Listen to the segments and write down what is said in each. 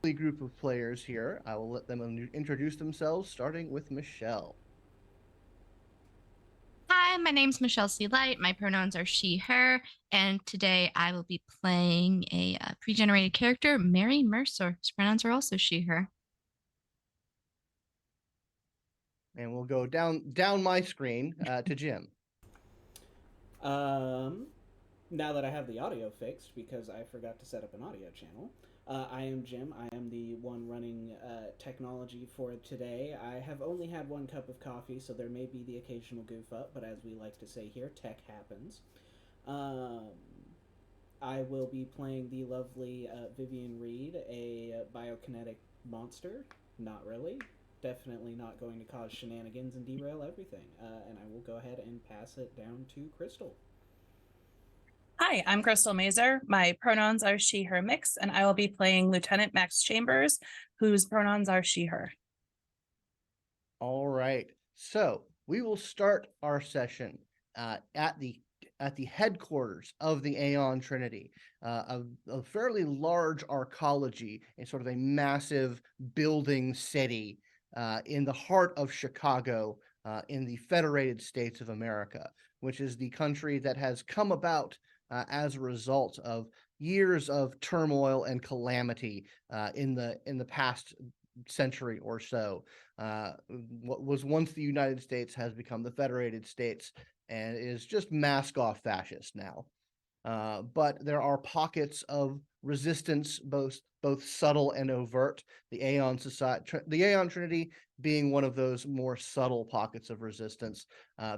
group of players here. I will let them introduce themselves, starting with Michelle. Hi, my name's Michelle C. Light. My pronouns are she, her, and today I will be playing a pre-generated character, Mary Mercer. His pronouns are also she, her. And we'll go down my screen to Jim. Um, Now that I have the audio fixed because I forgot to set up an audio channel, I am Jim. I am the one running technology for today. I have only had one cup of coffee, so there may be the occasional goof up, but as we like to say here, tech happens. Um, I will be playing the lovely Vivian Reed, a biokinetic monster. Not really. Definitely not going to cause shenanigans and derail everything. And I will go ahead and pass it down to Crystal. Hi, I'm Crystal Mazer. My pronouns are she, her mix, and I will be playing Lieutenant Max Chambers, whose pronouns are she, her. All right. So we will start our session at the headquarters of the Aeon Trinity, a fairly large arcology, a sort of a massive building city in the heart of Chicago, in the Federated States of America, which is the country that has come about as a result of years of turmoil and calamity in the past century or so. What was once the United States has become the Federated States and is just mask off fascist now. But there are pockets of resistance, both subtle and overt. The Aeon Trinity being one of those more subtle pockets of resistance,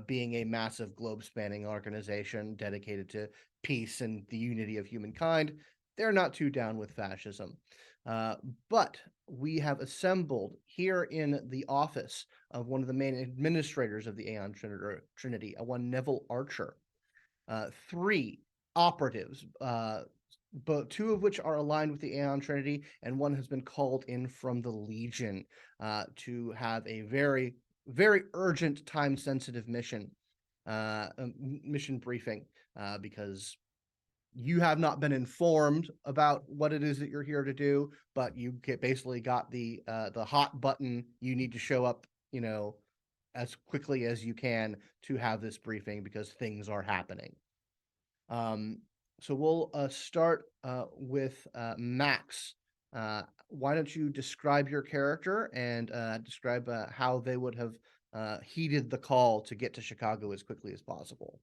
being a massive globe-spanning organization dedicated to peace and the unity of humankind. They're not too down with fascism. Uh, but we have assembled here in the office of one of the main administrators of the Aeon Trinity, one Neville Archer, three operatives, but two of which are aligned with the Aeon Trinity, and one has been called in from the Legion to have a very, very urgent, time-sensitive mission briefing, because you have not been informed about what it is that you're here to do, but you basically got the hot button. You need to show up, as quickly as you can to have this briefing because things are happening. Um, so we'll start with Max. Why don't you describe your character and describe how they would have heeded the call to get to Chicago as quickly as possible?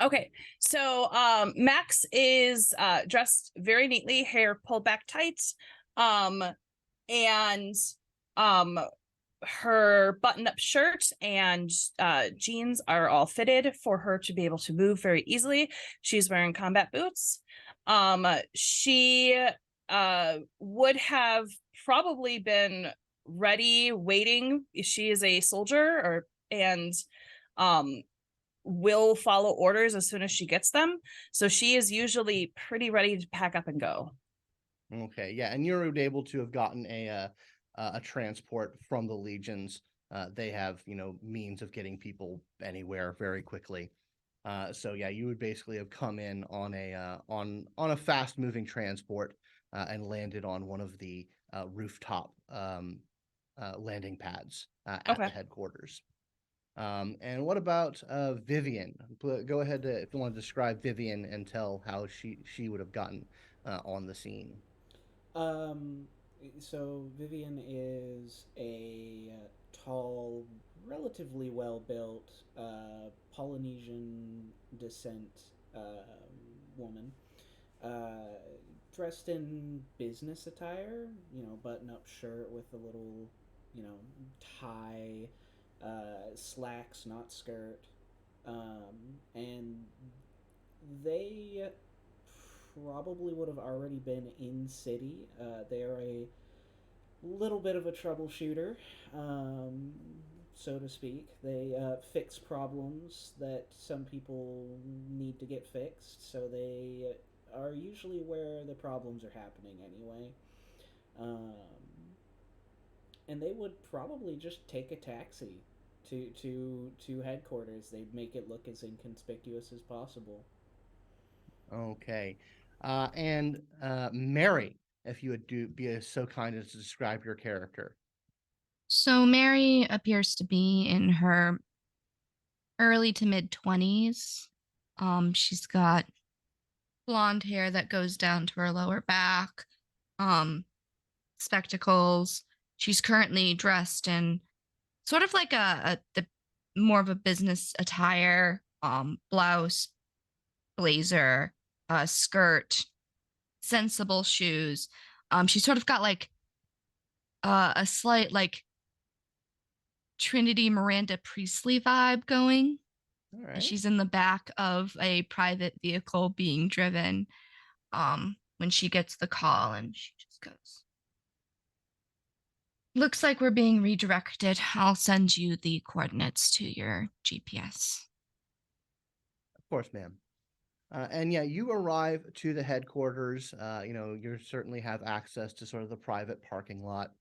Okay, so Max is dressed very neatly, hair pulled back tight, um, and um, her button-up shirt and jeans are all fitted for her to be able to move very easily. She's wearing combat boots. She would have probably been ready, waiting. She is a soldier, and um, will follow orders as soon as she gets them. So she is usually pretty ready to pack up and go. Okay, yeah, and you're able to have gotten a transport from the legions. They have means of getting people anywhere very quickly. So yeah, you would basically have come in on a fast moving transport and landed on one of the rooftop landing pads at the Okay. headquarters. And what about Vivian? Go ahead if you want to describe Vivian and tell how she would have gotten on the scene. Um, so Vivian is a tall, relatively well built Polynesian descent woman, uh, dressed in business attire. Button up shirt with a little, tie, slacks, not skirt, and they probably would have already been in city. They're a little bit of a troubleshooter, um, so to speak. They fix problems that some people need to get fixed, so they are usually where the problems are happening anyway. Um, and they would probably just take a taxi to headquarters. They'd make it look as inconspicuous as possible. Okay. And Mary, if you would be so kind as to describe your character. So Mary appears to be in her early to mid 20s. She's got blonde hair that goes down to her lower back, um, spectacles. She's currently dressed in sort of like the more of a business attire, blouse, blazer, skirt, sensible shoes. She's sort of got like a slight like Trinity Miranda Priestley vibe going. All And right. she's in the back of a private vehicle being driven when she gets the call, and she just goes, looks like we're being redirected. I'll send you the coordinates to your GPS. Of course, ma'am. And yeah, you arrive to the headquarters. You certainly have access to sort of the private parking lot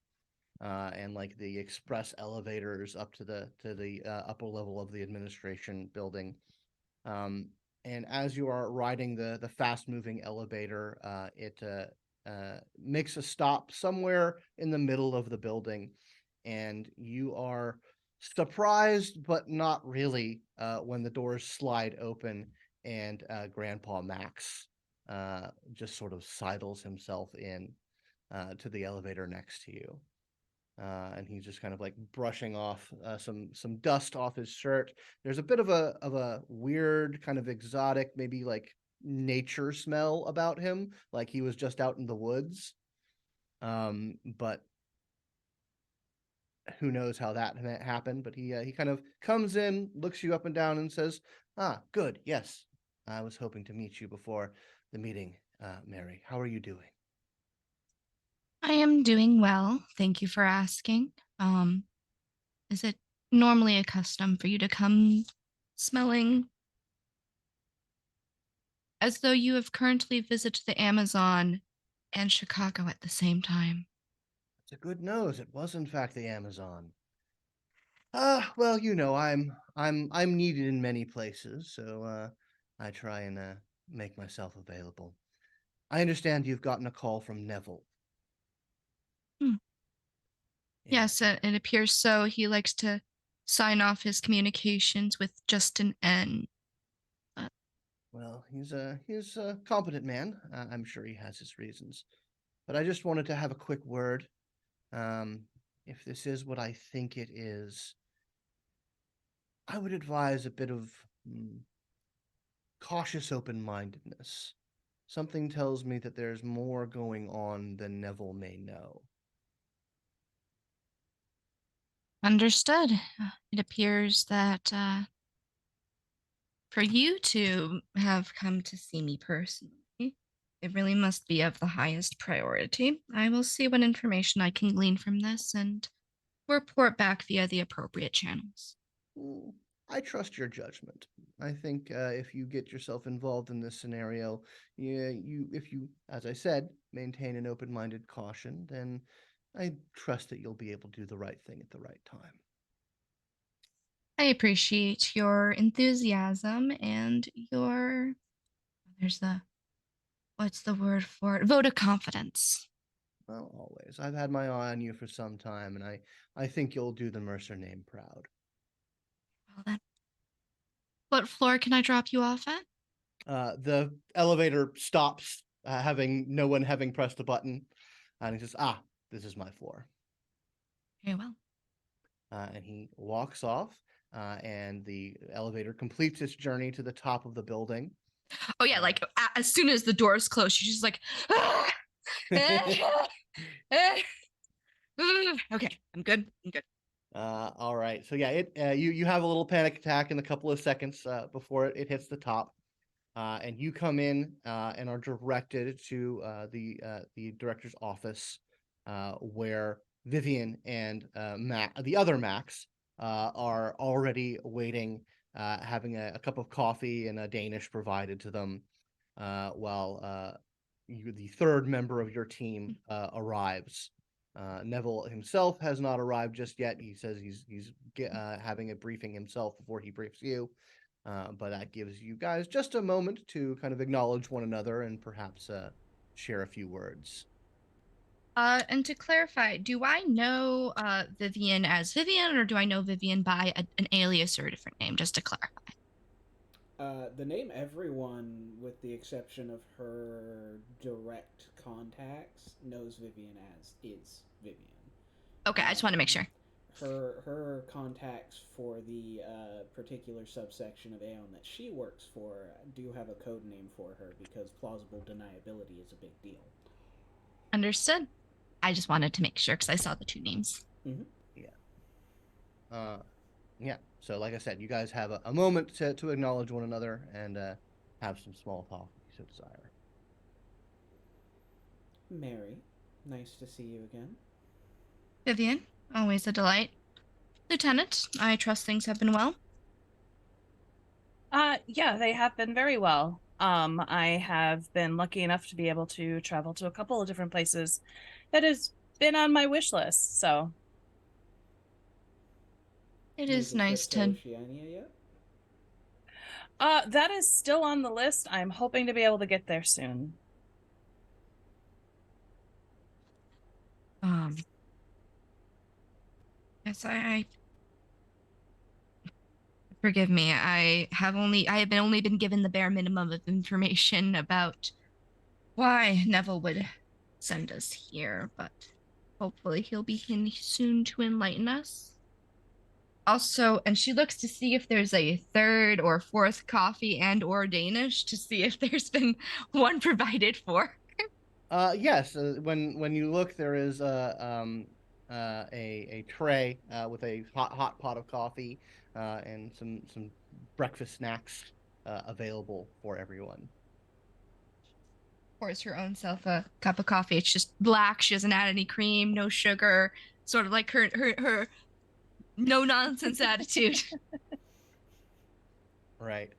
and like the express elevators up to the upper level of the administration building. Um, and as you are riding the fast moving elevator, it makes a stop somewhere in the middle of the building, and you are surprised but not really when the doors slide open and Grandpa Max just sort of sidles himself in to the elevator next to you. And he's just kind of like brushing off some dust off his shirt. There's a bit of a weird kind of exotic, maybe like nature smell about him, like he was just out in the woods. But who knows how that happened? But he kind of comes in, looks you up and down, and says, "Ah, good. Yes, I was hoping to meet you before the meeting, Mary. How are you doing?" I am doing well. Thank you for asking. Is it normally a custom for you to come smelling as though you have currently visited the Amazon and Chicago at the same time? It's a good nose. It was in fact the Amazon. Well, I'm needed in many places, so I try and make myself available. I understand you've gotten a call from Neville. Hmm. Yeah. Yes, it appears so. He likes to sign off his communications with just an N. Well, he's a competent man. I'm sure he has his reasons, but I just wanted to have a quick word. Um, if this is what I think it is, I would advise a bit of cautious open-mindedness. Something tells me that there's more going on than Neville may know. Understood. It appears that for you to have come to see me personally, it really must be of the highest priority. I will see what information I can glean from this and report back via the appropriate channels. Mm, I trust your judgment. I think if you get yourself involved in this scenario, if you, as I said, maintain an open-minded caution, then I trust that you'll be able to do the right thing at the right time. I appreciate your enthusiasm and your, there's the, what's the word for it? Vote of confidence. Well, always. I've had my eye on you for some time, and I think you'll do the Mercer name proud. Well then, what floor can I drop you off at? The elevator stops, having no one having pressed the button, and he says, "Ah, this is my floor." Very well. And he walks off, and the elevator completes its journey to the top of the building. Oh yeah, like as soon as the doors close, she's just like, "Ah, okay, I'm good. I'm good. All right. So yeah, you have a little panic attack in a couple of seconds before it hits the top, and you come in and are directed to the director's office, where Vivian and the other Max, are already waiting, having a cup of coffee and a Danish provided to them, while the third member of your team arrives. Neville himself has not arrived just yet. He says he's having a briefing himself before he briefs you. but that gives you guys just a moment to kind of acknowledge one another and perhaps share a few words. And to clarify, do I know Vivian as Vivian, or do I know Vivian by an alias or a different name? Just to clarify. The name everyone, with the exception of her direct contacts, knows Vivian as is Vivian. Okay, I just want to make sure. Her contacts for the particular subsection of Aeon that she works for do have a code name for her because plausible deniability is a big deal. Understood. I just wanted to make sure because I saw the two names. Mm-hmm. Yeah. So, like I said, you guys have a moment to acknowledge one another and have some small talk if you so desire. Mary, nice to see you again. Vivian, always a delight. Lieutenant, I trust things have been well. Yeah, they have been very well. I have been lucky enough to be able to travel to a couple of different places that has been on my wish list. So It Made is the nice trip to to. Oceania yet? that is still on the list. I'm hoping to be able to get there soon. Yes, I forgive me. I have only been given the bare minimum of information about why Neville would send us here, but hopefully he'll be in soon to enlighten us. Also, and she looks to see if there's a third or fourth coffee and or Danish to see if there's been one provided for. Yes. When you look, there is a tray with a hot pot of coffee and some breakfast snacks available for everyone. Pours her own self a cup of coffee. It's just black. She doesn't add any cream, no sugar. Sort of like her no nonsense attitude. Right.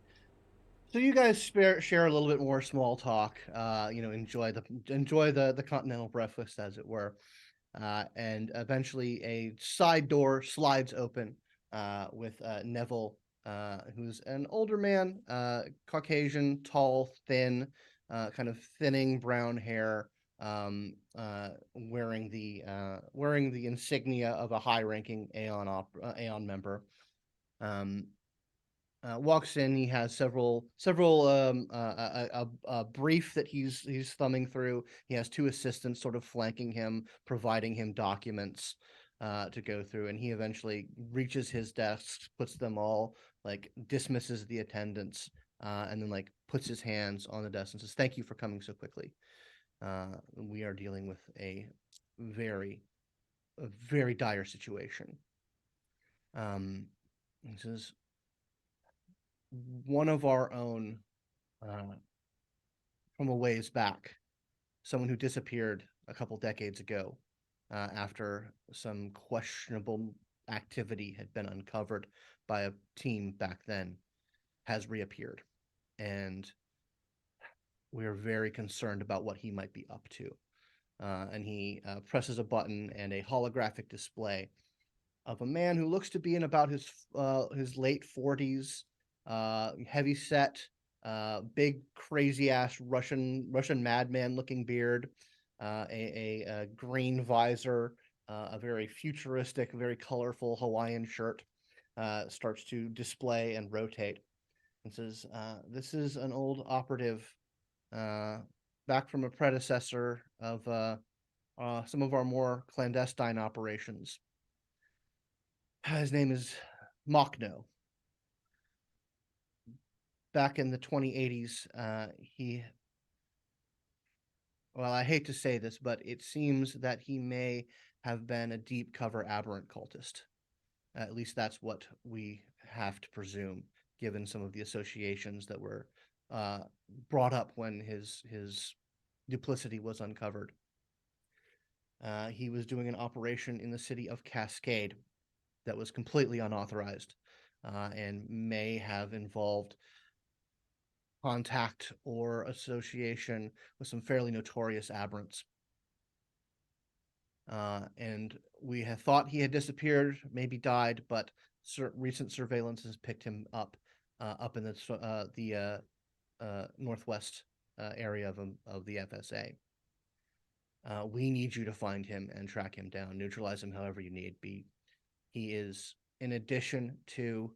So you guys share a little bit more small talk. Enjoy the continental breakfast, as it were. And eventually a side door slides open with Neville, who's an older man, Caucasian, tall, thin, kind of thinning brown hair, wearing the insignia of a high-ranking Aeon member. Um, Walks in. He has several a brief that he's thumbing through. He has two assistants sort of flanking him, providing him documents to go through, and he eventually reaches his desk, puts them all, like dismisses the attendants, and then like puts his hands on the desk and says, "Thank you for coming so quickly. We are dealing with very a very dire situation." He says, one of our own uh, from a ways back, someone who disappeared a couple decades ago after some questionable activity had been uncovered by a team back then, has reappeared. And we are very concerned about what he might be up to. And he presses a button, and a holographic display of a man who looks to be in about his late 40s, heavy set, big crazy ass Russian madman looking beard, a green visor, a very futuristic, very colorful Hawaiian shirt, starts to display and rotate, and says, "This is an old operative, back from a predecessor of some of our more clandestine operations. His name is Machno. Back in the 2080s, I hate to say this, but it seems that he may have been a deep cover aberrant cultist. At least that's what we have to presume, given some of the associations that were brought up when his duplicity was uncovered. He was doing an operation in the city of Cascade that was completely unauthorized and may have involved contact or association with some fairly notorious aberrants. And we had thought he had disappeared, maybe died, but recent surveillance has picked him up up in the northwest area of the FSA. We need you to find him and track him down, neutralize him however you need be. He is, in addition to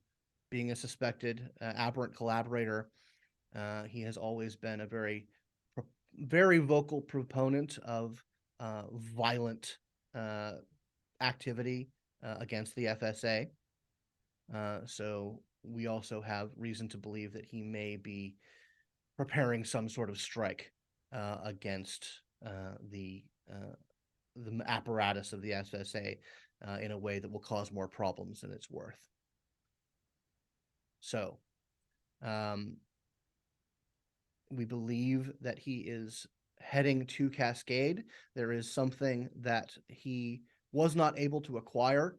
being a suspected aberrant collaborator, he has always been a very vocal proponent of violent activity against the FSA. So we also have reason to believe that he may be preparing some sort of strike against the apparatus of the FSA in a way that will cause more problems than it's worth. So, we believe that he is heading to Cascade. There is something that he was not able to acquire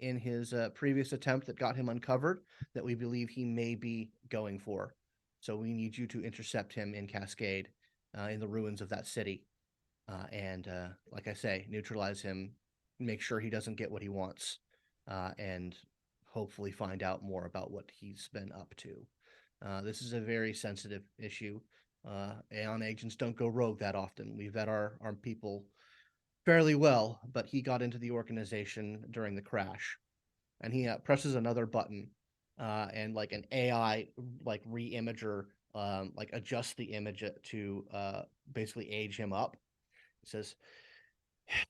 in his previous attempt that got him uncovered that we believe he may be going for. So we need you to intercept him in Cascade, in the ruins of that city. And like I say, neutralize him, make sure he doesn't get what he wants, and hopefully find out more about what he's been up to. This is a very sensitive issue. Aeon agents don't go rogue that often. We vet our people fairly well, but he got into the organization during the crash, and he presses another button, and like an AI like re-imager like adjusts the image to basically age him up. It says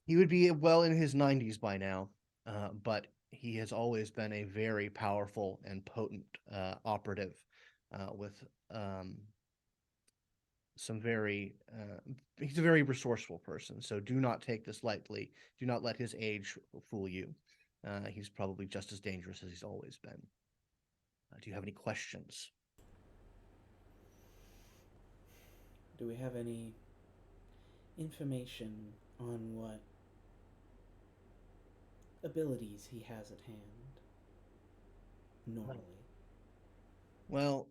he would be well in his 90s by now, but he has always been a very powerful and potent operative with some very he's a very resourceful person, so do not take this lightly. Do not let his age fool you. He's probably just as dangerous as he's always been. Do you have any questions? Do we have any information on what abilities he has at hand normally? Well,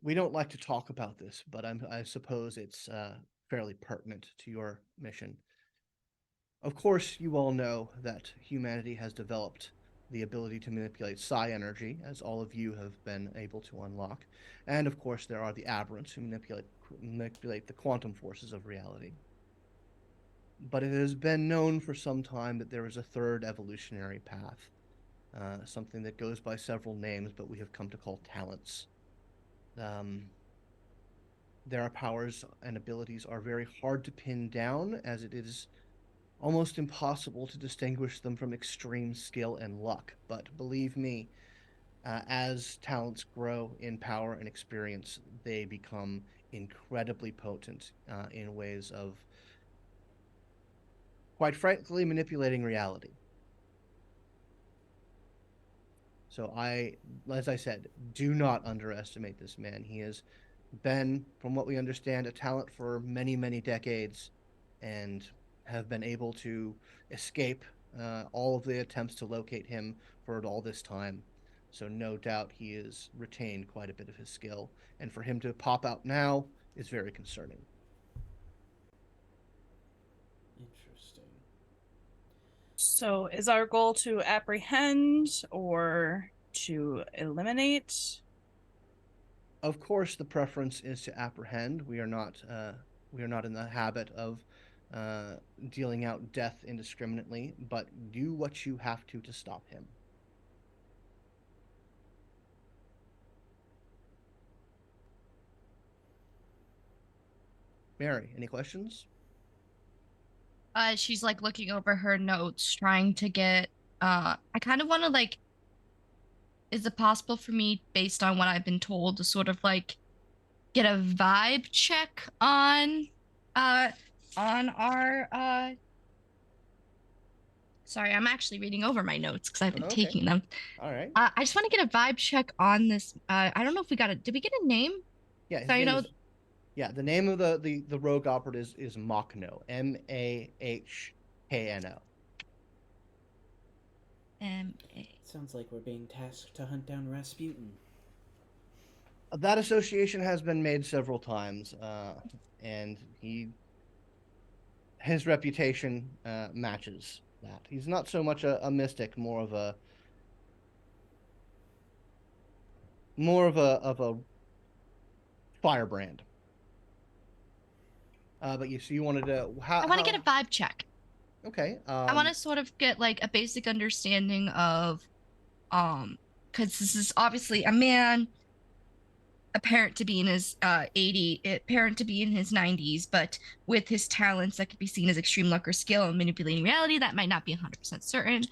we don't like to talk about this, but I suppose it's fairly pertinent to your mission. Of course, you all know that humanity has developed the ability to manipulate psi energy, as all of you have been able to unlock. And of course, there are the aberrants who manipulate the quantum forces of reality. But it has been known for some time that there is a third evolutionary path, something that goes by several names, but we have come to call talents. Their powers and abilities are very hard to pin down, as it is almost impossible to distinguish them from extreme skill and luck. But believe me, as talents grow in power and experience, they become incredibly potent in ways of, quite frankly, manipulating reality. So as I said, do not underestimate this man. He has been, from what we understand, a talent for many, many decades, and have been able to escape all of the attempts to locate him for all this time. So no doubt he has retained quite a bit of his skill, and for him to pop out now is very concerning. Interesting. So is our goal to apprehend or to eliminate? Of course, the preference is to apprehend. We are not in the habit of dealing out death indiscriminately, but do what you have to stop him. Mary, any questions? She's like looking over her notes, trying to get I kind of want to like, is it possible for me, based on what I've been told, to sort of like get a vibe check uh on our sorry, I'm actually reading over my notes because I've been Okay. taking them. All right. I just want to get a vibe check on this. I don't know if we got did we get a name? Yeah, his So, name is, yeah, the name of the rogue operative is Machno, Mahkno. Sounds like we're being tasked to hunt down Rasputin. That association has been made several times, and his reputation matches that. He's not so much a mystic, more of more of a firebrand. But you wanted to I want to get a vibe check. Okay. I want to sort of get like a basic understanding of because this is obviously a man, a parent to be in his 80, a parent to be in his 90s, but with his talents that could be seen as extreme luck or skill and manipulating reality, that might not be 100% certain.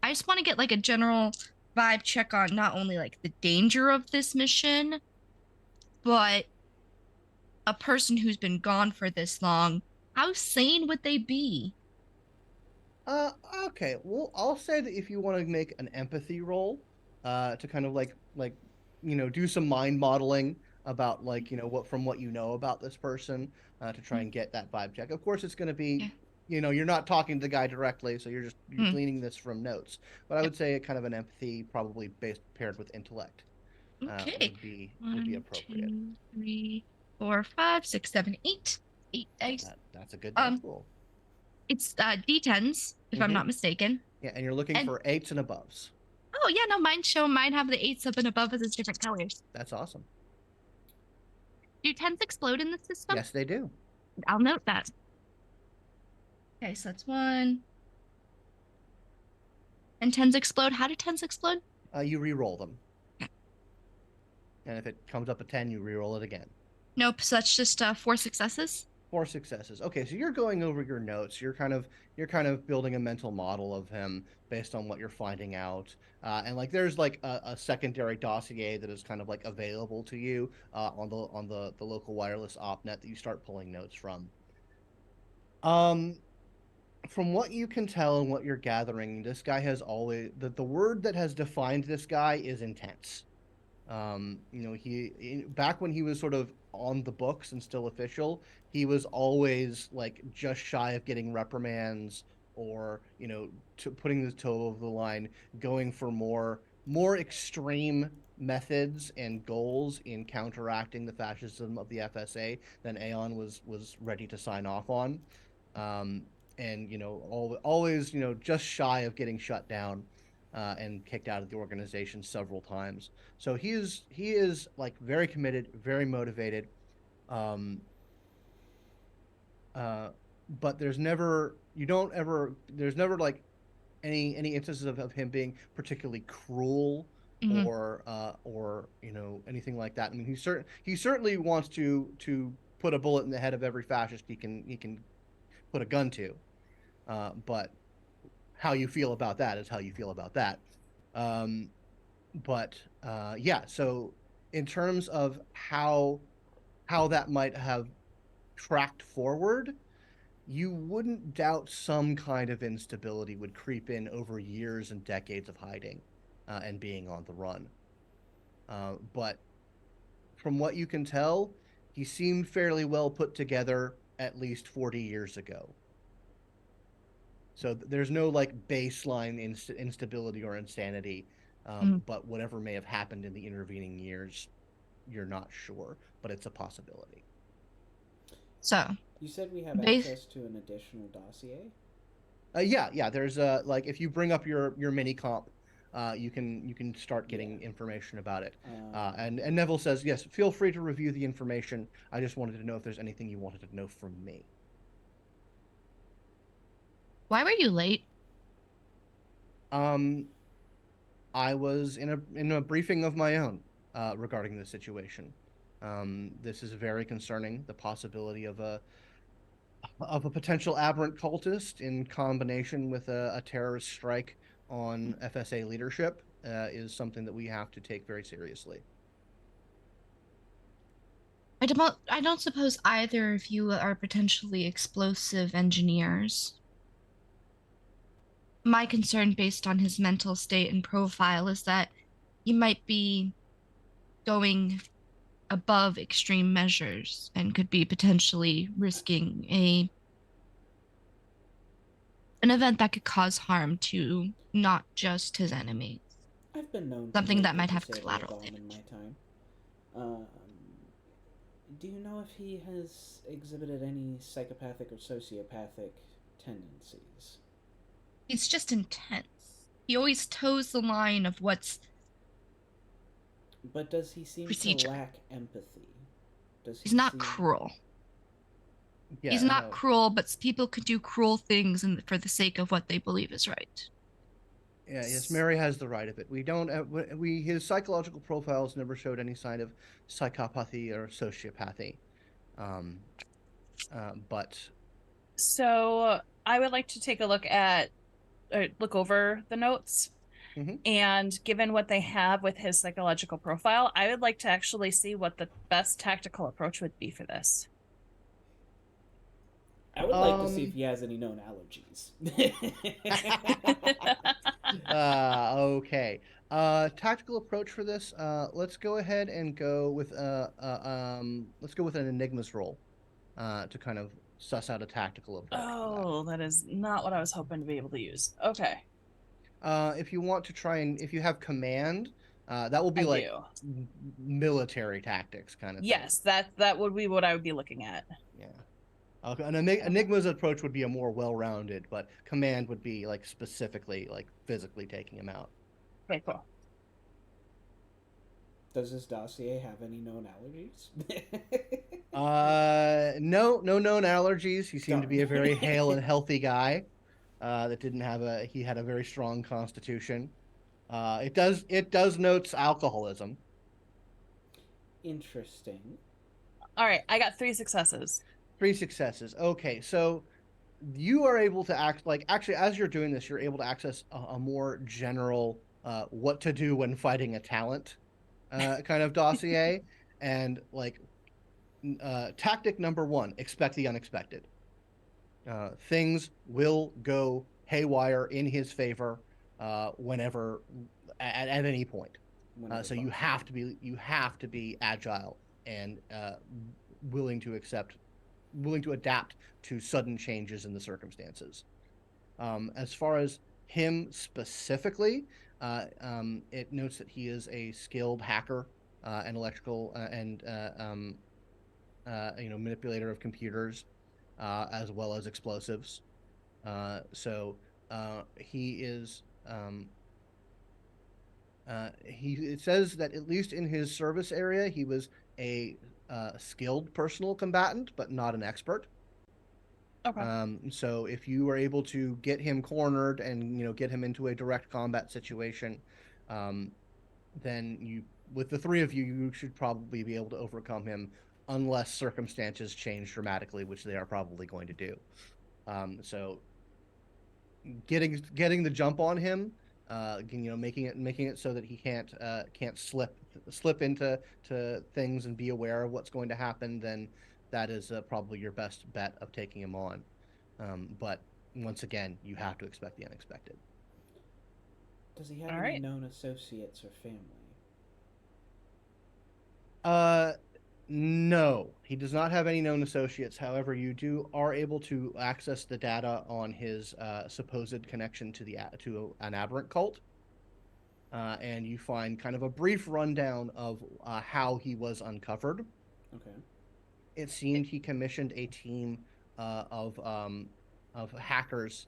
I just want to get like a general vibe check on not only like the danger of this mission, but a person who's been gone for this long, how sane would they be? Okay. Well, I'll say that if you want to make an empathy roll, to kind of do some mind modeling about what from what you know about this person, to try and get that vibe check. Of course, it's going to be, Yeah. you're not talking to the guy directly, so you're Mm. gleaning this from notes. But I Yep. would say kind of an empathy, probably based paired with intellect, Okay. would be 1, appropriate. 2, 3, 4, 5, 6, 7, 8. 8 dice. That's a good dice Um, roll. it's D10s, if I'm not mistaken. Yeah, and you're looking And for 8s and aboves. oh yeah, no, mine have the 8s up and above as different colors. That's awesome. Do 10s explode in the system? Yes, they do. I'll note that. Okay, so that's 1. And 10s explode. How do 10s explode? You re-roll them. And if it comes up a 10, you re-roll it again. Nope, so that's just 4 successes. 4 successes. Okay, so you're going over your notes. You're kind of building a mental model of him based on what you're finding out. And there's a secondary dossier that is kind of available to you on the local wireless opnet that you start pulling notes from. From what you can tell and what you're gathering, this guy has always the word that has defined this guy is intense. Back when he was sort of on the books and still official, he was always just shy of getting reprimands or putting the toe over the line, going for more extreme methods and goals in counteracting the fascism of the FSA than Aeon was ready to sign off on. And always just shy of getting shut down and kicked out of the organization several times. So he is very committed, very motivated. But there's never any instances of him being particularly cruel or anything like that. I mean, he certainly wants to put a bullet in the head of every fascist he can put a gun to. But how you feel about that is how you feel about that. Yeah, so in terms of how that might have tracked forward, you wouldn't doubt some kind of instability would creep in over years and decades of hiding and being on the run. But from what you can tell, he seemed fairly well put together at least 40 years ago. So there's no baseline instability or insanity, but whatever may have happened in the intervening years, you're not sure, but it's a possibility. So you said we have access to an additional dossier? Yeah. There's if you bring up your mini comp, you can start getting information about it. And Neville says, yes, feel free to review the information. I just wanted to know if there's anything you wanted to know from me. Why were you late? I was in a briefing of my own regarding the situation. This is very concerning. The possibility of a potential aberrant cultist in combination with a terrorist strike on FSA leadership is something that we have to take very seriously. I don't suppose either of you are potentially explosive engineers. My concern, based on his mental state and profile, is that he might be going above extreme measures and could be potentially risking an event that could cause harm to not just his enemies. I've been known something to that might make a have disabled collateral bomb in damage. my time. Do you know if he has exhibited any psychopathic or sociopathic tendencies? He's just intense. He always toes the line of what's But does he seem procedure. to lack empathy? Does he He's not seem... cruel. Yeah, He's not no. cruel, but people could do cruel things for the sake of what they believe is right. Yeah, yes, Mary has the right of it. We don't. His psychological profiles never showed any sign of psychopathy or sociopathy. Um, but So I would like to take a look at, or look over the notes. mhm. And given what they have with his psychological profile, I would like to actually see what the best tactical approach would be for this. I would like to see if Um, he has any known allergies. Okay. Tactical approach for this. Let's go ahead and go with let's go with an enigmas roll, to kind of suss out a tactical approach for that. Oh, that is not what I was hoping to be able to use. Okay, If you want to try and if you have command, that will be I like do. military tactics kind of thing. Yes, that would be what I would be looking at. Yeah. Enigma's approach would be a more well-rounded, but command would be like specifically like physically taking him out. Okay, cool. Does his dossier have any known allergies? No, no known allergies. He seemed to be a Darn. very hale and healthy guy. That didn't have a. He had a very strong constitution. It does notes alcoholism. Interesting. All right, I got 3 successes. 3 successes. Okay, so you are able to act like actually as you're doing this, you're able to access a more general what to do when fighting a talent kind of dossier, and like tactic number 1: expect the unexpected. Things will go haywire in his favor whenever at any point. Whenever So you possible. have to be agile and willing to adapt to sudden changes in the circumstances. As far as him specifically, it notes that he is a skilled hacker and electrical and manipulator of computers, as well as explosives. So he is. It says that at least in his service area, he was a skilled personal combatant, but not an expert. Okay. So if you were able to get him cornered and get him into a direct combat situation, um, then with the 3 of you, you should probably be able to overcome him, unless circumstances change dramatically, which they are probably going to do. So getting the jump on him, making it so that he can't slip into things and be aware of what's going to happen, then that is probably your best bet of taking him on. But once again, you have to expect the unexpected. Does he have All any right. known associates or family? Uh, no, he does not have any known associates. However, are able to access the data on his supposed connection to an aberrant cult, and you find kind of a brief rundown of how he was uncovered. Okay. It seemed he commissioned a team of hackers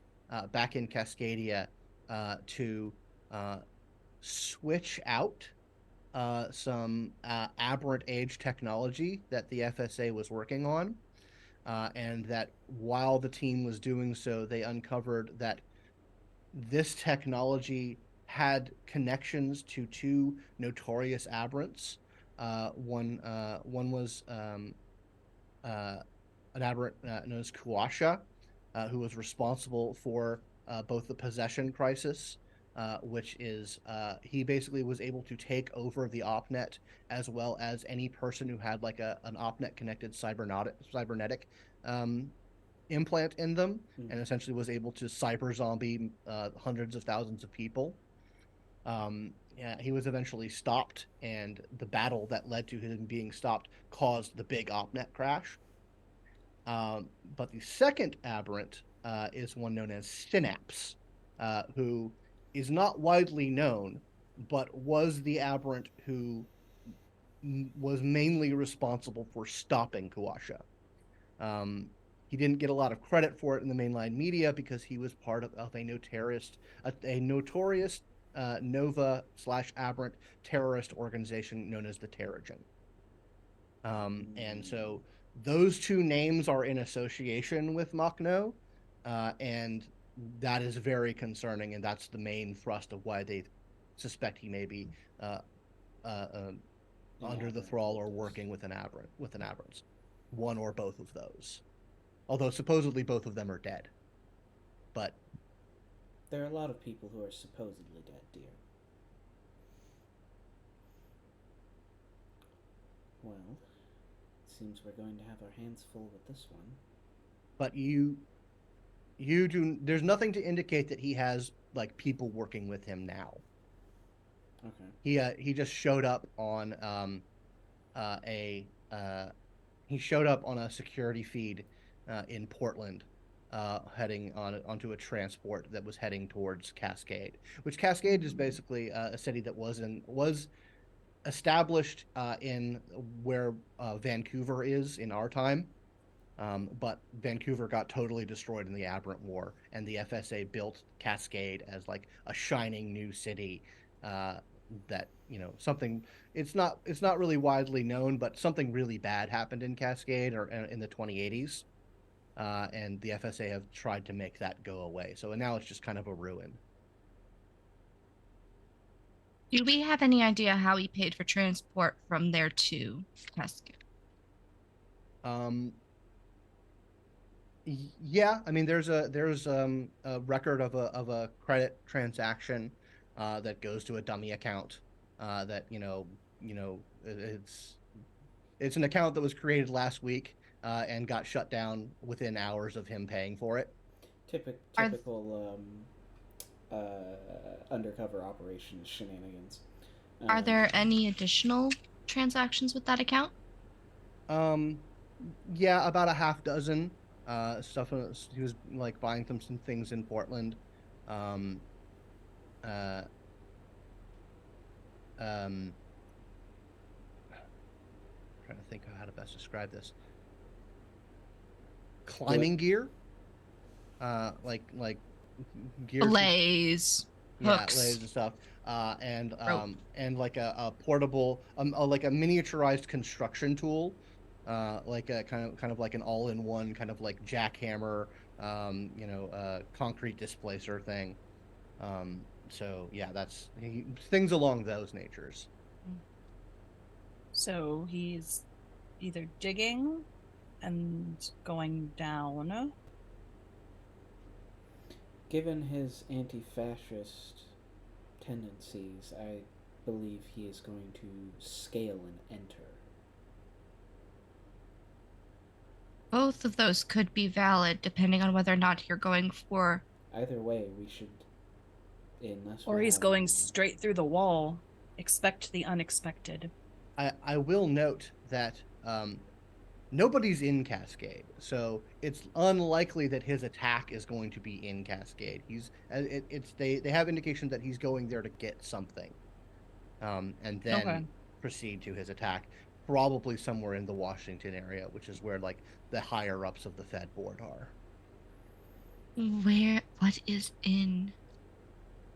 back in Cascadia to switch out some aberrant age technology that the FSA was working on, and that while the team was doing so, they uncovered that this technology had connections to 2 notorious aberrants. One was uh, an aberrant known as Kuasha, who was responsible for both the possession crisis, which is he basically was able to take over the OpNet, as well as any person who had like an OpNet connected cybernetic implant in them, and Mm. essentially was able to cyber zombie hundreds of thousands of people. Yeah, he was eventually stopped, and the battle that led to him being stopped caused the big OpNet crash. But the second aberrant is one known as Synapse, who is not widely known, but was the aberrant who was mainly responsible for stopping Kuasha. Um, he didn't get a lot of credit for it in the mainline media because he was part of a notorious Nova/Aberrant terrorist organization known as the Terrigen. And so those two names are in association with Machno, and that is very concerning, and that's the main thrust of why they suspect he may be uh, under the aberrant thrall or cultist. working with an aberrant, one or both of those. Although supposedly both of them are dead, but There are a lot of people who are supposedly dead, dear. Well, it seems we're going to have our hands full with this one. but you do. There's nothing to indicate that he has like people working with him now. Okay. He just showed up on he showed up on a security feed in Portland, heading onto a transport that was heading towards Cascade. Which Cascade is basically a city that was established in where Vancouver is in our time. But Vancouver got totally destroyed in the Aberrant War, and the FSA built Cascade as like a shining new city. Uh, that something it's not really widely known, but something really bad happened in Cascade or in the 2080s, and the FSA have tried to make that go away. So now it's just kind of a ruin. Do we have any idea how he paid for transport from there to Cascade? Um, Yeah, I mean, there's a record of a credit transaction that goes to a dummy account that it's an account that was created last week and got shut down within hours of him paying for it. Are Typical undercover operations shenanigans. are there any additional transactions with that account? Um, yeah, about a half dozen stuff. He was like buying some things in Portland. Um, uh, um, Trying to think of how to best describe this. Climbing gear, like gear, Blaze, yeah, hooks, lays and stuff, rope. and like a portable, like a miniaturized construction tool, like a kind of like an all-in-one kind of like jackhammer, concrete displacer thing. So yeah, things along those natures. So he's either digging and going down. Given his anti-fascist tendencies, I believe he is going to scale and enter. Both of those could be valid depending on whether or not you're going for. Either way, we should, unless Or we he's have going any- straight through the wall. Expect the unexpected. I will note that nobody's in Cascade, so it's unlikely that his attack is going to be in Cascade. They have indication that he's going there to get something, and then Okay. proceed to his attack, probably somewhere in the Washington area, which is where like the higher ups of the Fed board are. What is in.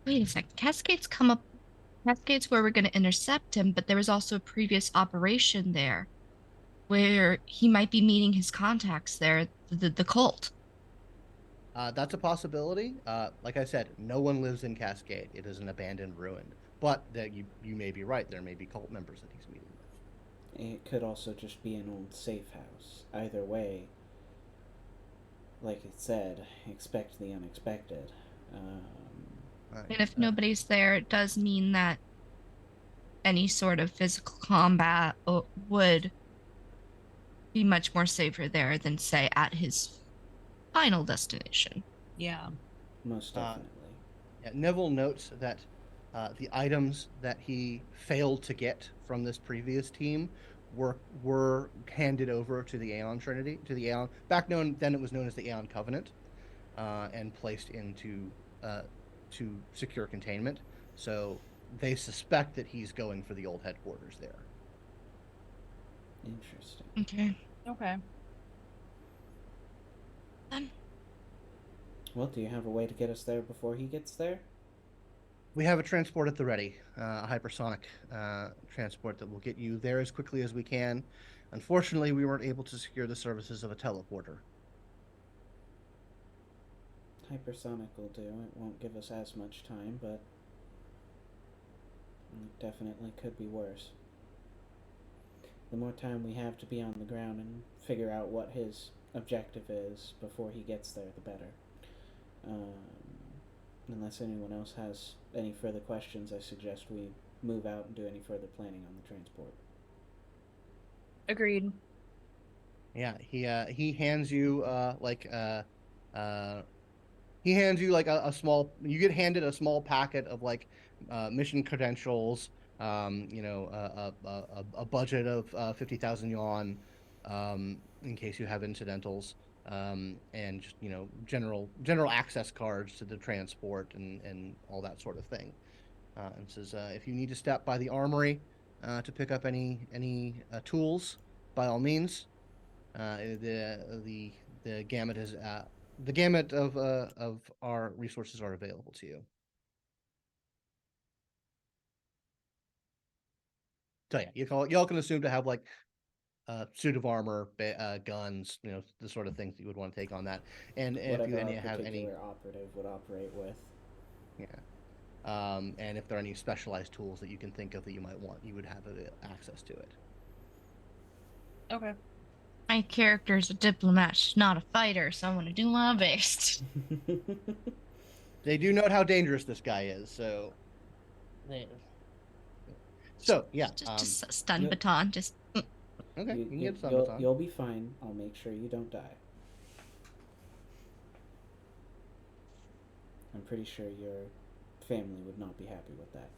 Wait a second. Cascade's where we're going to intercept him, but there was also a previous operation there where he might be meeting his contacts there, the cult. That's a possibility. Like I said, no one lives in Cascade. It is an abandoned ruin. But that you may be right. There may be cult members that he's meeting with. It could also just be an old safe house. Either way, like it said, expect the unexpected. And if nobody's there, it does mean that any sort of physical combat would be much more safer there than, say, at his final destination. Yeah. Most definitely. Yeah, Neville notes that the items that he failed to get from this previous team were handed over to the Aeon Trinity, to the Aeon then it was known as the Aeon Covenant, and placed into to secure containment. So they suspect that he's going for the old headquarters there. Interesting. Okay. Okay. Well, do you have a way to get us there before he gets there? We have a transport at the ready, a hypersonic transport that will get you there as quickly as we can. Unfortunately, we weren't able to secure the services of a teleporter. Hypersonic will do. It won't give us as much time, but it definitely could be worse. The more time we have to be on the ground and figure out what his objective is before he gets there, the better. Um, Unless anyone else has any further questions, I suggest we move out and do any further planning on the transport. Agreed. Yeah, he hands you uh he hands you like a small, you get handed a small packet of like mission credentials, a budget of 50,000 yuan in case you have incidentals, and just general access cards to the transport and all that sort of thing. And says if you need to stop by the armory to pick up any tools, by all means. The gamut is the gamut of our resources are available to you. So yeah, y'all can assume to have like a suit of armor, guns, the sort of things that you would want to take on that. And if Whatever you our have any, particular operative would operate with. yeah, and if there are any specialized tools that you can think of that you might want, you would have access to it. Okay. My character's a diplomat, not a fighter, so I'm gonna do my best. They do note how dangerous this guy is, so. So yeah, Just a stun Yep. baton. Just okay, you can get some you'll be fine. I'll make sure you don't die. I'm pretty sure your family would not be happy with that.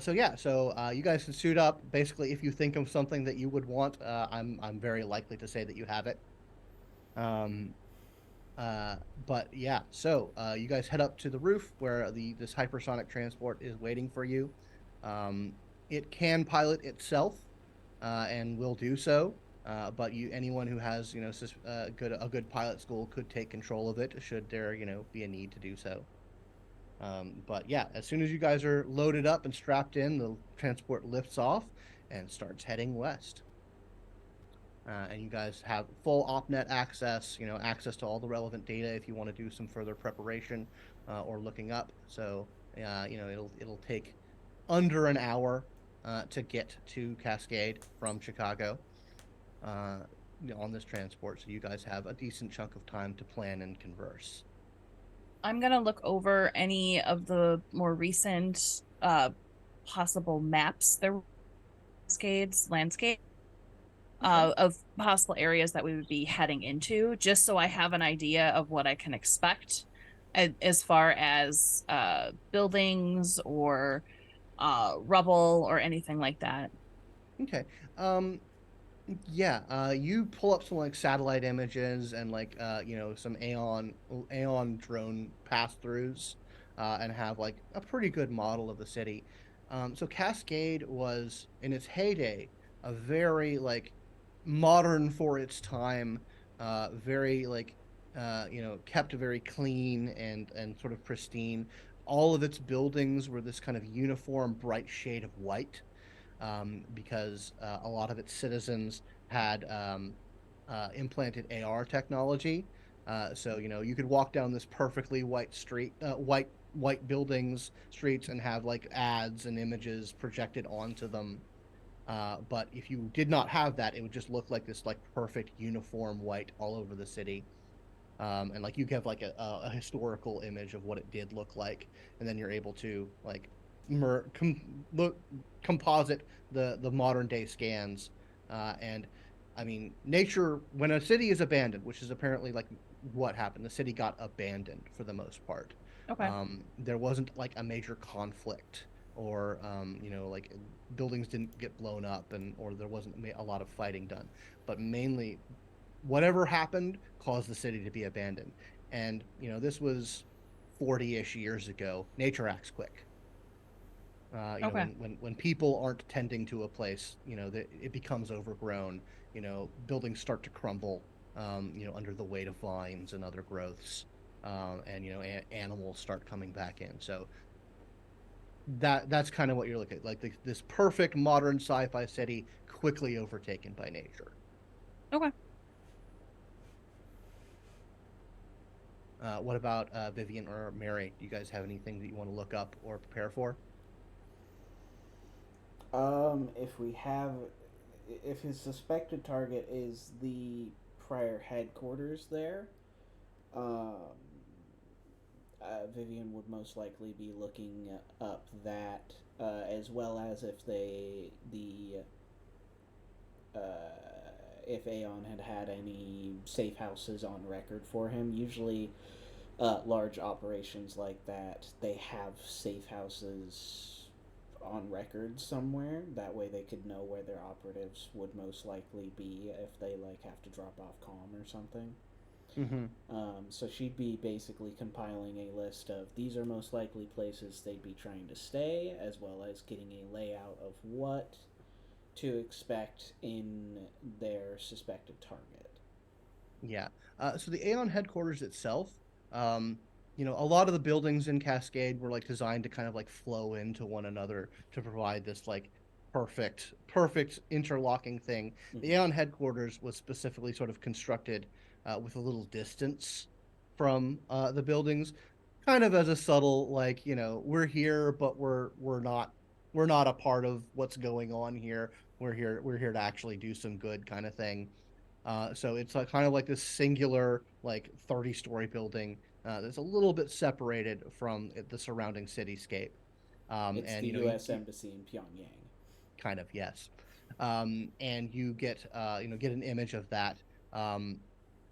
So you guys can suit up. Basically, if you think of something that you would want, I'm very likely to say that you have it. Um, but yeah, so you guys head up to the roof where this hypersonic transport is waiting for you. It can pilot itself, and will do so. But anyone who has a good pilot school could take control of it should there be a need to do so. But yeah, as soon as you guys are loaded up and strapped in, the transport lifts off and starts heading west. And you guys have full OpNet access, access to all the relevant data if you want to do some further preparation or looking up. So, it'll take under an hour to get to Cascade from Chicago on this transport. So you guys have a decent chunk of time to plan and converse. I'm gonna look over any of the more recent possible maps there were, cascades, landscape of possible areas that we would be heading into, just so I have an idea of what I can expect as far as buildings or rubble or anything like that. Okay. Yeah, you pull up some like satellite images and like some Aeon drone pass-throughs, and have like a pretty good model of the city. So Cascade was in its heyday a very like modern for its time, very like kept very clean and sort of pristine. All of its buildings were this kind of uniform bright shade of white, because a lot of its citizens had implanted AR technology. So you could walk down this perfectly white street, white buildings, streets, and have like ads and images projected onto them. But if you did not have that, it would just look like this like perfect uniform white all over the city. And like you have like a historical image of what it did look like, and then you're able to like look composite the modern day scans, and I mean nature when a city is abandoned, which is apparently like what happened. The city got abandoned for the most part. Okay. There wasn't like a major conflict, or like buildings didn't get blown up, and or there wasn't a lot of fighting done, but mainly whatever happened caused the city to be abandoned. And this was 40-ish years ago. Nature acts quick. Okay. When people aren't tending to a place, it becomes overgrown. Buildings start to crumble, under the weight of vines and other growths. and animals start coming back in. So that's kind of what you're looking at, like this perfect modern sci-fi city quickly overtaken by nature. Okay. What about Vivian or Mary? Do you guys have anything that you want to look up or prepare for? If his suspected target is the prior headquarters there, um, Vivian would most likely be looking up that, as well as uh, if Aeon had any safe houses on record for him. Usually, large operations like that, they have safe houses on record somewhere. That way, they could know where their operatives would most likely be if they have to drop off comm or something. Mm-hmm. So she'd be basically compiling a list of these are most likely places they'd be trying to stay, as well as getting a layout of what to expect in their suspected target. Yeah. So the Aeon headquarters itself, um, a lot of the buildings in Cascade were like designed to kind of like flow into one another to provide this like perfect interlocking thing. The Mm-hmm. Aeon headquarters was specifically sort of constructed with a little distance from the buildings, kind of as a subtle like, we're here, but we're not a part of what's going on here. We're here to actually do some good kind of thing. So it's like kind of like this singular, like 30-story building that's a little bit separated from the surrounding cityscape. It's And the U.S. Embassy in Pyongyang. kind of, yes. And you get an image of that.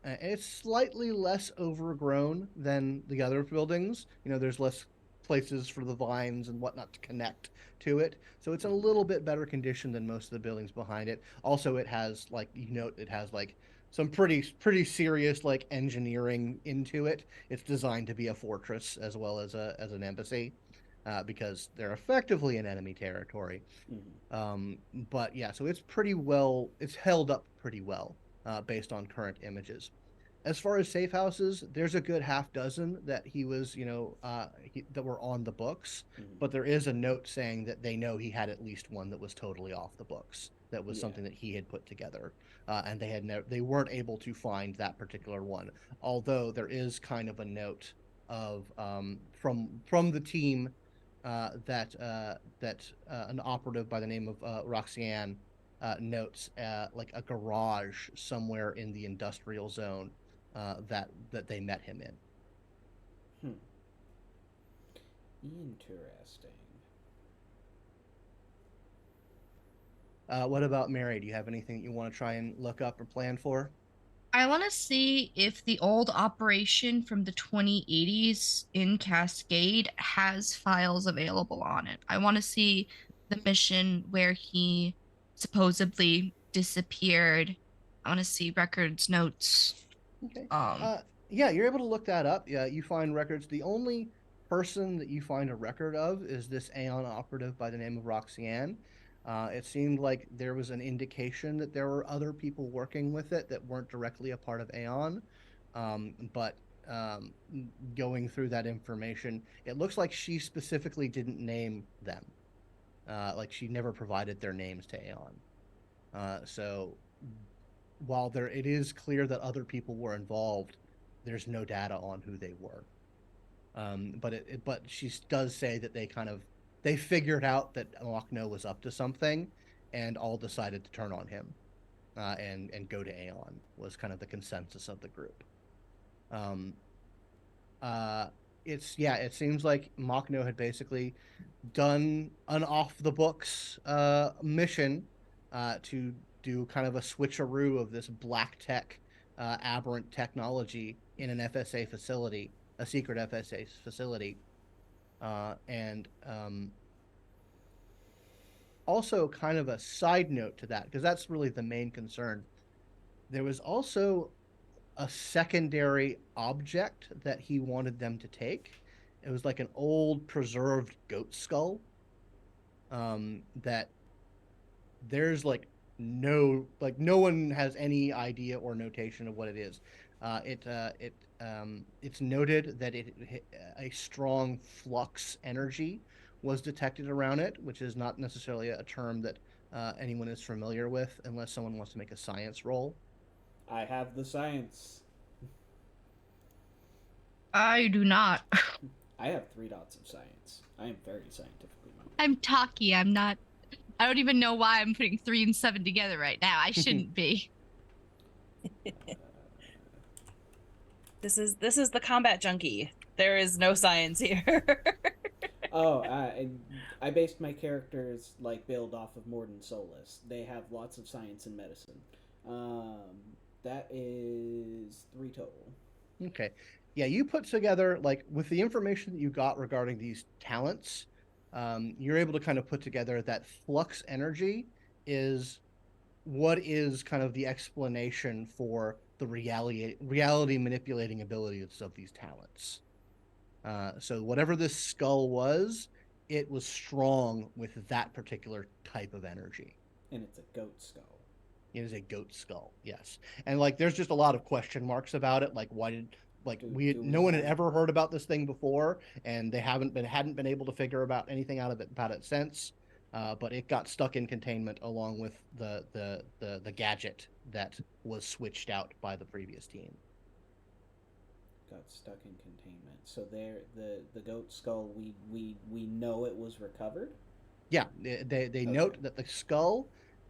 And it's slightly less overgrown than the other buildings. There's less places for the vines and whatnot to connect to it. So it's in a Mm-hmm. little bit better condition than most of the buildings behind it. Also, it has like it has like some pretty serious like engineering into it. It's designed to be a fortress as well as an embassy, because they're effectively in enemy territory. Mm-hmm. But yeah, so it's held up pretty well based on current images. As far as safe houses, there's a good half dozen that he was, that were on the books, Mm-hmm. but there is a note saying that they know he had at least one that was totally off the books. That was Yeah. something that he had put together, and they weren't able to find that particular one. Although there is kind of a note of from the team that an operative by the name of Roxanne notes like a garage somewhere in the industrial zone that they met him in. Hmm. Interesting. What about Mary? Do you have anything that you want to try and look up or plan for? I want to see if the old operation from the 2080s in Cascade has files available on it. I want to see the mission where he supposedly disappeared. I want to see records, notes. Okay. Um, Yeah, you're able to look that up. Yeah, you find records. The only person that you find a record of is this Aeon operative by the name of Roxanne. It seemed like there was an indication that there were other people working with it that weren't directly a part of Aeon. But going through that information, it looks like she specifically didn't name them. Like she never provided their names to Aeon. So while it is clear that other people were involved, there's no data on who they were. But she does say that they figured out that Lochno was up to something, and all decided to turn on him, and go to Aeon was kind of the consensus of the group. Um, uh, it seems like Machno had basically done an off the books mission to do kind of a switcheroo of this black tech aberrant technology in an FSA facility, a secret FSA facility, and also kind of a side note to that, because that's really the main concern. There was also a secondary object that he wanted them to take. It was like an old preserved goat skull, that there's no one has any idea or notation of what it is. It it's noted that a strong flux energy was detected around it, which is not necessarily a term that anyone is familiar with unless someone wants to make a science roll. I have the science. I do not. I have 3 dots of science. I am very scientifically minded. I'm talky. I'm not. I don't even know why I'm putting 3 and 7 together right now. I shouldn't be. This is the combat junkie. There is no science here. Oh, I based my characters like build off of Morden Solus. They have lots of science and medicine. That is 3 total. Okay. Yeah, you put together, like, with the information that you got regarding these talents, you're able to kind of put together that flux energy is what is kind of the explanation for the reality manipulating abilities of these talents. So whatever this skull was, it was strong with that particular type of energy. And it's a goat skull. It is a goat skull, yes. And like, there's just a lot of question marks about it. Like, why did no one had ever heard about this thing before, and they hadn't been able to figure about anything about it since. But it got stuck in containment along with the gadget that was switched out by the previous team. Got stuck in containment. So there, the goat skull. We know it was recovered. Yeah, they note that the skull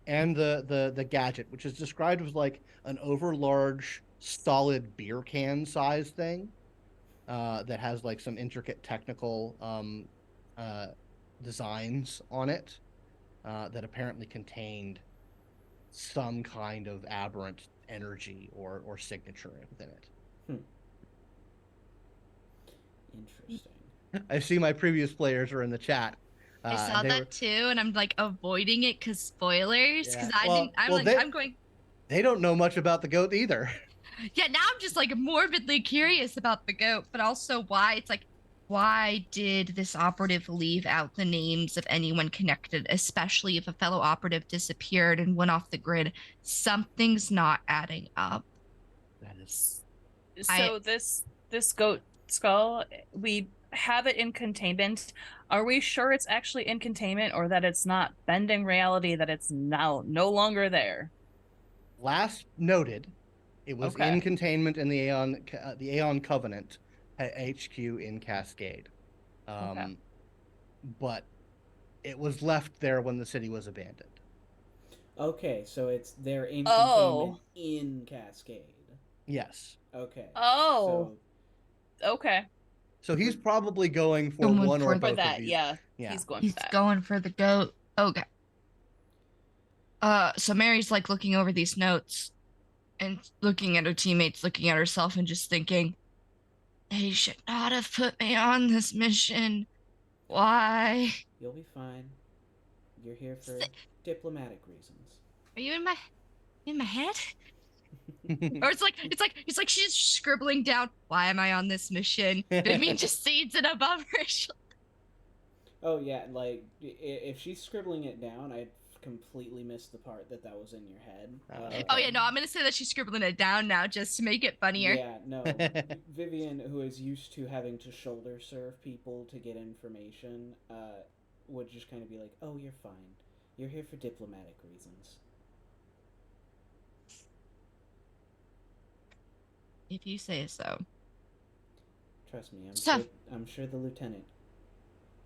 and the gadget, which is described as like an overlarge solid beer can size thing, that has like some intricate technical designs on it, that apparently contained some kind of aberrant energy or signature within it. Interesting. I see my previous players are in the chat. I saw that too, and I'm like avoiding it because spoilers. Because Yeah, I well- didn't. I'm well, like, I'm going. They don't know much about the goat either. Yeah, now I'm just like morbidly curious about the goat, but also why it's like, why did this operative leave out the names of anyone connected, especially if a fellow operative disappeared and went off the grid? Something's not adding up. That is So this goat skull, we have it in containment. Are we sure it's actually in containment, or that it's not bending reality, that it's now no longer there? last noted. It was Okay. in containment in the Aeon Covenant at HQ in Cascade. Okay. But it was left there when the city was abandoned. Okay, so they're in Oh. containment in Cascade. Yes. Okay. Oh. Okay. So he's probably going for Going one or for both For that, of these. yeah. Yeah. He's going He's for that. going for the goat. Okay. So Mary's like looking over these notes and looking at her teammates, looking at herself, and just thinking, they should not have put me on this mission. Why? You'll be fine. You're here for diplomatic reasons. Are you in my head? Or it's like she's scribbling down, why am I on this mission? Vivian just sees it above her shoulder. Oh yeah, like if she's scribbling it down, I'd completely missed the part that was in your head. Okay. Oh yeah, no, I'm gonna say that she's scribbling it down now just to make it funnier. Yeah, no. Vivian, who is used to having to shoulder serve people to get information, would just kind of be like, "Oh, you're fine. You're here for diplomatic reasons." If you say so. Trust me, So- I'm sure the lieutenant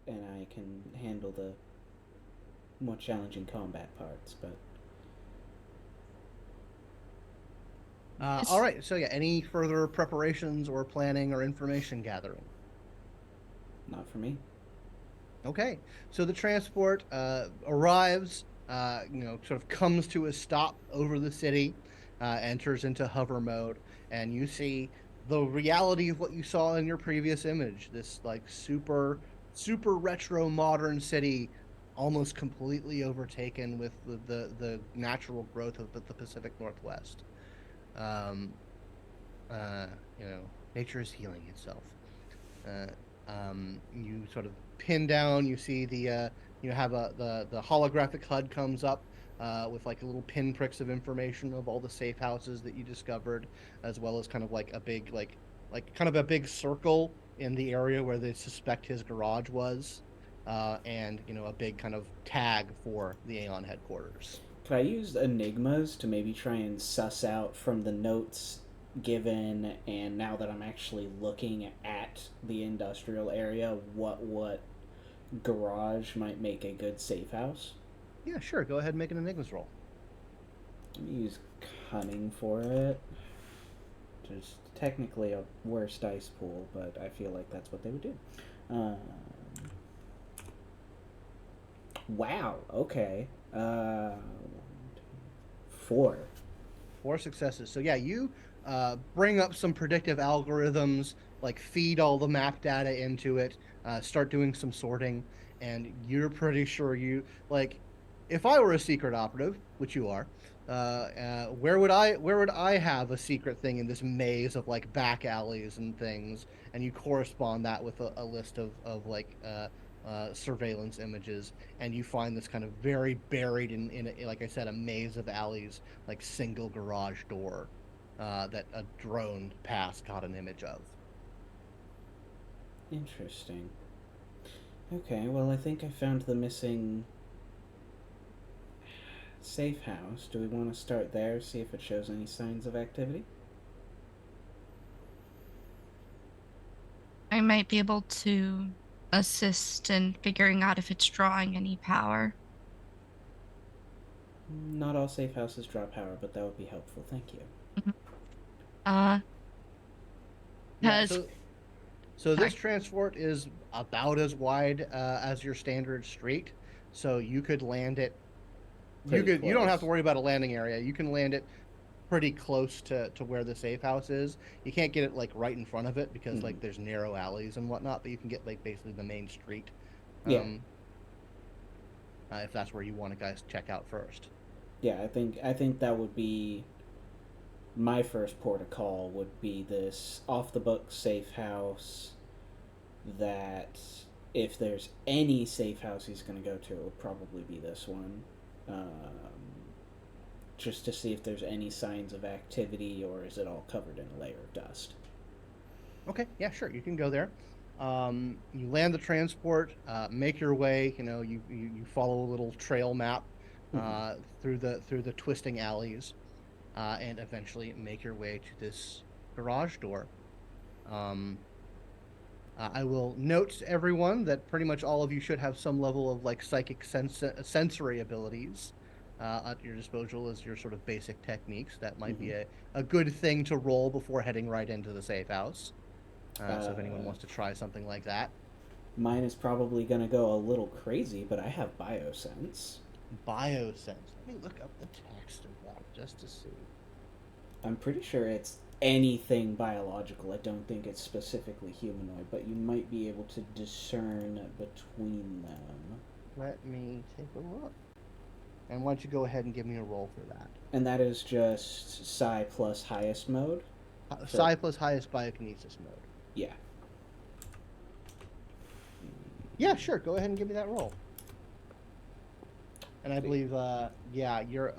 and I can handle the more challenging combat parts, but All right. So yeah, any further preparations or planning or information gathering? not for me. Okay. So the transport arrives, sort of comes to a stop over the city, enters into hover mode, and you see the reality of what you saw in your previous image. This like super retro modern city, almost completely overtaken with the natural growth of the Pacific Northwest. Nature is healing itself. You sort of pin down. You see the holographic HUD comes up with like little pinpricks of information of all the safe houses that you discovered, as well as kind of like a big like like kind of a big circle in the area where they suspect his garage was, and a big kind of tag for the Aeon headquarters. Could I use enigmas to maybe try and suss out from the notes given, and now that I'm actually looking at the industrial area, what garage might make a good safe house? Yeah, sure. Go ahead and make an Enigmas roll. Let me use cunning for it. Just technically a worse dice pool, but I feel like that's what they would do. Wow. Okay. 4. 4 successes. So yeah, you bring up some predictive algorithms, like feed all the map data into it, start doing some sorting, and you're pretty sure if I were a secret operative, which you are, where would I have a secret thing in this maze of like back alleys and things? And you correspond that with a list of surveillance images, and you find this kind of very buried in like I said, a maze of alleys, like single garage door that a drone pass got an image of. Interesting. Okay, well, I think I found the missing safe house. Do we want to start there, see if it shows any signs of activity? I might be able to assist in figuring out if it's drawing any power. Not all safe houses draw power, but that would be helpful. Thank you. Yeah, so this transport is about as wide as your standard street, so you could land it. You don't have to worry about a landing area. You can land it pretty close to where the safe house is. You can't get it like right in front of it because like there's narrow alleys and whatnot, but you can get like basically the main street. If that's where you want to guys check out first. Yeah, I think that would be my first port of call, would be this off the books safe house. That if there's any safe house he's going to go to, it would probably be this one. Just to see if there's any signs of activity, or is it all covered in a layer of dust. Okay, yeah, sure, you can go there. You land the transport, make your way. You follow a little trail map through the twisting alleys, and eventually make your way to this garage door. I will note to everyone that pretty much all of you should have some level of like psychic sensory abilities at your disposal as your sort of basic techniques. That might be a good thing to roll before heading right into the safe house. So if anyone wants to try something like that. Mine is probably going to go a little crazy, but I have biosense. Biosense. Let me look up the text of that just to see. I'm pretty sure it's anything biological. I don't think it's specifically humanoid, but you might be able to discern between them. Let me take a look. And why don't you go ahead and give me a roll for that? And that is just psi plus highest mode? Psi plus highest biokinesis mode. Yeah. Yeah, sure. Go ahead and give me that roll. And I believe, you're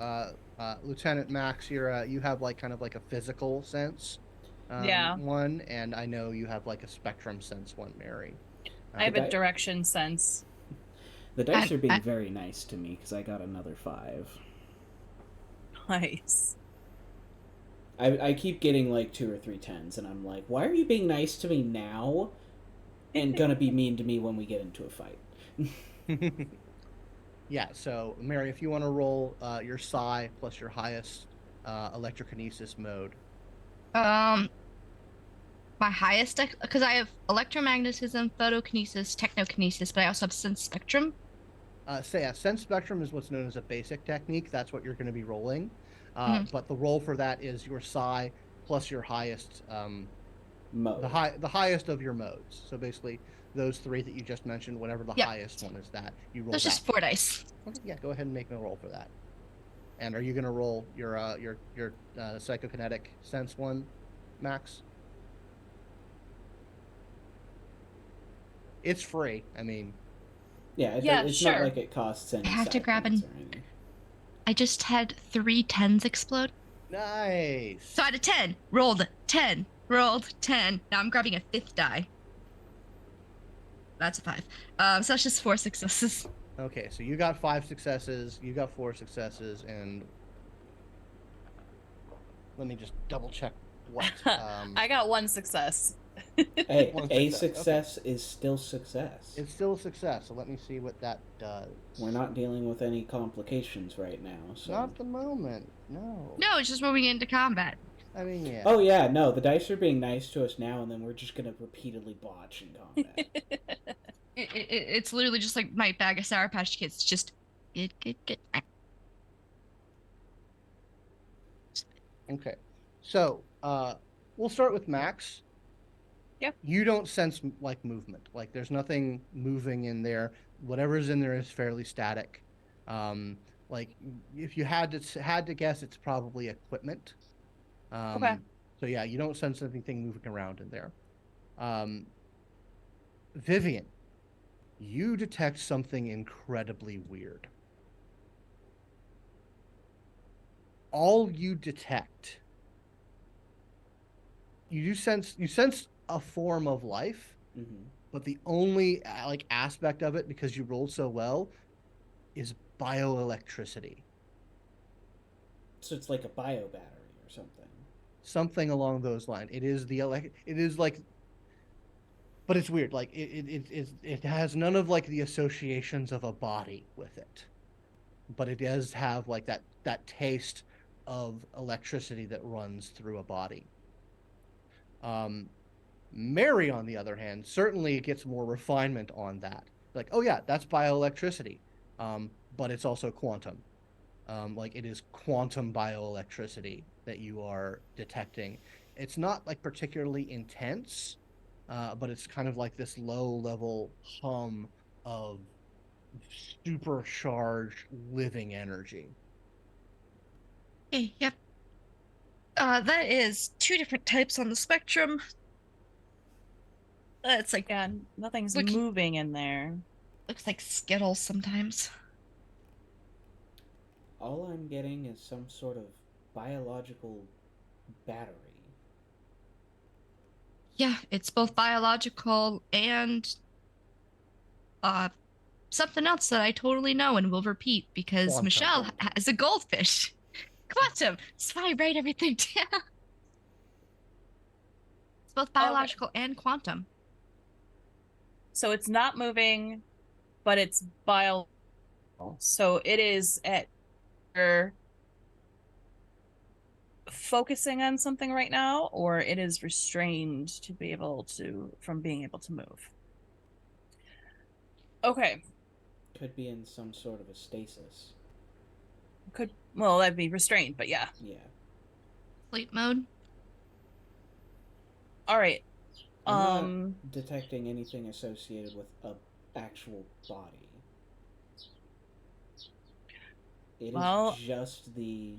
Lieutenant Max. You have like kind of like a physical sense, one, and I know you have like a spectrum sense one, Mary. I have a direction sense. The dice are being very nice to me because I got another 5. Nice. I keep getting like 2 or 3 10s, and I'm like, why are you being nice to me now and gonna be mean to me when we get into a fight? Yeah, so Mary, if you want to roll your psi plus your highest electrokinesis mode. My highest, because I have electromagnetism, photokinesis, technokinesis, but I also have sense spectrum. Sense spectrum is what's known as a basic technique. That's what you're going to be rolling. But the roll for that is your psi plus your highest mode. The highest of your modes. So basically, those 3 that you just mentioned, whatever the highest one is, that you roll. That's just 4 dice. Okay, yeah, go ahead and make me a roll for that. And are you going to roll your psychokinetic sense one, Max? It's free. I mean, it's sure. not like it costs any. I have to grab I just had 3 10s explode. Nice. So out of 10, rolled 10. rolled 10. Now I'm grabbing a 5th die. That's a 5. So that's just 4 successes. Okay, so you got 5 successes, you got 4 successes, and let me just double check what. I got 1 success. Hey, One a success, success is still success. It's still a success, so let me see what that does. We're not dealing with any complications right now, so. Not at the moment, no. No, it's just moving into combat. I mean, yeah. Oh yeah, no, the dice are being nice to us now, and then we're just gonna repeatedly botch in combat. It's literally just like my bag of Sour Patch Kids. Just good. Okay, so we'll start with Max. Yep. You don't sense like movement. Like there's nothing moving in there. Whatever's in there is fairly static. Like if you had to guess, it's probably equipment. Okay. So yeah, you don't sense anything moving around in there. Vivian, you detect something incredibly weird. All you detect, you sense a form of life, Mm-hmm. but the only like aspect of it, because you rolled so well, is bioelectricity. So it's like a bio battery or something. Something along those lines. It is it is like, but it's weird. Like it has none of like the associations of a body with it, but it does have like that taste of electricity that runs through a body. Mary, on the other hand, certainly gets more refinement on that. Like, oh yeah, that's bioelectricity, but it's also quantum. Like it is quantum bioelectricity that you are detecting. It's not like particularly intense, but it's kind of like this low level hum of supercharged living energy. Okay, yep. That is 2 different types on the spectrum. It's like Yeah, nothing's Look- moving in there. looks like Skittles sometimes. All I'm getting is some sort of biological battery. Yeah, it's both biological and uh something else that I totally know and will repeat because Quantum. Michelle has a goldfish. Quantum. That's why I write everything down. It's both biological and quantum. So it's not moving, but it's bio. So it is at focusing on something right now, or it is restrained to be able to from being able to move. Okay. Could be in some sort of a stasis. Well, that'd be restrained, but yeah. Yeah. Sleep mode. All right. I'm not detecting anything associated with a actual body. It is just the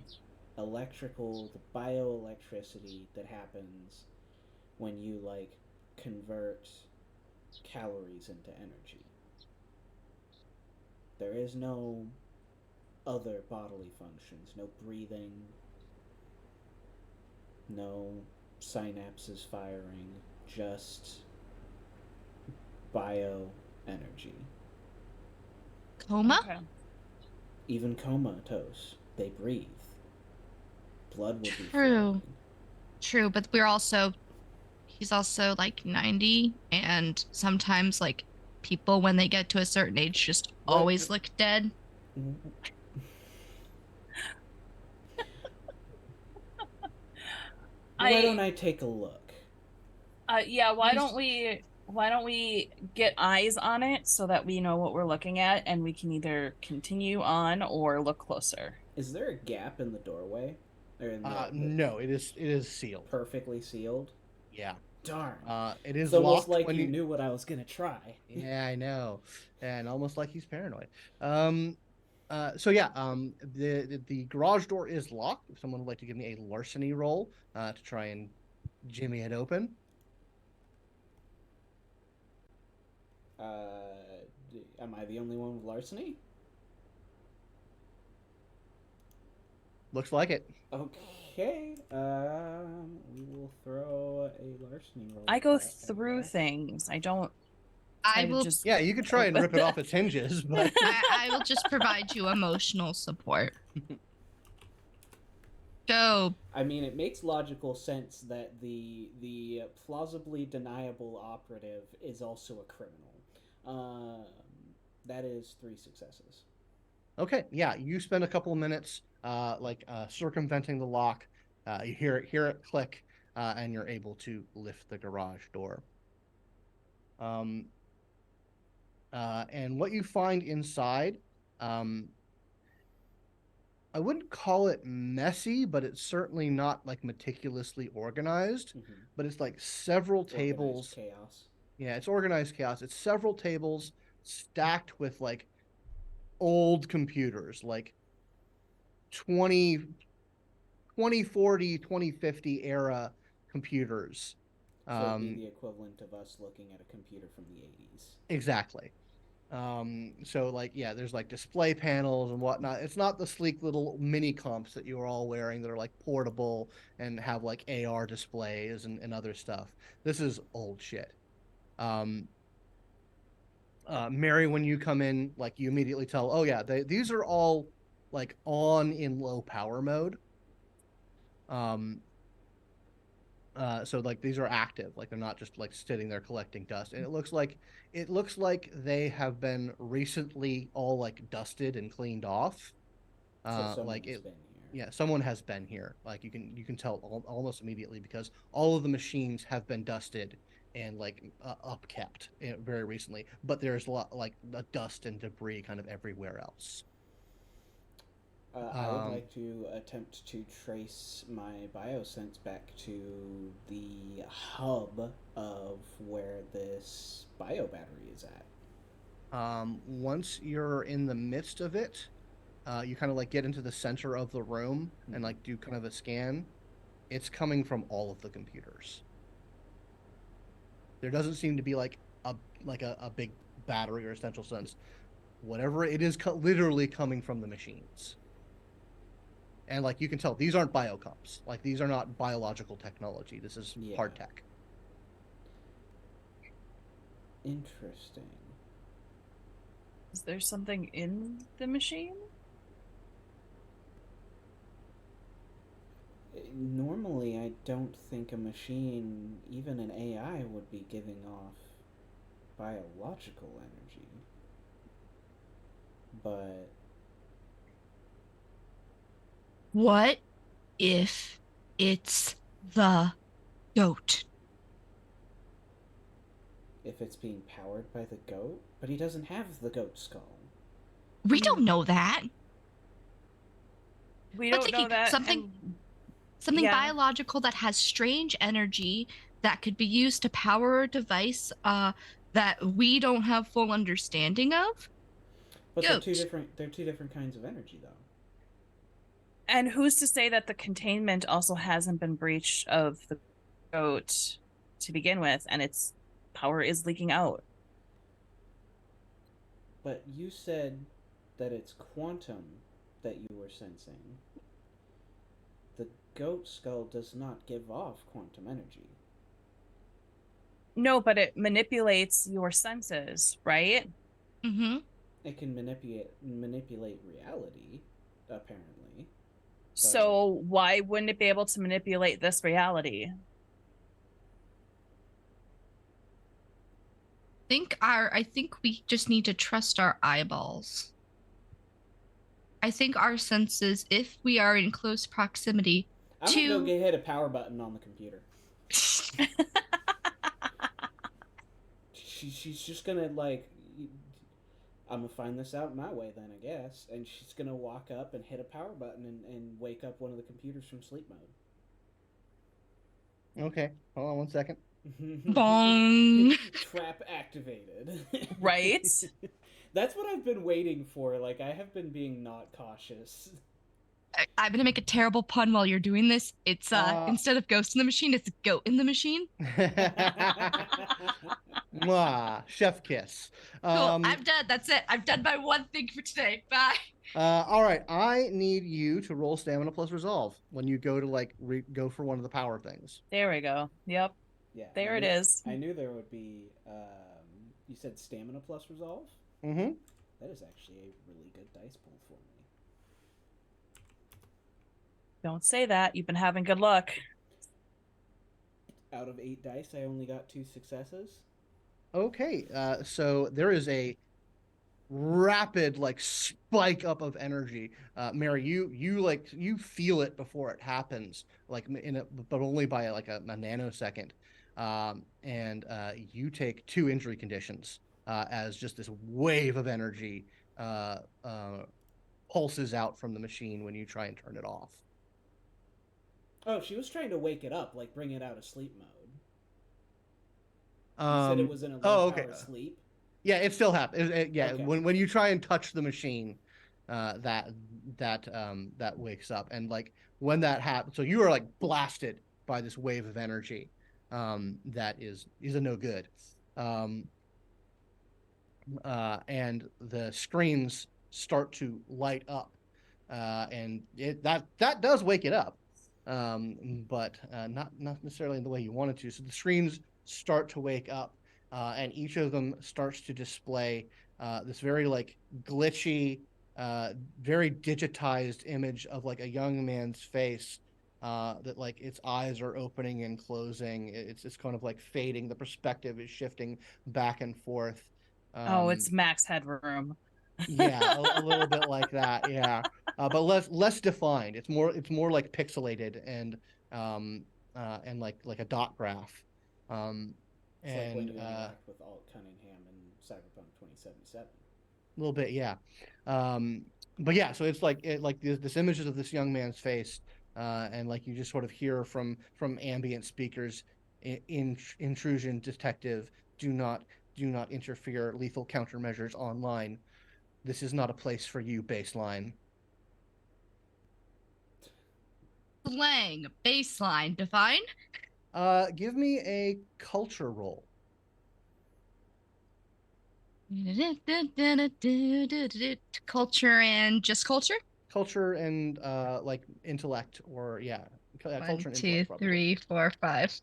electrical, the bioelectricity that happens when you like convert calories into energy. There is no other bodily functions, no breathing, no synapses firing, just bioenergy. Coma? Okay. Even comatose, they breathe. Blood would be True. flowing. True, but he's also like 90, and sometimes like people when they get to a certain age just always look dead. Why don't I take a look? Yeah, why don't we get eyes on it so that we know what we're looking at and we can either continue on or look closer. Is there a gap in the doorway? Or in No, it is sealed. Perfectly sealed? Yeah. Darn. It is It's almost locked like when you knew what I was gonna try. Yeah, I know, and almost like he's paranoid. So yeah, the garage door is locked. If someone would like to give me a larceny roll, to try and jimmy it open. Am I the only one with larceny? Looks like it. Okay. Okay. We will throw a larceny roll. I at go that, through guess. things. I don't I try to will. just Yeah, you could try and rip it off its hinges, but I will just provide you emotional support. Go. I mean, it makes logical sense that the plausibly deniable operative is also a criminal. That is 3 successes. okay, yeah, you spend a couple of minutes circumventing the lock. You hear it click, and you're able to lift the garage door. And what you find inside, I wouldn't call it messy, but it's certainly not like meticulously organized. Mm-hmm. But it's like several Organized tables. chaos. Yeah, it's organized chaos. It's several tables stacked with like old computers, like 20, 2040, 2050 era computers. So it'd be the equivalent of us looking at a computer from the 80s. Exactly. So like, yeah, there's like display panels and whatnot. It's not the sleek little mini comps that you are all wearing that are like portable and have like AR displays and other stuff. This is old shit. Um, Mary, when you come in, like you immediately tell, oh yeah, these are all like on in low power mode. Um, so like these are active, like they're not just like sitting there collecting dust. And it looks like they have been recently all like dusted and cleaned off. So someone Like has it, been here. yeah, someone has been here. Like you can tell almost immediately because all of the machines have been dusted and like upkept very recently. But there's a lot like dust and debris kind of everywhere else. I would Um, like to attempt to trace my biosense back to the hub of where this bio battery is at. once you're in the midst of it, you kind of like get into the center of the room and like do kind of a scan. It's coming from all of the computers. There doesn't seem to be like a big battery or essential sense. Whatever it is, literally coming from the machines. And like you can tell, these aren't biocomps. Like these are not biological technology. This is Yeah. hard tech. Interesting. Is there something in the machine? Normally, I don't think a machine, even an AI, would be giving off biological energy. But What if it's the goat? if it's being powered by the goat, but he doesn't have the goat skull. We don't know that. We But don't know taking that. something yeah. biological that has strange energy that could be used to power a device that we don't have full understanding of. But Goat. they're two different kinds of energy, though. And who's to say that the containment also hasn't been breached of the goat to begin with, and its power is leaking out? But you said that it's quantum that you were sensing. The goat skull does not give off quantum energy. No, but it manipulates your senses, right? Mm-hmm. It can manipulate reality, apparently. So why wouldn't it be able to manipulate this reality? I think we just need to trust our eyeballs. I think our senses, if we are in close proximity I'm to gonna go hit a power button on the computer. She's just gonna like, I'm gonna find this out my way then, I guess. And she's gonna walk up and hit a power button and wake up one of the computers from sleep mode. Okay, hold on one second. bong. Trap activated. Right? That's what I've been waiting for. Like, I have been being not cautious. I'm gonna make a terrible pun while you're doing this. It's instead of ghost in the machine, it's goat in the machine. Mwah, chef kiss. Cool. I'm done. That's it. I've done my one thing for today. Bye. All right. I need you to roll stamina plus resolve when you go to like go for one of the power things. There we go. Yep. Yeah. There I it knew- is. I knew there would be. You said stamina plus resolve. Mm-hmm. That is actually a really good dice pool for me. Don't say that. You've been having good luck. Out of 8 dice, I only got 2 successes. Okay. So there is a rapid like spike up of energy. Mary, you feel it before it happens, like but only by like a nanosecond. And you take 2 injury conditions as just this wave of energy uh, uh, pulses out from the machine when you try and turn it off. Oh, she was trying to wake it up, like bring it out of sleep mode. You said it was in a low power sleep. Yeah, it still happens. Yeah, Okay. when you try and touch the machine, that wakes up, and like when that happens, so you are like blasted by this wave of energy, that is a no good, and the screens start to light up, and that does wake it up, but not necessarily in the way you wanted to. So the screens start to wake up, and each of them starts to display this very like glitchy, very digitized image of like a young man's face. That like its eyes are opening and closing. It's kind of like fading. The perspective is shifting back and forth. Oh, it's max headroom. Yeah, a little bit like that. Yeah, but less defined. It's more like pixelated and like a dot graph. Um, It's like when and you interact with Alt Cunningham in Cyberpunk 2077. a little bit, yeah. Um, but yeah, so it's like this images of this young man's face, and like you just sort of hear from ambient speakers, intrusion detective, do not interfere, lethal countermeasures online. This is not a place for you, baseline. Slang. Baseline. Define. Give me a culture roll. Culture and just culture. Culture and like intellect, or yeah, One, culture and two, intellect probably. 3, 4, 5.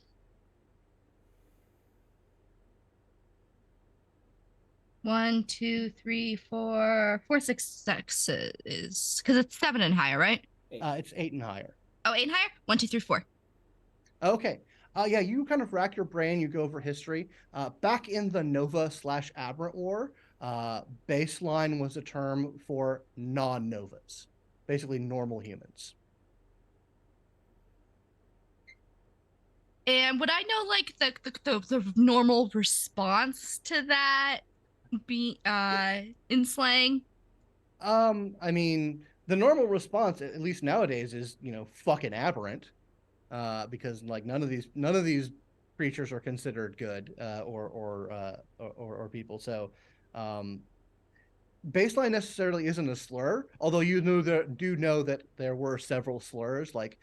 1, 2, 3, 4, 4 successes because it's 7 and higher, right? 8. It's 8 and higher. Oh, 8 and higher. 1, 2, 3, 4. Okay. Yeah, you kind of rack your brain. You go over history. Back in the Nova/Aberrant War, baseline was a term for non-Novas, basically normal humans. And would I know like the normal response to that be in slang? I mean, the normal response, at least nowadays, is fucking aberrant, because like none of these creatures are considered good, or people. So, um, baseline necessarily isn't a slur, although do know that there were several slurs like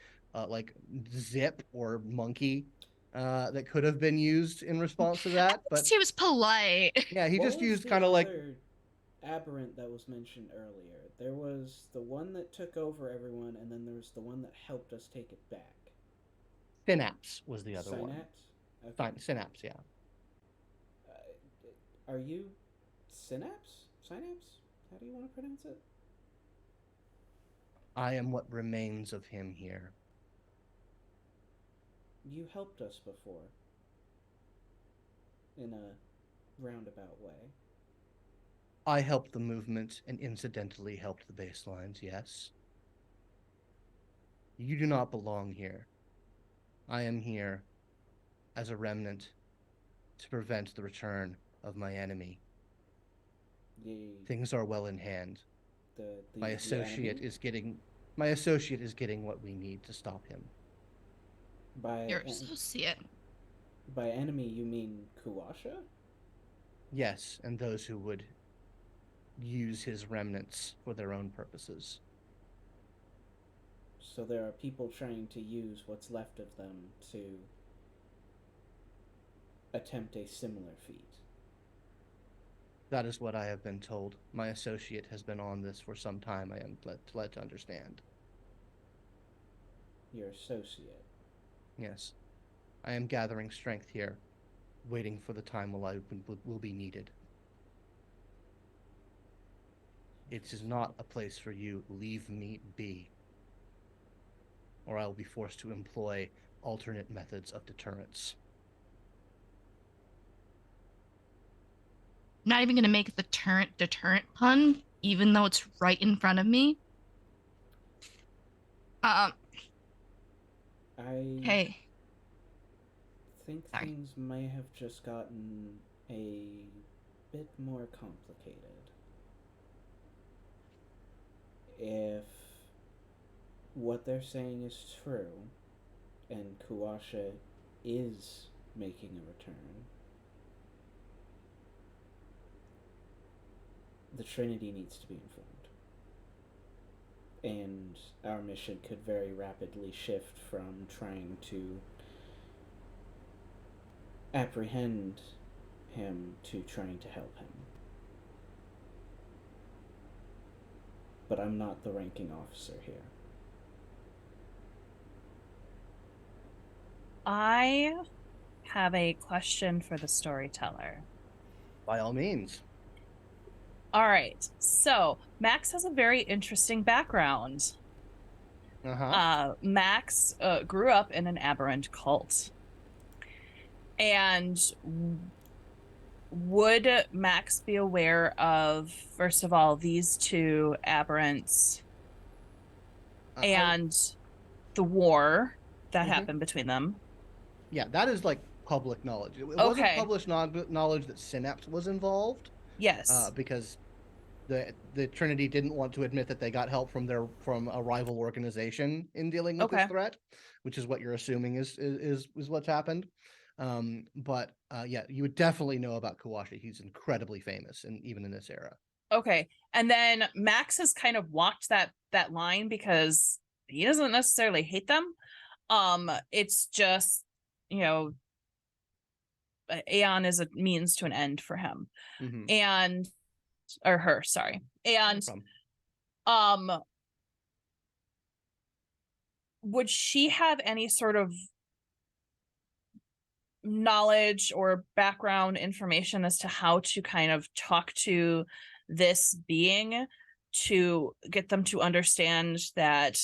zip or monkey, that could have been used in response to that. But He was polite. yeah, he What just was used the kind of like other aberrant that was mentioned earlier? There was the one that took over everyone, and then there was the one that helped us take it back. synapse was the other Synapse? one. Okay. Synapse, yeah. Are you Synapse? Synapse? How do you want to pronounce it? I am what remains of him here. You helped us before. In a roundabout way. I helped the movement and incidentally helped the baselines, yes. You do not belong here. I am here as a remnant to prevent the return of my enemy. Things are well in hand. My associate is getting what we need to stop him. Your associate. By enemy, you mean Kuwasha? Yes, and those who would use his remnants for their own purposes. So there are people trying to use what's left of them to attempt a similar feat. That is what I have been told. My associate has been on this for some time, I am led to understand. Your associate. Yes. I am gathering strength here, waiting for the time will be needed. It is not a place for you. Leave me be, or I will be forced to employ alternate methods of deterrence. I'm not even gonna make the deterrent pun, even though it's right in front of me. Um. I Hey. think Sorry. things may have just gotten a bit more complicated. If what they're saying is true, and Kuwasha is making a return, the Trinity needs to be informed. And our mission could very rapidly shift from trying to apprehend him to trying to help him. But I'm not the ranking officer here. I have a question for the storyteller. By all means. All right. So Max has a very interesting background. Max grew up in an aberrant cult. And would Max be aware of, first of all, these two aberrants and the war that happened between them? Yeah, that is like public knowledge. It wasn't published knowledge that Synapse was involved. Yes. Because the Trinity didn't want to admit that they got help from a rival organization in dealing with this threat, which is what you're assuming is what's happened. But yeah, you would definitely know about Kuwasha. He's incredibly famous, and even in this era. Okay, and then Max has kind of walked that line because he doesn't necessarily hate them. It's just, you know, Aeon is a means to an end for him, and or her, sorry, and would she have any sort of knowledge or background information as to how to kind of talk to this being to get them to understand that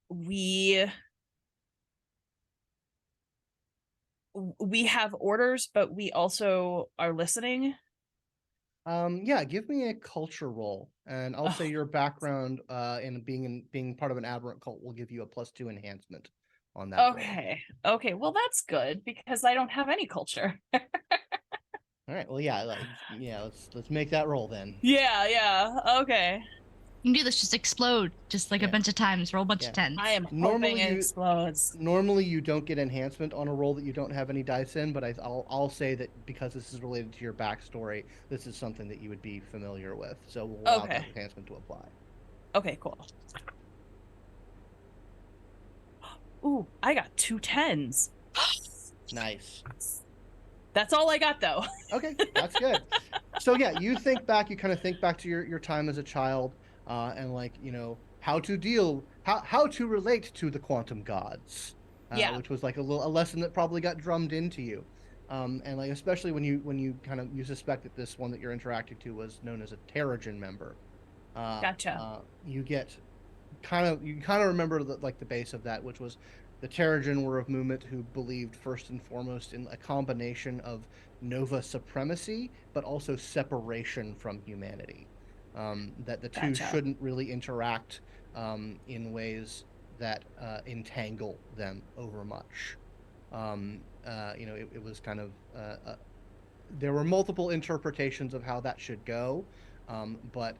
we have orders, but we also are listening? Yeah, give me a culture roll, and I'll say your background in being part of an aberrant cult will give you a +2 enhancement on that. Okay, well, that's good because I don't have any culture. All right, well, yeah, let's make that roll then. Yeah, okay. You can do this, just explode, just like a bunch of times, roll a bunch of 10s. I am hoping it explodes. Normally you don't get enhancement on a roll that you don't have any dice in, but I'll say that because this is related to your backstory, this is something that you would be familiar with, so we'll allow that enhancement to apply. Okay, cool. Ooh, I got 2 10s. Nice. That's all I got, though. Okay, that's good. So yeah, you kind of think back to your time as a child, and like, how to relate to the quantum gods, which was like a lesson that probably got drummed into you, and like especially when you suspect that this one that you're interacting to was known as a Terrigen member. Gotcha. You kind of remember the base of that, which was the Terrigen were of movement who believed first and foremost in a combination of Nova supremacy, but also separation from humanity. That the two shouldn't really interact in ways that entangle them over much. It was kind of there were multiple interpretations of how that should go, but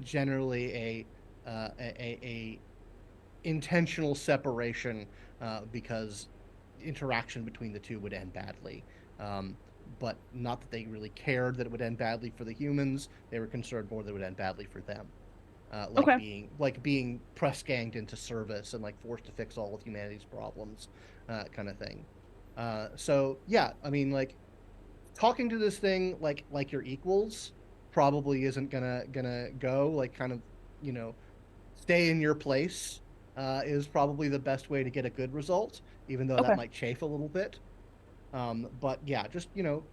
generally a intentional separation because interaction between the two would end badly, but not that they really cared that it would end badly for the humans. They were concerned more that it would end badly for them, being press ganged into service and like forced to fix all of humanity's problems, kind of thing. So yeah, I mean, like, talking to this thing like your equals probably isn't gonna go. Like, kind of, you know, stay in your place is probably the best way to get a good result, even though that Okay. might chafe a little bit. But yeah, just, you know,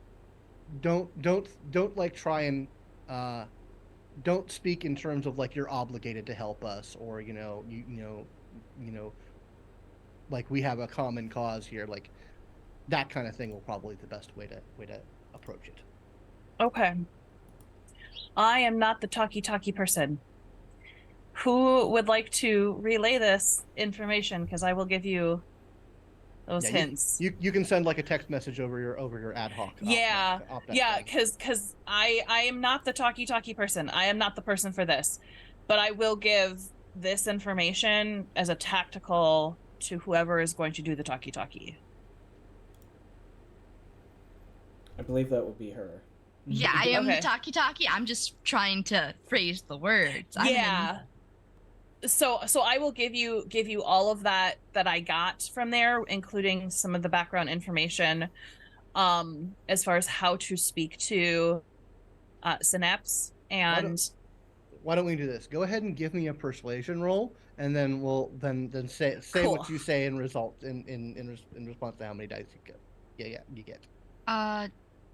don't like try and don't speak in terms of like you're obligated to help us, or you know like we have a common cause here. Like, that kind of thing will probably be the best way to approach it. Okay. I am not the talkie person. Who would like to relay this information? Because I will give you those Yeah, hints. you can send like a text message over your ad hoc Yeah, op-ed yeah, thing. because I am not the talkie person. I am not the person for this, but I will give this information as a tactical to whoever is going to do the talkie. I believe that would be her. Yeah, I am the Okay. talkie. I'm just trying to phrase the words. Yeah. So I will give you all of that I got from there, including some of the background information as far as how to speak to Synapse. And Why don't we do this? Go ahead and give me a persuasion roll, and then we'll then say Cool. what you say in result in response to how many dice you get. Yeah, you get.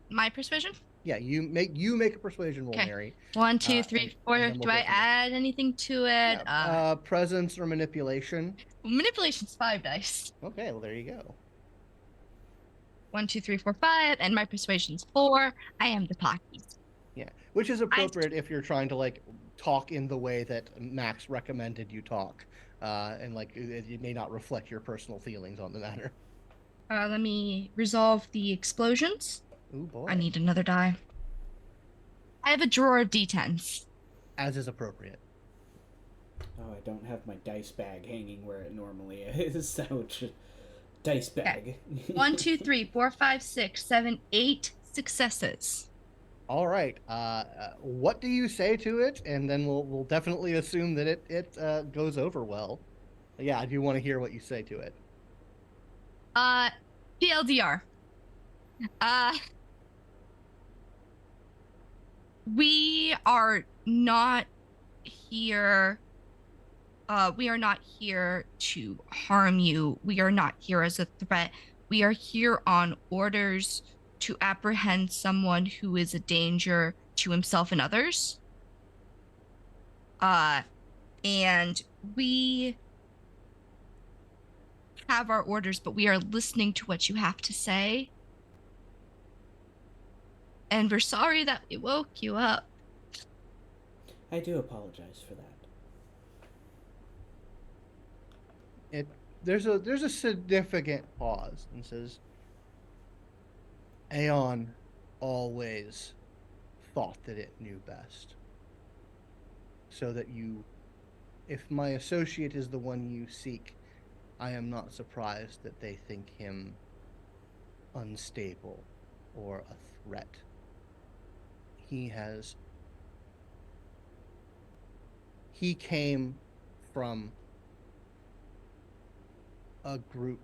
My persuasion? Yeah, you make a persuasion roll, Okay. Mary. 1, 2, and 3, 4. then we'll Do go I from there. add anything to it? Yeah, presence or manipulation. Manipulation's 5 dice. Okay, well, there you go. 1, 2, 3, 4, 5, and my persuasion's 4. I am the talkies. Yeah, which is appropriate if you're trying to like talk in the way that Max recommended you talk, and like it may not reflect your personal feelings on the matter. Let me resolve the explosions. Ooh, boy. I need another die. I have a drawer of d10s. As is appropriate. Oh, I don't have my dice bag hanging where it normally is. Ouch. Dice bag. Okay. 1, 2, 3, 4, 5, 6, 7, 8 successes. All right. What do you say to it? And then we'll definitely assume that it goes over well. Yeah, I do want to hear what you say to it. TLDR. We are not here. We are not here to harm you. We are not here as a threat. We are here on orders to apprehend someone who is a danger to himself and others. And we have our orders, but we are listening to what you have to say. And we're sorry that we woke you up. I do apologize for that. There's a significant pause and says, Aeon always thought that it knew best. So that if my associate is the one you seek, I am not surprised that they think him unstable or a threat. He came from a group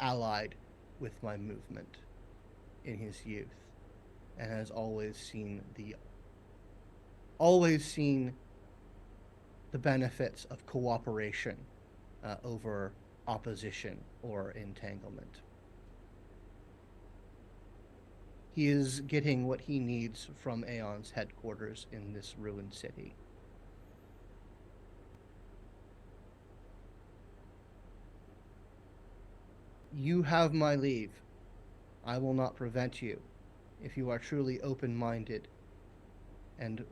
allied with my movement in his youth, and has always seen the benefits of cooperation over opposition or entanglement. He is getting what he needs from Aeon's headquarters in this ruined city. You have my leave. I will not prevent you if you are truly open-minded and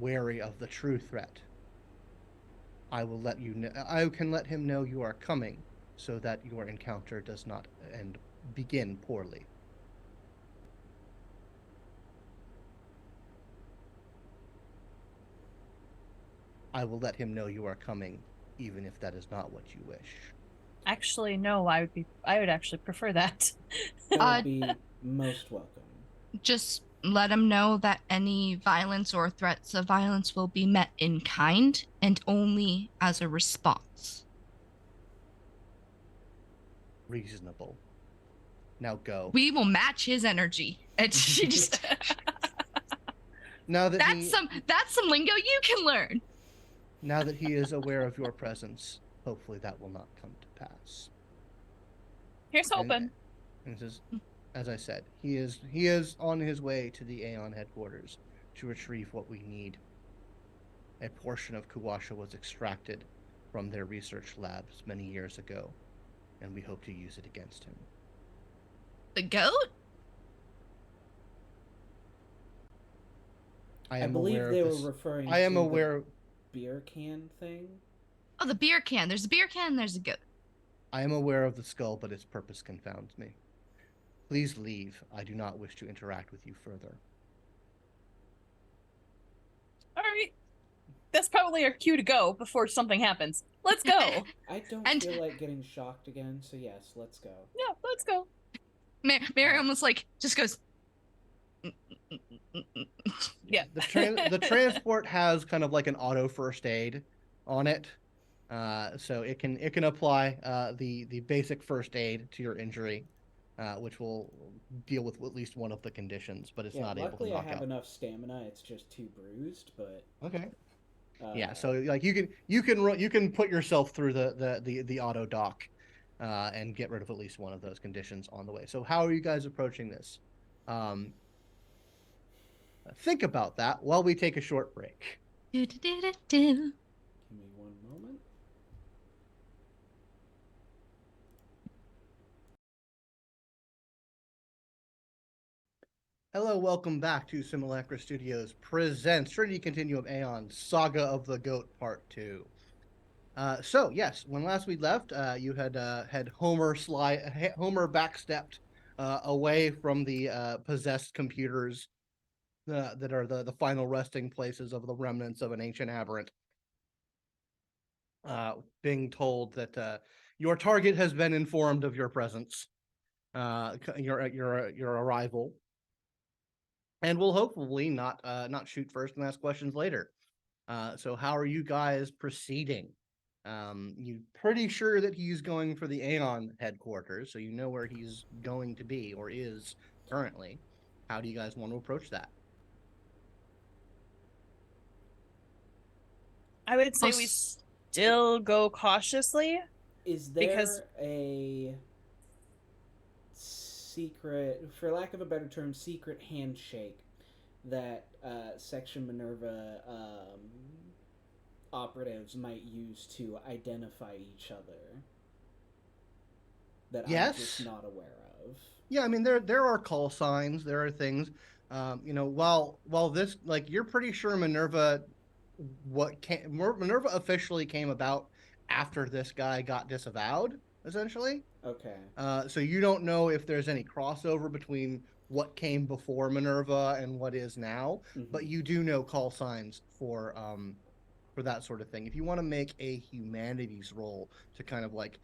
wary of the true threat. I will let you know. I can let him know you are coming, so that your encounter does not begin poorly. I will let him know you are coming, even if that is not what you wish. actually, no, I would actually prefer that. That would be most welcome. Just let him know that any violence or threats of violence will be met in kind and only as a response. Reasonable. Now go. We will match his energy. And she just Now that that's some lingo you can learn. now that he is aware of your presence, hopefully that will not come to pass. Here's hoping. And this is, as I said, he is on his way to the Aeon headquarters to retrieve what we need. A portion of Kuwasha was extracted from their research labs many years ago, and we hope to use it against him. The goat? I believe they were referring I am to aware. the beer can thing. Oh, the beer can. There's a beer can and there's a goat. I am aware of the skull, but its purpose confounds me. Please leave. I do not wish to interact with you further. All right. That's probably our cue to go before something happens. Let's go. I don't feel like getting shocked again, so yes, let's go. Yeah, let's go. Mary almost like just goes. Yeah. The transport has kind of like an auto first aid on it, so it can apply the basic first aid to your injury, which will deal with at least one of the conditions, but it's not able to luckily knock I have out. enough stamina. It's just too bruised, but Okay. Yeah, so like you can put yourself through the auto dock, and get rid of at least one of those conditions on the way. So how are you guys approaching this? Think about that while we take a short break. Do, do, do, do, do. give me one moment. Hello, welcome back to Simulacra Studios presents Trinity Continuum Aeon Saga of the Goat Part 2. So yes, when last we left, you had Homer backstepped away from the possessed computers that are the final resting places of the remnants of an ancient aberrant. Being told that your target has been informed of your presence, your arrival, and will hopefully not shoot first and ask questions later. So how are you guys proceeding? You're pretty sure that he's going for the Aeon headquarters, so you know where he's going to be or is currently. How do you guys want to approach that? I would say we still go cautiously. Is there Because- a secret, for lack of a better term, secret handshake that Section Minerva operatives might use to identify each other that I'm Yes. just not aware of? Yeah, I mean there are call signs, there are things. While this, like, you're pretty sure Minerva officially came about after this guy got disavowed, essentially. Okay. So you don't know if there's any crossover between what came before Minerva and what is now, but you do know call signs for that sort of thing. If you want to make a humanities roll to kind of like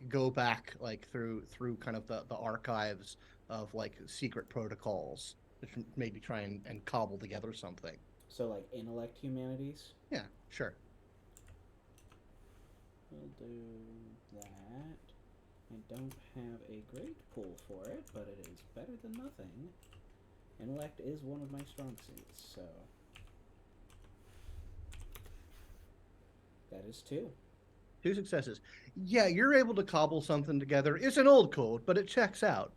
go back like through kind of the archives of like secret protocols, maybe try and cobble together something. So like intellect humanities? Yeah, sure. We'll do that. I don't have a great pool for it, but it is better than nothing. Intellect is one of my strong suits, so that is 2. 2 successes. Yeah, you're able to cobble something together. It's an old code, but it checks out.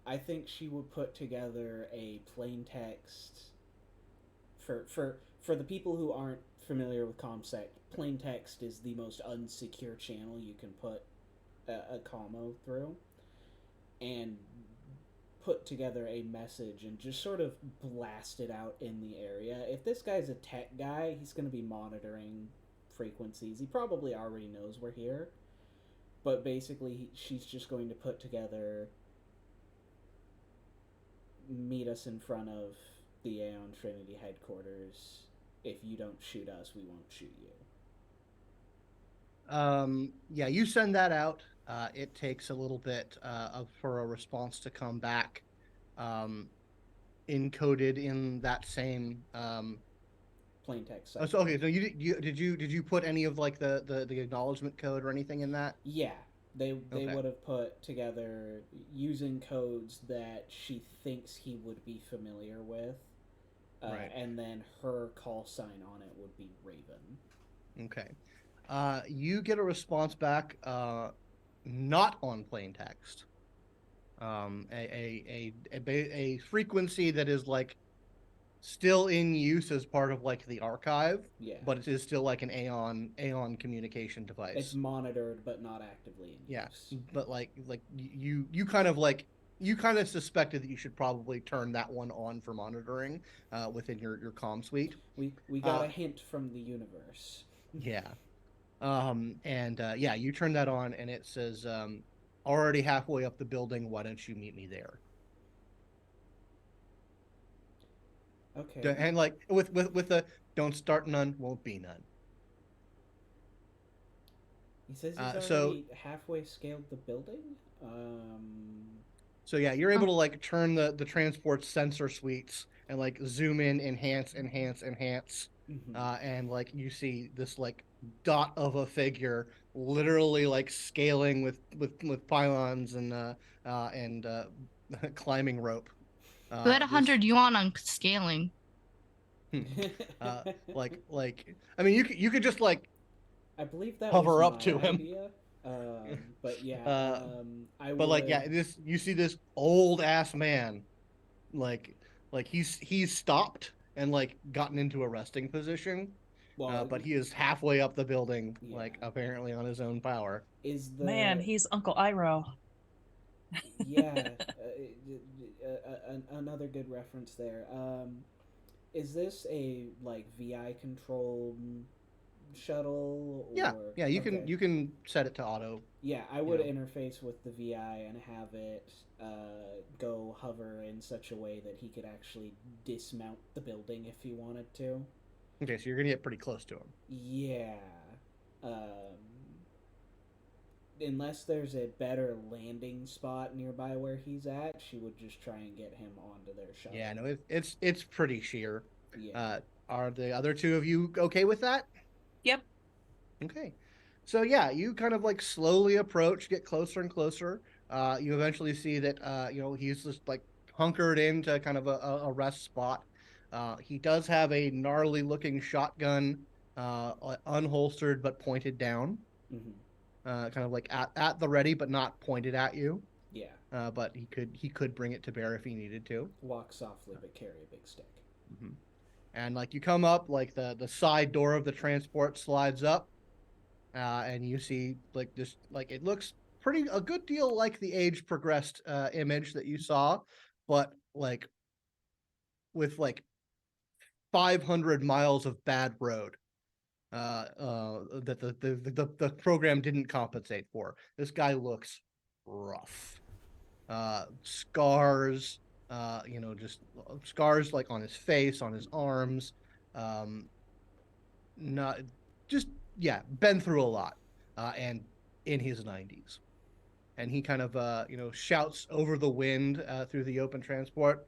I think she would put together a plain text for the people who aren't familiar with ComSec. Plain text is the most unsecure channel you can put a commo through, and put together a message and just sort of blast it out in the area. If this guy's a tech guy, he's going to be monitoring frequencies. He probably already knows we're here, but basically she's just going to put together, meet us in front of the Aeon Trinity headquarters. If you don't shoot us, we won't shoot you. Yeah, you send that out. It takes a little bit for a response to come back, encoded in that same plain text. Oh, so okay, so did you put any of like the acknowledgement code or anything in that? Yeah, They Okay. would have put together using codes that she thinks he would be familiar with, Right. and then her call sign on it would be Raven. Okay. You get a response back, not on plain text. A frequency that is like still in use as part of like the archive, Yeah, but it is still like an Aeon communication it's device. monitored but not actively in Yeah, use. but you kind of like you kind of suspected that you should probably turn that one on for monitoring within your comm suite. We got Uh, a hint from the universe. yeah. And yeah, you turn that on and it says already halfway up the building, why don't you meet me there? Okay. And like with the don't start none, won't be none. He says he's So already halfway scaled the building. Um, so yeah, you're Oh, able to like turn the transport sensor suites and like zoom in, enhance, mhm. and like you see this like dot of a figure literally like scaling with pylons and climbing rope. you had This 100 yuan on scaling. uh I mean you could just like I believe that was hover up my to him. idea. But yeah, uh I but like would. yeah, this you see this old ass man like he's stopped and like gotten into a resting position, Well, but he is halfway up the building, yeah. like apparently on his own power. Is Man, the he's Uncle Iroh. yeah another good reference there. Is this a like VI controlled shuttle Yeah, or yeah, okay? you can set it to auto. Yeah, I You would know, interface with the VI and have it go hover in such a way that he could actually dismount the building if he wanted to. okay, so you're gonna get pretty close to him. Yeah. Um, unless there's a better landing spot nearby where he's at, she would just try and get him onto their shuttle. Yeah, no, it's pretty sheer. Yeah. Uh, are the other two of you okay with that? Yep. Okay. So yeah, you kind of like slowly approach, get closer and closer. You eventually see that he's just like hunkered into kind of a rest spot. He does have a gnarly looking shotgun, unholstered but pointed down, Mm-hmm. kind of like at the ready but not pointed at you. Yeah. But he could bring it to bear if he needed to. Walk softly but carry a big stick. Mhm. And like you come up, like the side door of the transport slides up, and you see like this, like it looks pretty a good deal like the age progressed image that you saw, but like with like 500 miles of bad road that the program didn't compensate for. This guy looks rough. Scars, just scars like on his face, on his arms. Um, not just yeah, been through a lot, and in his 90s. And he kind of shouts over the wind through the open transport.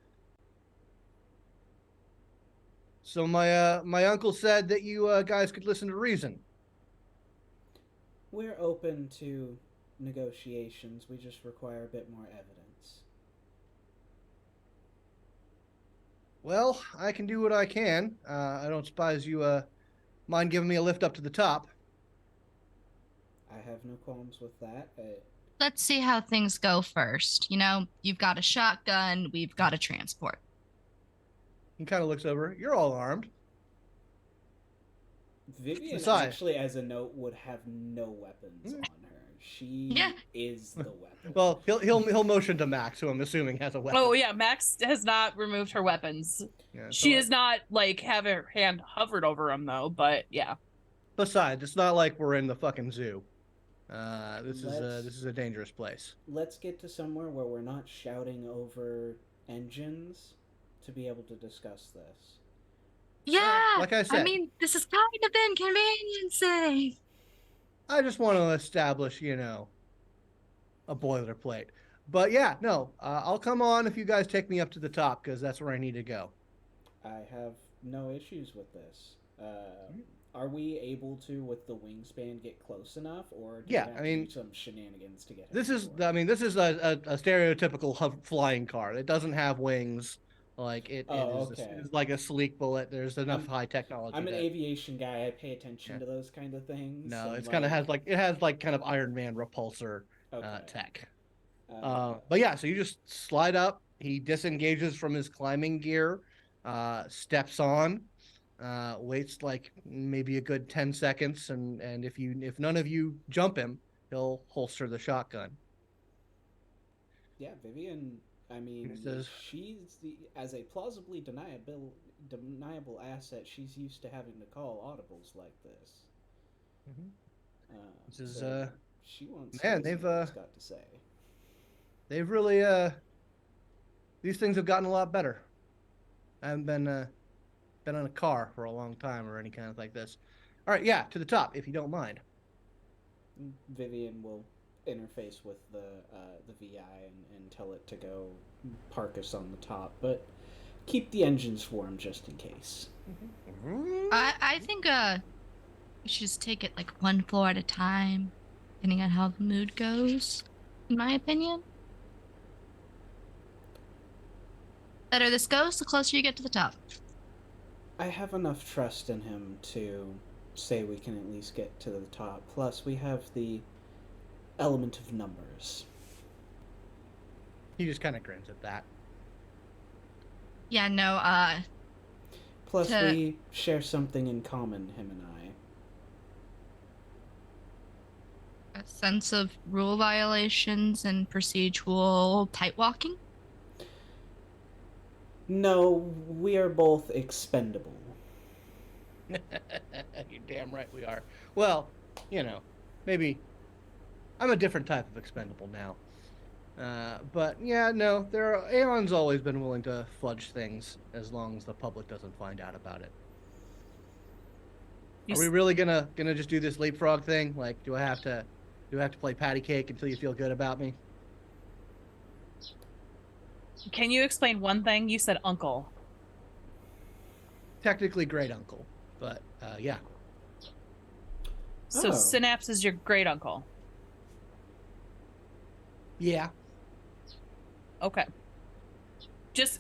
So my uncle said that you guys could listen to reason. We're open to negotiations. We just require a bit more evidence. Well, I can do what I can. I don't suppose you mind giving me a lift up to the top. I have no qualms with that. Let's see how things go first. You've got a shotgun, we've got a transport. He kind of looks over. You're all armed. Vivian Besides, actually, as a note, would have no weapons on her. She Yeah. is the weapon. well, he'll motion to Max, who I'm assuming has a weapon. Oh yeah, Max has not removed her weapons. Yeah, so She does not like have her hand hovered over him though, but yeah. Besides, it's not like we're in the fucking zoo. This Let's is a dangerous place. let's get to somewhere where we're not shouting over engines to be able to discuss this. Yeah. Like I said, This is kind of inconveniencing. I just want to establish, a boilerplate. But yeah, no, I'll come on if you guys take me up to the top because that's where I need to go. I have no issues with this. are we able to, with the wingspan, get close enough, or do Yeah, we have I to mean, do some shenanigans to get him? this on is, board? I mean, this is a stereotypical flying car. It doesn't have wings. Like Oh, it okay. is like a sleek bullet. There's enough high technology I'm an that, aviation guy. I pay attention yeah. to those kind of things. No, And it's kind of like, has like, it has like kind of Iron Man repulsor okay. tech. Uh, But yeah, so you just slide up. He disengages from his climbing gear, steps on, waits like maybe a good 10 seconds, and if none of you jump him, he'll holster the shotgun. yeah, Vivian. I He mean, says, as a plausibly deniable asset. She's used to having to call audibles like this. Mhm. He says, So she wants to man, listen to what he's got to say. they've really these things have gotten a lot better. I haven't been on a car for a long time or any kind of like this. All right, yeah, to the top if you don't mind. Vivian will interface with the VI and tell it to go park us on the top, but keep the engines warm just in case. I think we should just take it like one floor at a time, depending on how the mood goes. In my opinion, better this goes, the closer you get to the top. I have enough trust in him to say we can at least get to the top. Plus, we have the element of numbers. He just kind of grins at that. Yeah, no, Plus, we share something in common, him and I. a sense of rule violations and procedural tight walking. No, we are both expendable. You're damn right we are. Well, you know, maybe I'm a different type of expendable now. But yeah, no, Aeon's always been willing to fudge things as long as the public doesn't find out about it. Are we really gonna just do this leapfrog thing? Like, do I have to play patty cake until you feel good about me? Can you explain one thing? You said uncle. Technically great uncle, but yeah. So Synapse is your great uncle. Yeah. Okay.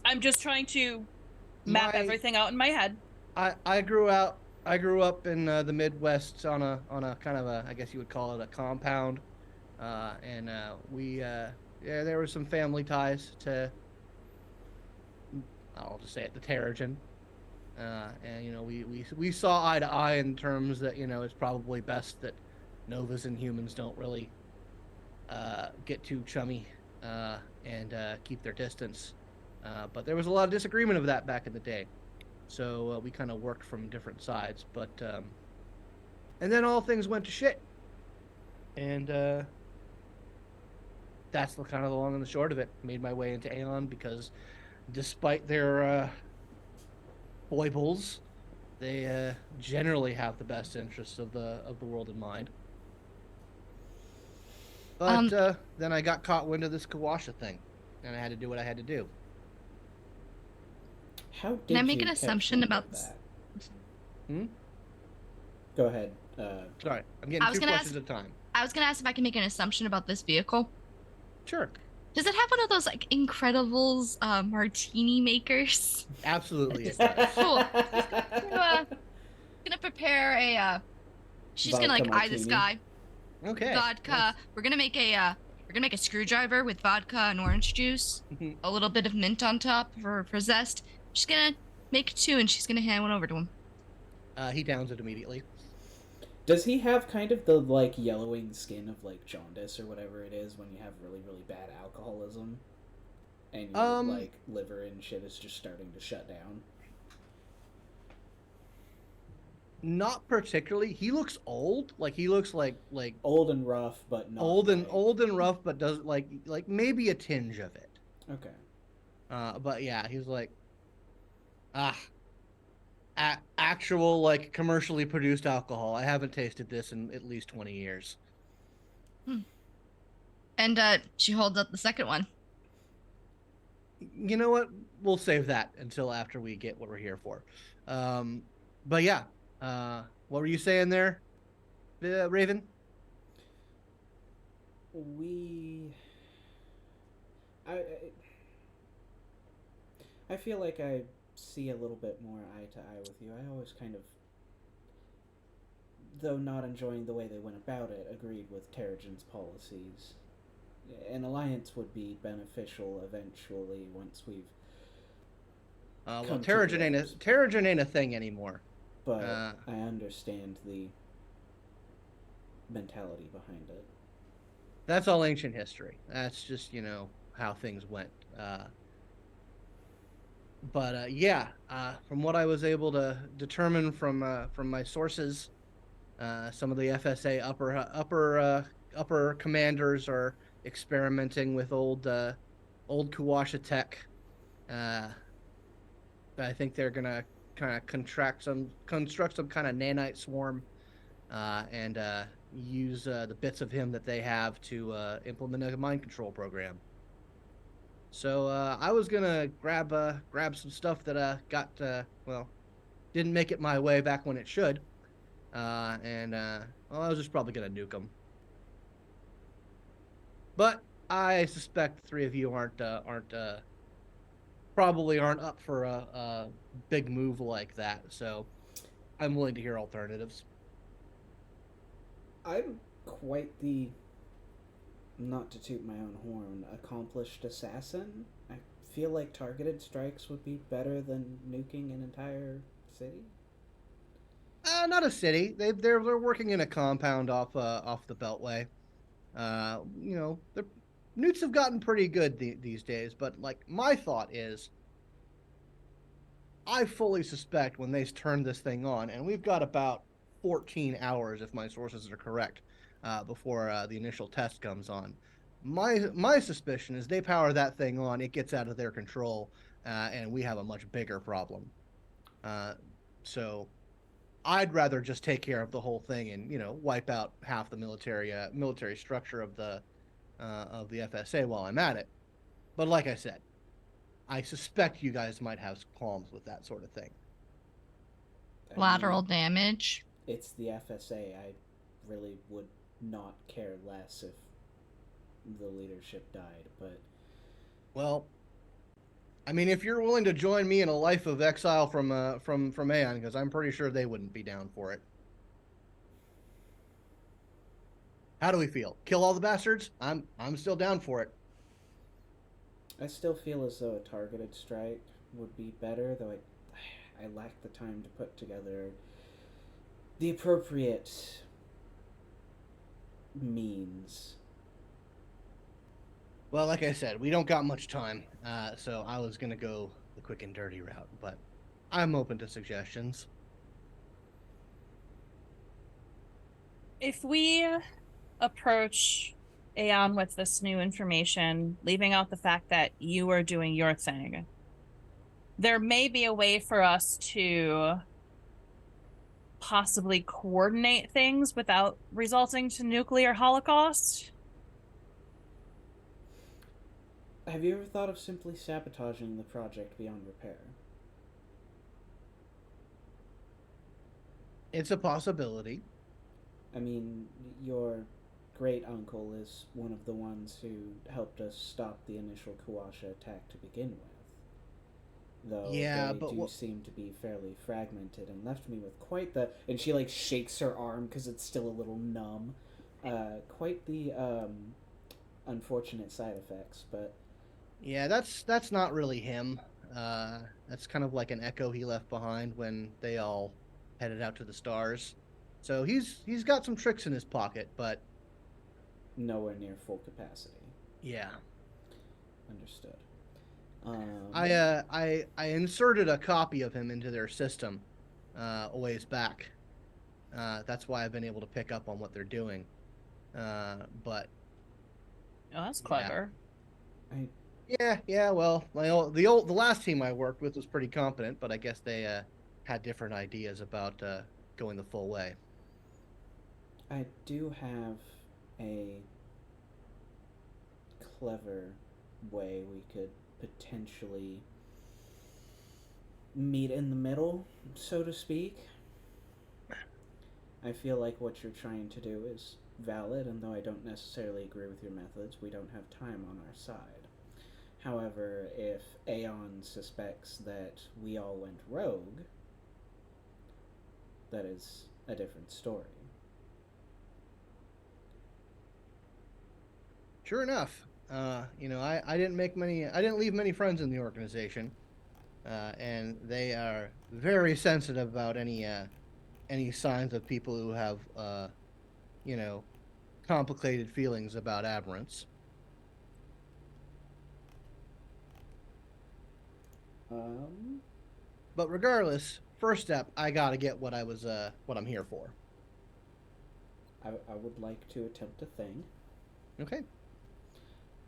I'm just trying to map everything out in my head. I grew up in the Midwest on a kind of a, I guess you would call it a compound, and there were some family ties to, I'll just say it, the Terrigen, and you know we saw eye to eye in terms that, you know, it's probably best that Novas and humans don't really get too chummy and keep their distance, but there was a lot of disagreement of that back in the day. So we kind of worked from different sides, but and then all things went to shit, and that's the kind of the long and the short of it. Made my way into Aeon because, despite their foibles, they generally have the best interests of the world in mind. But then I got caught wind of this Kawasha thing, and I had to do what I had to do. How did Can I make you an catch assumption wind about of this? that? Go ahead. Sorry, I'm getting two questions at a time. I was gonna ask if I can make an assumption about this vehicle. Sure. Does it have one of those like Incredibles martini makers? Absolutely, it does. Cool. Gonna prepare a. She's Vodka gonna like eye martini. this guy. Okay. Vodka. Nice. We're gonna make a screwdriver with vodka and orange juice. A little bit of mint on top for zest. She's gonna make two, and she's gonna hand one over to him. He downs it immediately. Does he have kind of the like yellowing skin of like jaundice or whatever it is when you have really, really bad alcoholism and your like liver and shit is just starting to shut down? Not particularly. He looks old. Like he looks like old and rough, but not old and rough, but does like maybe a tinge of it. Okay. But yeah, he's like actual like commercially produced alcohol. I haven't tasted this in at least 20 years. And she holds up the second one. You know what? We'll save that until after we get what we're here for. But yeah, What were you saying there, Raven? We. I, I feel like I see a little bit more eye to eye with you. I always kind of, though not enjoying the way they went about it, agreed with Terrigen's policies. An alliance would be beneficial eventually once we've Well, come to grips. Terrigen ain't a thing anymore. But I understand the mentality behind it. That's all ancient history. That's just how things went. But yeah, from what I was able to determine from my sources, some of the FSA upper commanders are experimenting with old Kuwasha tech. Uh, I think they're gonna kind of construct some kind of nanite swarm, and use the bits of him that they have to implement a mind control program. So I was gonna grab some stuff that got didn't make it my way back when it should, and well, I was just probably gonna nuke them. But I suspect the three of you probably aren't up for a big move like that. So I'm willing to hear alternatives. I'm quite the, not to toot my own horn, accomplished assassin. I feel like targeted strikes would be better than nuking an entire city. Not a city. They're working in a compound off the Beltway. The newts have gotten pretty good these days. But like my thought is, I fully suspect when they turn this thing on, and we've got about 14 hours, if my sources are correct, before the initial test comes on. My suspicion is they power that thing on, it gets out of their control, and we have a much bigger problem. Uh, so I'd rather just take care of the whole thing and wipe out half the military structure of the FSA while I'm at it. But like I said, I suspect you guys might have qualms with that sort of thing. I mean, Lateral damage. it's the FSA. I really would not care less if the leadership died, but Well, I mean, if you're willing to join me in a life of exile from Aeon, because I'm pretty sure they wouldn't be down for it. How do we feel? Kill all the bastards? I'm still down for it. I still feel as though a targeted strike would be better, though I lack the time to put together the appropriate means. Well, like I said, we don't got much time, so I was gonna go the quick and dirty route, but I'm open to suggestions. If we approach Aeon with this new information, leaving out the fact that you are doing your thing, there may be a way for us to possibly coordinate things without resulting to nuclear holocaust. Have you ever thought of simply sabotaging the project beyond repair? It's a possibility. I mean, your great uncle is one of the ones who helped us stop the initial Kawasha attack to begin with. Though Yeah, they but do seem to be fairly fragmented and left me with quite the. And she like shakes her arm because it's still a little numb. Quite the unfortunate side effects, but yeah, that's not really him. That's kind of like an echo he left behind when they all headed out to the stars. So he's got some tricks in his pocket, but nowhere near full capacity. yeah. Understood. I inserted a copy of him into their system a ways back. That's why I've been able to pick up on what they're doing. But Oh, that's yeah. clever. Yeah. Well, the last team I worked with was pretty competent, but I guess they had different ideas about going the full way. I do have a clever way we could potentially meet in the middle, so to speak. I feel like what you're trying to do is valid, and though I don't necessarily agree with your methods, we don't have time on our side. However, if Aeon suspects that we all went rogue, that is a different story. Sure enough, I didn't leave many friends in the organization, and they are very sensitive about any signs of people who have, you know, complicated feelings about aberrants. But regardless, first step, I gotta get what I'm here for. I would like to attempt a thing. Okay.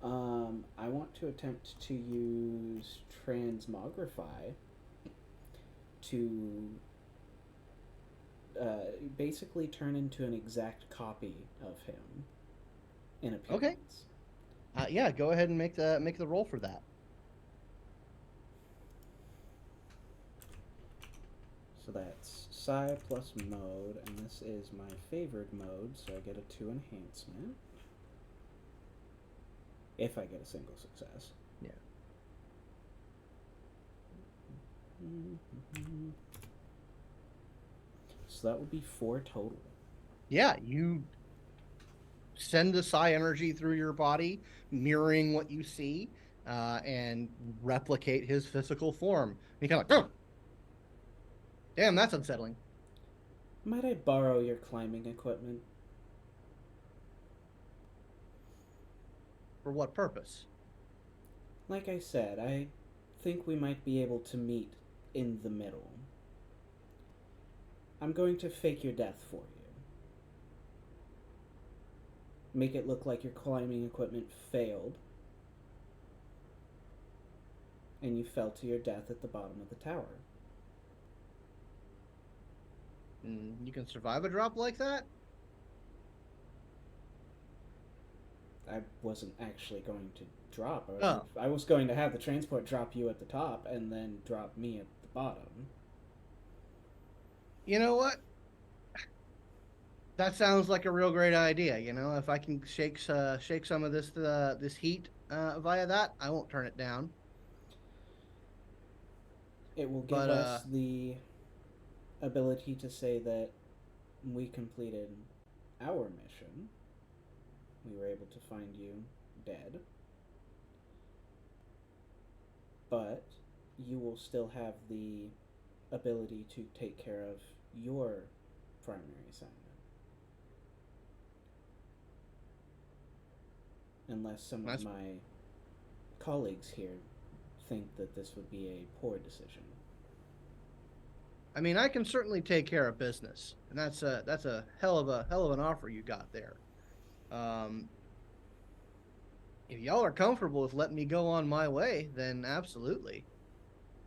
I want to attempt to use transmogrify to basically turn into an exact copy of him in appearance. Okay. Yeah, go ahead and make the roll for that. So that's psi plus mode, and this is my favored mode, so I get a 2 enhancement. If I get a single success. Yeah. So that would be 4 total. Yeah, you send the psi energy through your body, mirroring what you see, and replicate his physical form. And you kind of like, oh! Damn, that's unsettling. Might I borrow your climbing equipment? For what purpose? Like I said, I think we might be able to meet in the middle. I'm going to fake your death for you. Make it look like your climbing equipment failed, and you fell to your death at the bottom of the tower. You can survive a drop like that? I wasn't actually going to drop. Oh. I was going to have the transport drop you at the top and then drop me at the bottom. You know what? That sounds like a real great idea. If I can shake some of this heat via that, I won't turn it down. It will give us the ability to say that we completed our mission. We were able to find you dead. But you will still have the ability to take care of your primary assignment. Unless some of my colleagues here think that this would be a poor decision. I mean, I can certainly take care of business, and that's a hell of an offer you got there. If y'all are comfortable with letting me go on my way, then absolutely.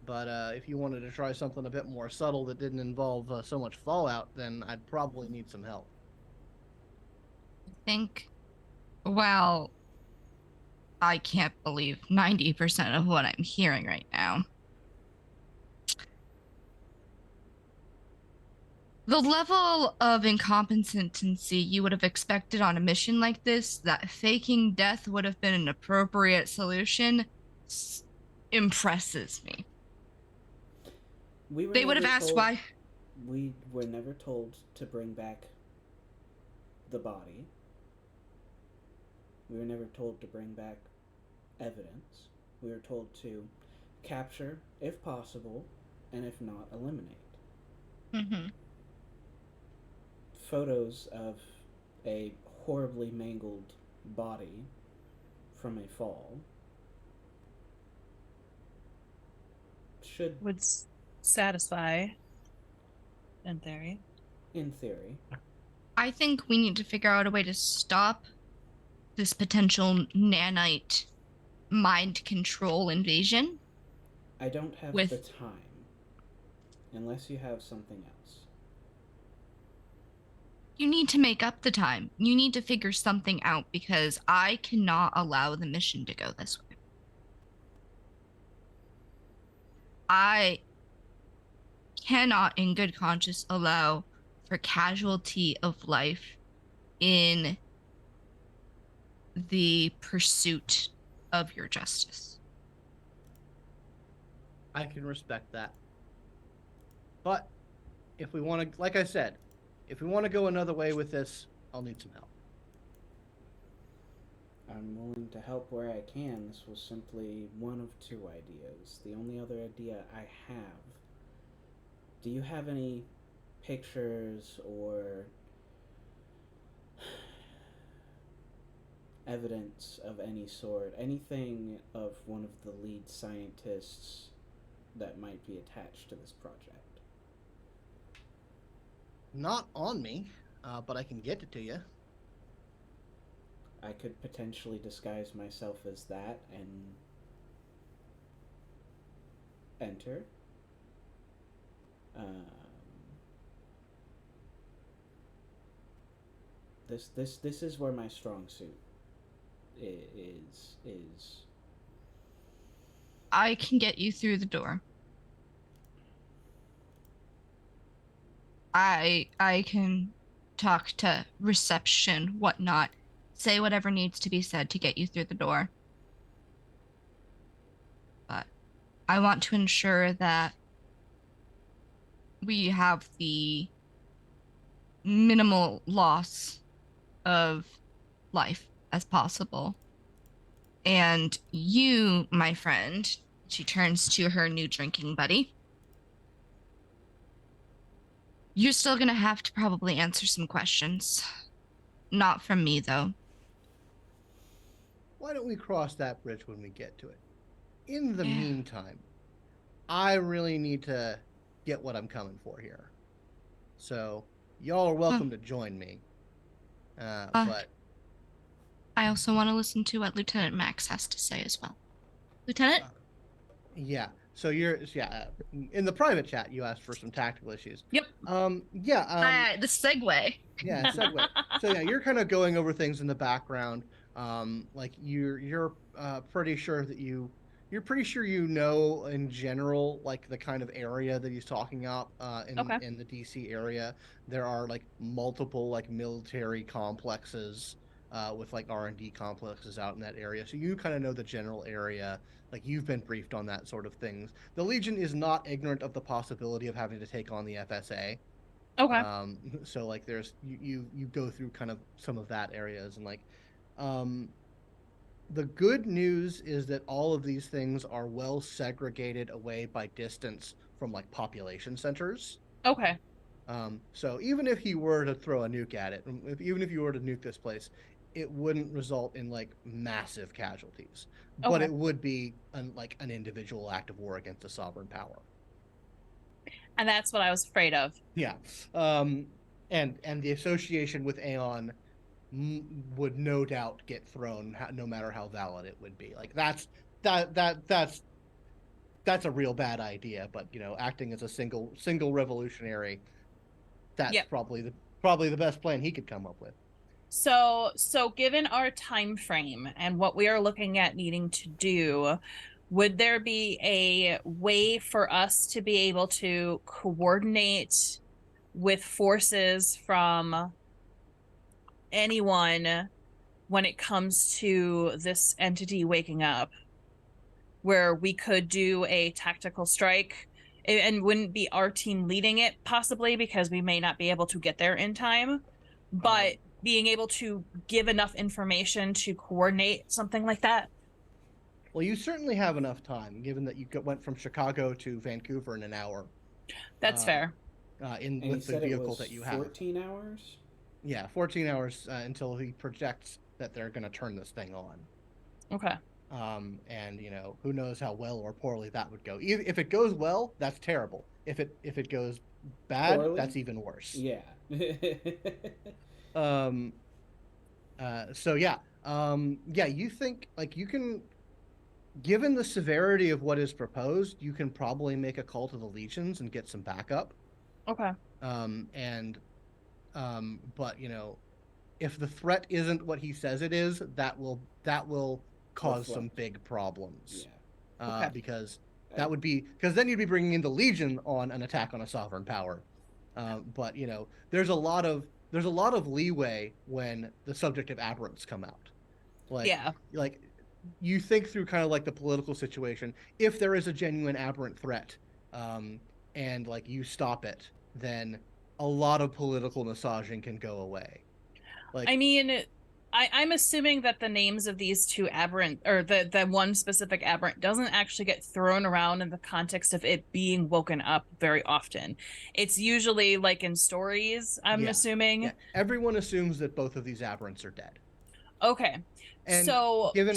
But if you wanted to try something a bit more subtle that didn't involve so much fallout, then I'd probably need some help. I think, well, I can't believe 90% of what I'm hearing right now. The level of incompetency you would have expected on a mission like this, that faking death would have been an appropriate solution, impresses me. They would have asked why. We were never told to bring back the body. We were never told to bring back evidence. We were told to capture, if possible, and if not, eliminate. Mm-hmm. Photos of a horribly mangled body from a fall would satisfy, in theory. In theory. I think we need to figure out a way to stop this potential nanite mind control invasion. I don't have the time. Unless you have something else. You need to make up the time. You need to figure something out because I cannot allow the mission to go this way. I cannot, in good conscience, allow for casualty of life in the pursuit of your justice. I can respect that. But if we want to, like I said, if we want to go another way with this, I'll need some help. I'm willing to help where I can. This was simply one of two ideas. The only other idea I have. Do you have any pictures or evidence of any sort? Anything of one of the lead scientists that might be attached to this project? Not on me, but I can get it to you. I could potentially disguise myself as that and enter. This is where my strong suit is. I can get you through the door. I can talk to reception, whatnot, say whatever needs to be said to get you through the door. But I want to ensure that we have the minimal loss of life as possible. And you, my friend, she turns to her new drinking buddy. You're still going to have to probably answer some questions. Not from me, though. Why don't we cross that bridge when we get to it? In the Yeah. meantime, I really need to get what I'm coming for here. So, y'all are welcome to join me. But I also want to listen to what Lieutenant Max has to say as well. Lieutenant? Yeah. So you're in the private chat you asked for some tactical issues. Yep. The segue. Yeah, segue. So yeah, you're kind of going over things in the background. Like you're pretty sure that you're pretty sure you know in general like the kind of area that he's talking about in the DC area. There are like multiple like military complexes with like R&D complexes out in that area. So you kind of know the general area. Like you've been briefed on that sort of things. The Legion is not ignorant of the possibility of having to take on the FSA. Okay. So like there's you go through kind of some of that areas and like the good news is that all of these things are well segregated away by distance from like population centers. Okay. So even if he were to throw a nuke at it, even if you were to nuke this place, it wouldn't result in like massive casualties, but Okay. it would be like an individual act of war against a sovereign power. And that's what I was afraid of. Yeah. And the association with Aeon would no doubt get thrown, no matter how valid it would be. Like that's a real bad idea. But you know, acting as a single revolutionary, that's probably the best plan he could come up with. So given our time frame and what we are looking at needing to do, would there be a way for us to be able to coordinate with forces from anyone when it comes to this entity waking up, where we could do a tactical strike? And wouldn't be our team leading it, possibly, because we may not be able to get there in time, but being able to give enough information to coordinate something like that? Well, you certainly have enough time, given that you went from Chicago to Vancouver in an hour. That's fair. With the vehicle that you have. 14 hours? Yeah, 14 hours until he projects that they're going to turn this thing on. Okay. And you know, who knows how well or poorly that would go. If it goes well, that's terrible. If it goes bad, poorly? That's even worse. Yeah. So yeah. Yeah, you think like you can, given the severity of what is proposed, you can probably make a call to the legions and get some backup. Okay. But you know, if the threat isn't what he says it is, that will cause some big problems. Yeah. Because that would be, because then you'd be bringing in the Legion on an attack on a sovereign power. But you know, there's a lot of leeway when the subject of aberrants come out. Yeah. Like you think through kind of like the political situation. If there is a genuine aberrant threat, and like you stop it, then a lot of political massaging can go away. Like, I mean, I'm assuming that the names of these two aberrant, or the one specific aberrant, doesn't actually get thrown around in the context of it being woken up very often. It's usually like in stories, I'm yeah, assuming. yeah, everyone assumes that both of these aberrants are dead. Okay. And So given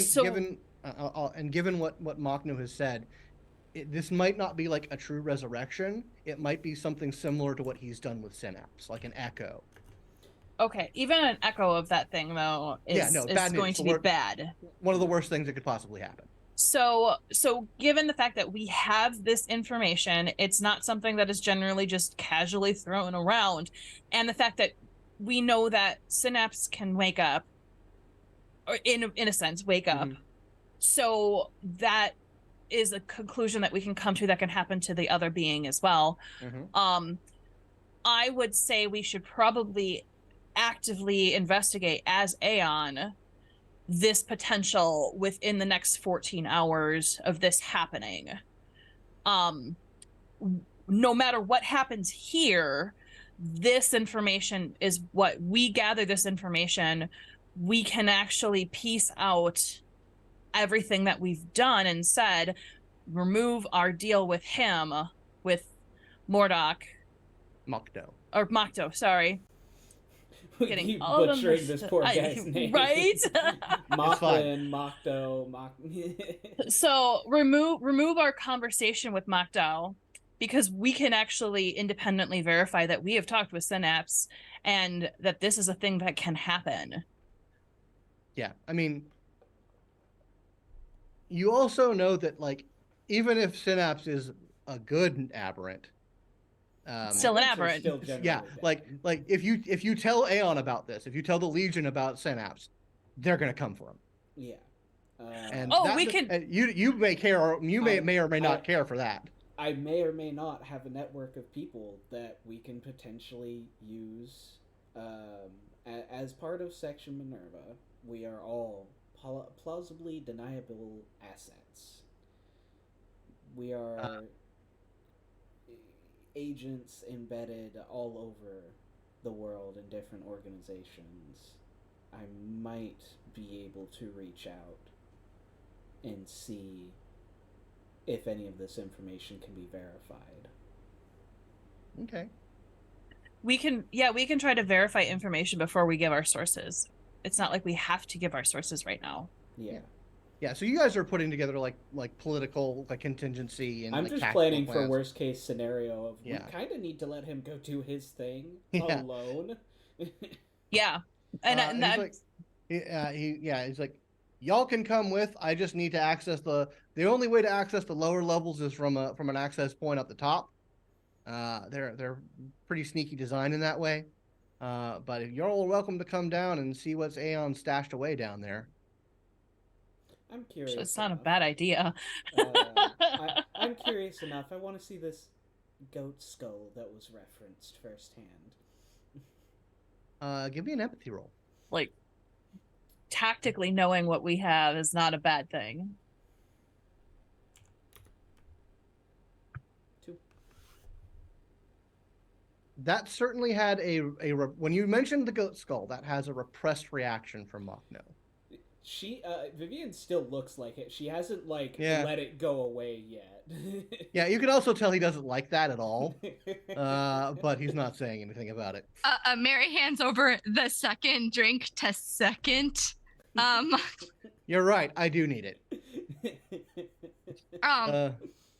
what Machno has said, this might not be like a true resurrection. It might be something similar to what he's done with Synapse, like an echo. okay, even an echo of that thing though is bad going news. to be bad. One of the worst things that could possibly happen. So given the fact that we have this information, it's not something that is generally just casually thrown around, and the fact that we know that Synapse can wake up, or in a sense wake up. Mhm. So that is a conclusion that we can come to that can happen to the other being as well. Mhm. I would say we should probably actively investigate as Aeon this potential within the next 14 hours of this happening. No matter what happens here, this information is what we gather. This information, we can actually piece out everything that we've done and said, remove our deal with him, with Mordock, or Machno, sorry. Getting Keep all butchering this poor guy's name. Right? Mochlin, Machdo, So remove our conversation with Machdo, because we can actually independently verify that we have talked with Synapse and that this is a thing that can happen. Yeah, I mean, you also know that like even if Synapse is a good aberrant, Still an Aberrants are aberrant. still generally yeah, bad. like if you tell Aeon about this, if you tell the Legion about Synapse, they're gonna come for him. Yeah. And Oh, that we can. you may care, or you may or may not I- care for that. I may or may not have a network of people that we can potentially use as part of Section Minerva. We are all plausibly deniable assets. We are agents embedded all over the world in different organizations. I might be able to reach out and see if any of this information can be verified. Okay. We can try to verify information before we give our sources. It's not like we have to give our sources right now. Yeah. Yeah, so you guys are putting together like political like contingency and I'm like just tactical planning plans. for worst case scenario of Yeah. we kind of need to let him go do his thing Yeah. alone. Yeah, and he's like, y'all can come with. I just need to access the only way to access the lower levels is from an access point up the top. They're pretty sneaky design in that way. But you're all welcome to come down and see what's Aeon stashed away down there. I'm curious. it's not a enough. bad idea. I'm curious enough. I want to see this goat skull that was referenced firsthand. Give me an empathy roll. Like, tactically knowing what we have is not a bad thing. 2. That certainly had when you mentioned the goat skull, that has a repressed reaction from Machno. She Vivian still looks like it. She hasn't Yeah. let it go away yet. Yeah, you can also tell he doesn't like that at all. But he's not saying anything about it. Mary hands over the second drink to second. You're right. I do need it.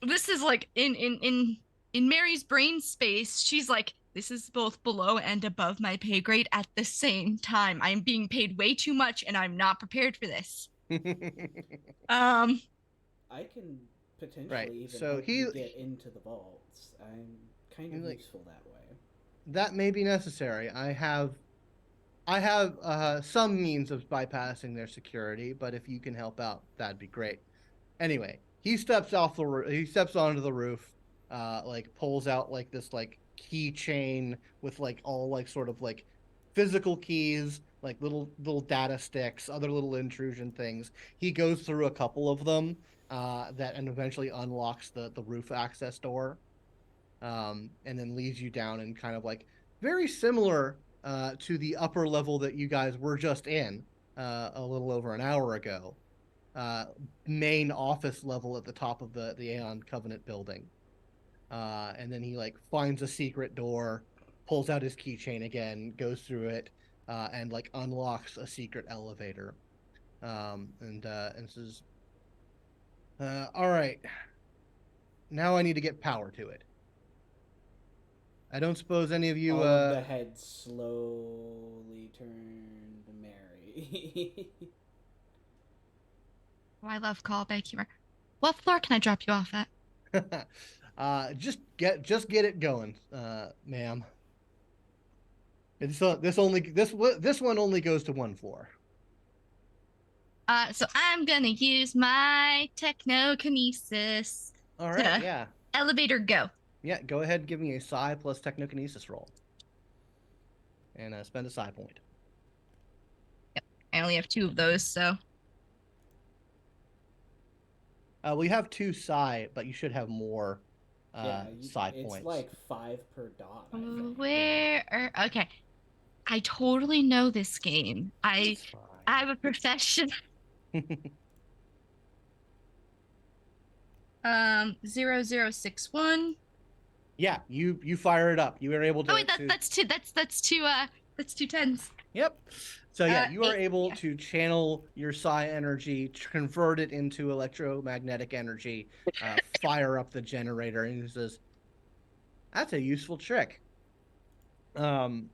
This is like in Mary's brain space. She's like, this is both below and above my pay grade at the same time. I'm being paid way too much, and I'm not prepared for this. I can potentially Right, even so help you get into the vaults. I'm kind of useful that way. That may be necessary. I have some means of bypassing their security, but if you can help out, that'd be great. Anyway, he steps onto the roof, like pulls out like this like keychain with like all like sort of like physical keys, like little data sticks, other little intrusion things. He goes through a couple of them that and eventually unlocks the roof access door, and then leads you down and kind of like very similar to the upper level that you guys were just in a little over an hour ago. Uh, Main office level at the top of the Aeon Covenant building. And then he like finds a secret door, pulls out his keychain again, goes through it, and like unlocks a secret elevator. And says, "All right, now I need to get power to it. I don't suppose any of you." All of the heads slowly turn to Mary. Oh, I love callback humor. What floor can I drop you off at? Just get it going, ma'am. This one only goes to one floor. So I'm gonna use my technokinesis. All right, to yeah, Elevator go. yeah. Go ahead, and give me a psi plus technokinesis roll, and spend a psi point. I only have 2 of those, so. We have 2 psi, but you should have more psi it's points. like 5 per dot. I think. Okay. I totally know this game. It's fine. I'm a professional. 0061. Yeah, you fire it up. You are able to. Oh wait, that's two 10s. Yep. So yeah, you are 8, able yeah. to channel your psi energy, convert it into electromagnetic energy, fire up the generator, and he says, "That's a useful trick." And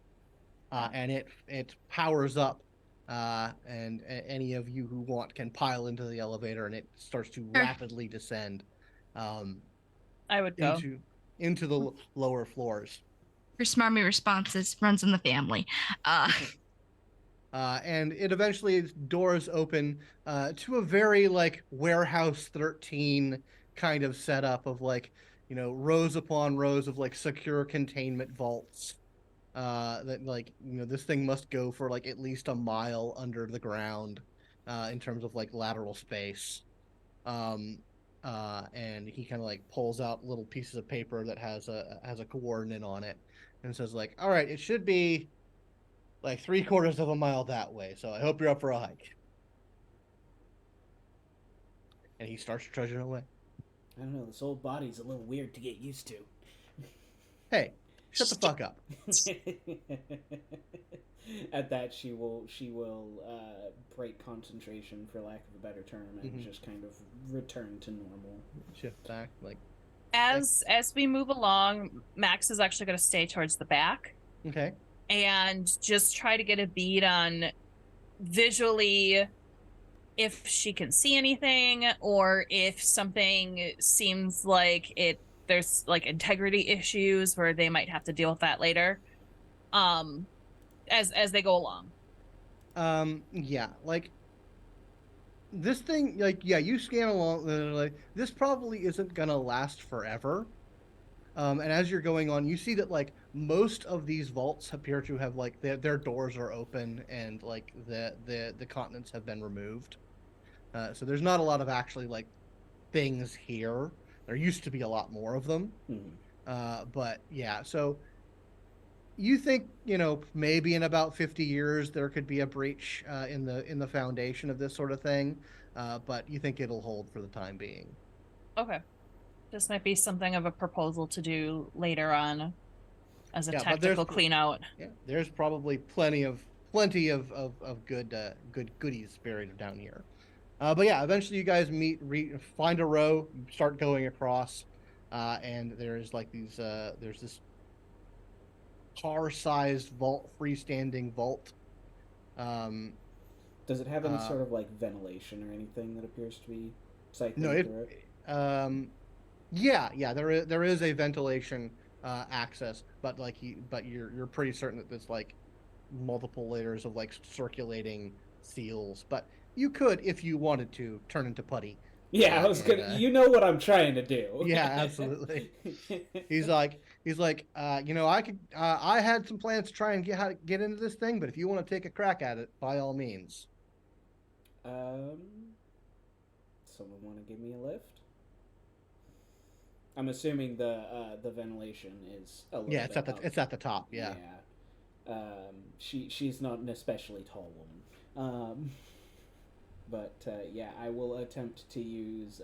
it powers up, and any of you who want can pile into the elevator, and it starts to rapidly descend, I would go. into the lower floors. Her smarmy responses runs in the family. And it eventually doors open to a very like Warehouse 13 kind of setup of like, rows upon rows of like secure containment vaults. That like, this thing must go for like at least a mile under the ground in terms of like lateral space. And he kind of like pulls out little pieces of paper that has a coordinate on it and says like, all right, it should be like 3/4 of a mile that way. So I hope you're up for a hike. And he starts trudging away. I don't know. This old body's a little weird to get used to. Hey, shut the fuck up. At that, she will break concentration, for lack of a better term, and just kind of return to normal. Shift back, like. As we move along, Max is actually going to stay towards the back. Okay. And just try to get a bead on visually if she can see anything, or if something seems like there's like integrity issues where they might have to deal with that later, as they go along. Yeah, like this thing, like, yeah, you scan along, like this probably isn't gonna last forever. And as you're going on, you see that like most of these vaults appear to have like their doors are open and like the continents have been removed. So there's not a lot of actually like things here. There used to be a lot more of them. But yeah, so you think, maybe in about 50 years there could be a breach in the foundation of this sort of thing, but you think it'll hold for the time being. Okay. This might be something of a proposal to do later on as a tactical clean out. Yeah, there's probably plenty of good goodies buried down here. But yeah, eventually you guys find a row, start going across, and there's like there's this car-sized vault, freestanding vault. Does it have any sort of like ventilation or anything that appears to be cycling through it? Yeah, there is a ventilation access, but like you're pretty certain that there's like multiple layers of like circulating seals. But you could, if you wanted to, turn into putty Yeah, I was and, gonna. You know what I'm trying to do. Yeah, absolutely. He's like, I had some plans to try and get into this thing, but if you want to take a crack at it, by all means. um, someone want to give me a lift? I'm assuming the ventilation is a little Yeah, bit up. it's at the top. Yeah. She's not an especially tall woman. But yeah, I will attempt to use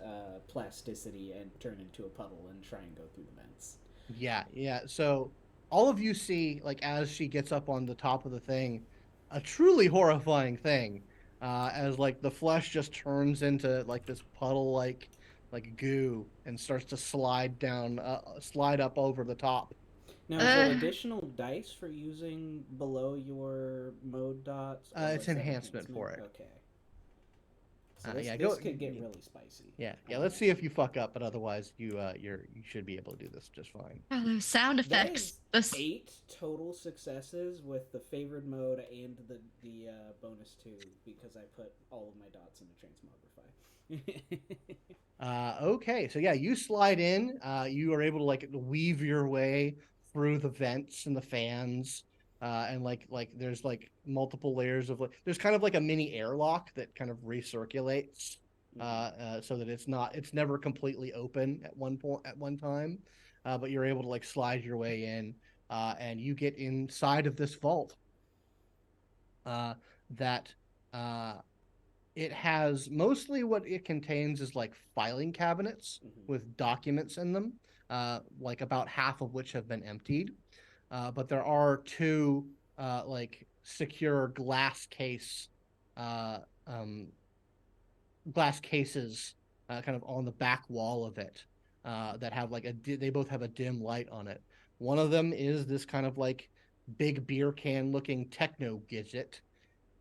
plasticity and turn into a puddle and try and go through the vents. Yeah, yeah. So all of you see, like, as she gets up on the top of the thing, a truly horrifying thing, as like the flesh just turns into like this puddle like goo and starts to slide up over the top. Now, is it Uh, additional dice for using below your mode dots? Or It's is that enhancement for it. Okay. So Yeah, this could get really spicy. yeah. Let's see if you fuck up, but otherwise you should be able to do this just fine. those sound That effects. is 8 total successes with the favored mode and the bonus 2 because I put all of my dots into transmogrify. Okay, so yeah, you slide in. You are able to like weave your way through the vents and the fans, and like there's like multiple layers of like there's kind of like a mini airlock that kind of recirculates, so that it's never completely open at one time, but you're able to like slide your way in, and you get inside of this vault, that uh it has mostly what it contains is like filing cabinets with documents in them, like about half of which have been emptied. But there are two like secure uh, um, glass cases, kind of on the back wall of it, that have like they both have a dim light on it. One of them is this kind of like big beer can looking techno gadget,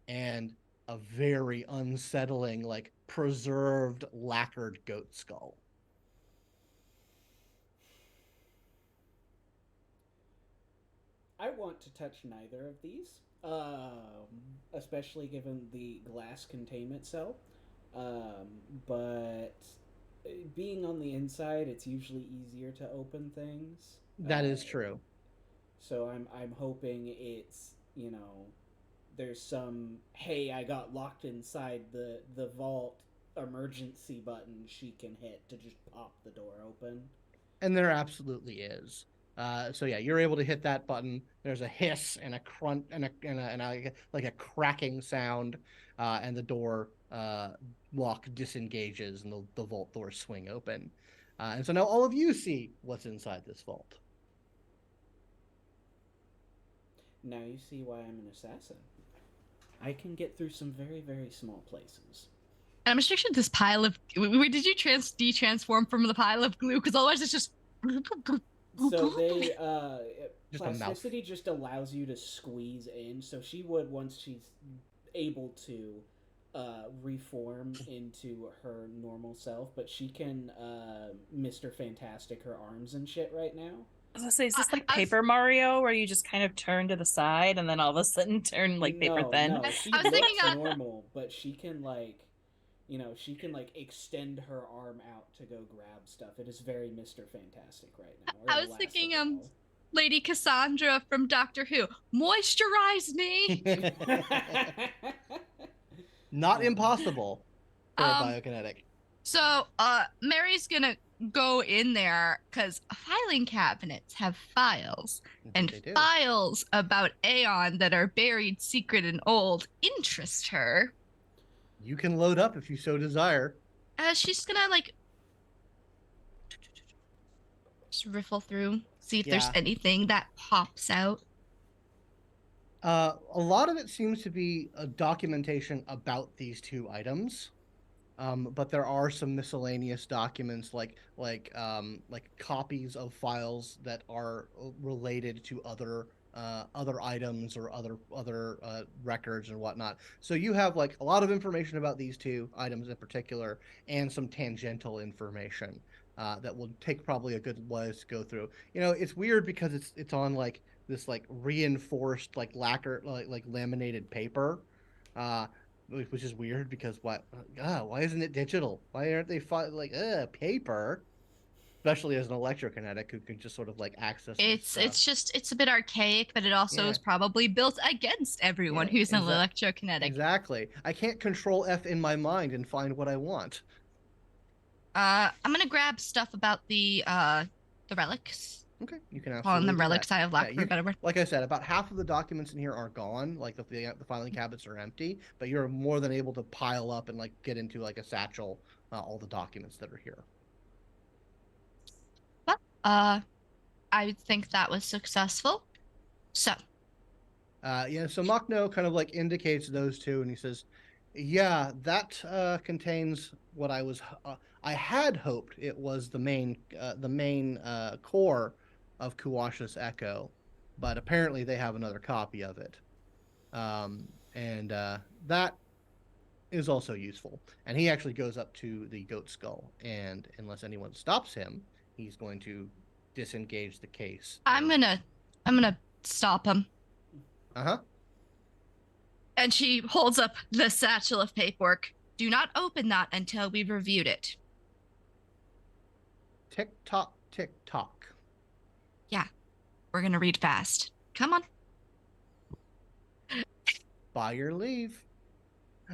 and a very unsettling, like preserved lacquered goat skull. I want to touch neither of these, especially given the glass containment cell. But being on the inside, it's usually easier to open things. That is true. So I'm hoping it's, there's some, hey, I got locked inside the vault emergency button she can hit to just pop the door open. And there absolutely is. So yeah, you're able to hit that button. There's a hiss and a crunch and like a cracking sound, and the door lock disengages and the vault doors swing open. And so now all of you see what's inside this vault. Now you see why I'm an assassin. I can get through some very, very small places. I'm restricted this pile of. Wait, did you de-transform from the pile of glue? Because otherwise it's just. So they Just a mouth. plasticity just allows you to squeeze in. So she would, once she's able to reform into her normal self, but she can Mr. Fantastic her arms and shit right now. I was gonna say, is this like Paper Mario, where you just kind of turn to the side and then all of a sudden turn like paper thin? No, she I was looks thinking normal, but she can she can like extend her arm out to go grab stuff. It is very Mr. Fantastic right now. I was thinking, Lady Cassandra from Doctor Who, moisturize me. Not impossible for a biokinetic. So, Mary's gonna go in there because filing cabinets have files, and files about Aeon that are buried, secret, and old interest her. You can load up if you so desire. She's gonna like just riffle through, see if there's anything that pops out. A lot of it seems to be a documentation about these two items, but there are some miscellaneous documents like copies of files that are related to other items or other records and whatnot. So you have like a lot of information about these two items in particular, and some tangential information that will take probably a good ways to go through. It's weird because it's on like this like reinforced like lacquer like laminated paper, which is weird because why isn't it digital? Why aren't they like paper? Especially as an electrokinetic who can just sort of like access this stuff. It's a bit archaic, but it also Yeah. is probably built against everyone who's an electrokinetic. Exactly. I can't control F in my mind and find what I want. I'm gonna grab stuff about the relics. Okay, you can Calling absolutely them do relics, that. I have lack for a better word. Like I said, about half of the documents in here are gone. Like the filing cabinets are empty, but you're more than able to pile up and like get into like a satchel all the documents that are here. But I think that was successful. So Yeah, so Machno kind of like indicates those two, and he says, "Yeah, that contains what I had hoped it was the main core of Kuwasha's Echo, but apparently they have another copy of it, and that is also useful." And he actually goes up to the goat skull, and unless anyone stops him, he's going to disengage the case. I'm gonna stop him. Uh-huh. And she holds up the satchel of paperwork. Do not open that until we've reviewed it. Tick tock, tick tock. Yeah, we're gonna read fast. Come on. By your leave.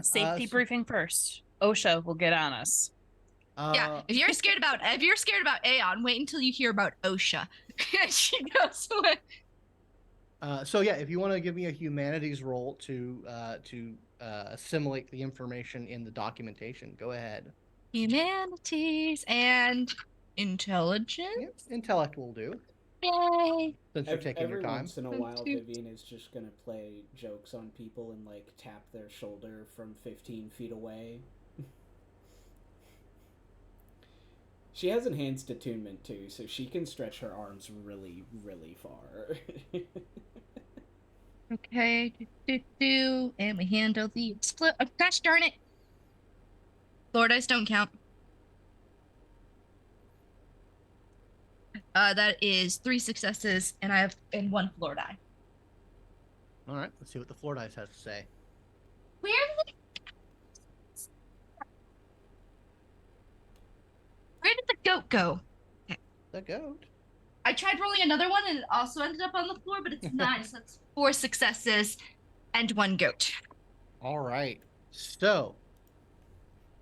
Safety briefing first. OSHA will get on us. Yeah, if you're scared about Aeon, wait until you hear about OSHA. She goes away. So yeah, if you want to give me a humanities roll to assimilate the information in the documentation, go ahead. Humanities and intelligence. Yep, intellect will do. Yay! Since you're taking your Every time. once in a while, Vivian is just gonna play jokes on people and like tap their shoulder from 15 feet away. She has enhanced attunement too, so she can stretch her arms really, really far. Okay, and we handle the split. Oh, gosh darn it! Floor dice don't count. That is 3 successes, and I have 1 floor die. All right, let's see what the floor dice has to say. Where did the goat go? The goat. I tried rolling another one, and it also ended up on the floor, but it's 9, so that's 4 successes and 1 goat. All right, so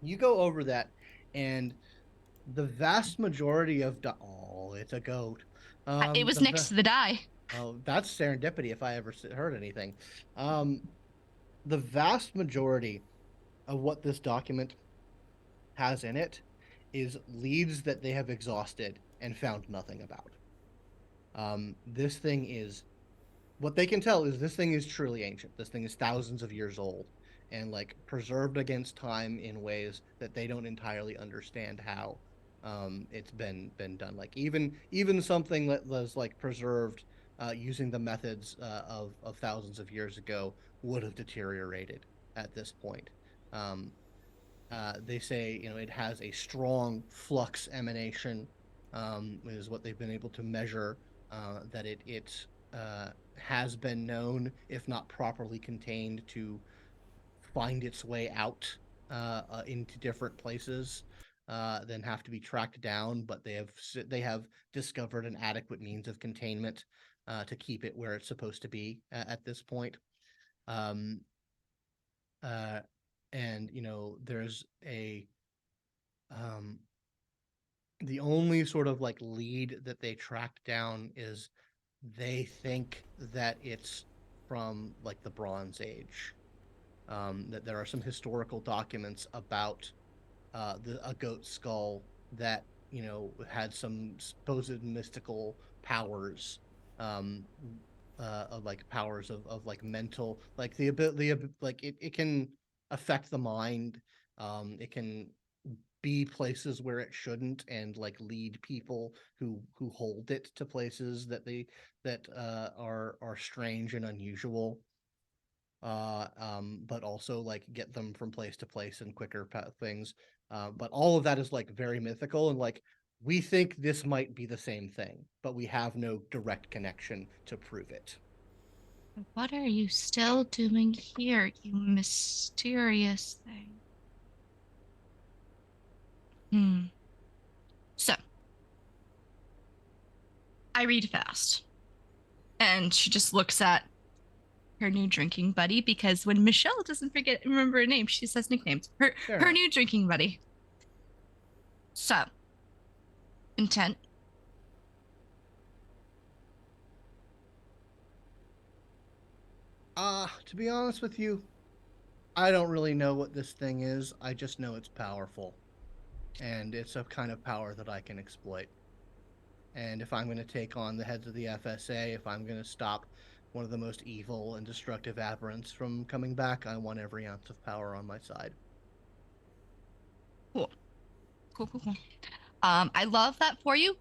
you go over that, and the vast majority of it's a goat. It was next to the die. Oh, that's serendipity if I ever heard anything. The vast majority of what this document has in it is leads that they have exhausted and found nothing about. This thing is, what they can tell is this thing is truly ancient. This thing is thousands of years old and like preserved against time in ways that they don't entirely understand how it's been done. Like even something that was like preserved using the methods of thousands of years ago would have deteriorated at this point. They say it has a strong flux emanation, is what they've been able to measure. That it has been known, if not properly contained, to find its way out into different places, then have to be tracked down. But they have discovered an adequate means of containment to keep it where it's supposed to be at this point. And there's the only sort of like lead that they tracked down is they think that it's from like the Bronze Age. That there are some historical documents about a goat skull that had some supposed mystical powers, of like powers of like mental, like the ability, like it can affect the mind. It can be places where it shouldn't and like lead people who hold it to places that are strange and unusual, but also like get them from place to place and quicker things. But all of that is like very mythical, and like we think this might be the same thing, but we have no direct connection to prove it. What are you still doing here, you mysterious thing? So, I read fast. And she just looks at her new drinking buddy because when Michelle doesn't remember her name, she says nicknames. Fair Her enough. new drinking buddy. So, intent. To be honest with you, I don't really know what this thing is. I just know it's powerful. And it's a kind of power that I can exploit. And if I'm going to take on the heads of the FSA, if I'm going to stop one of the most evil and destructive aberrants from coming back, I want every ounce of power on my side. Cool. Cool. I love that for you.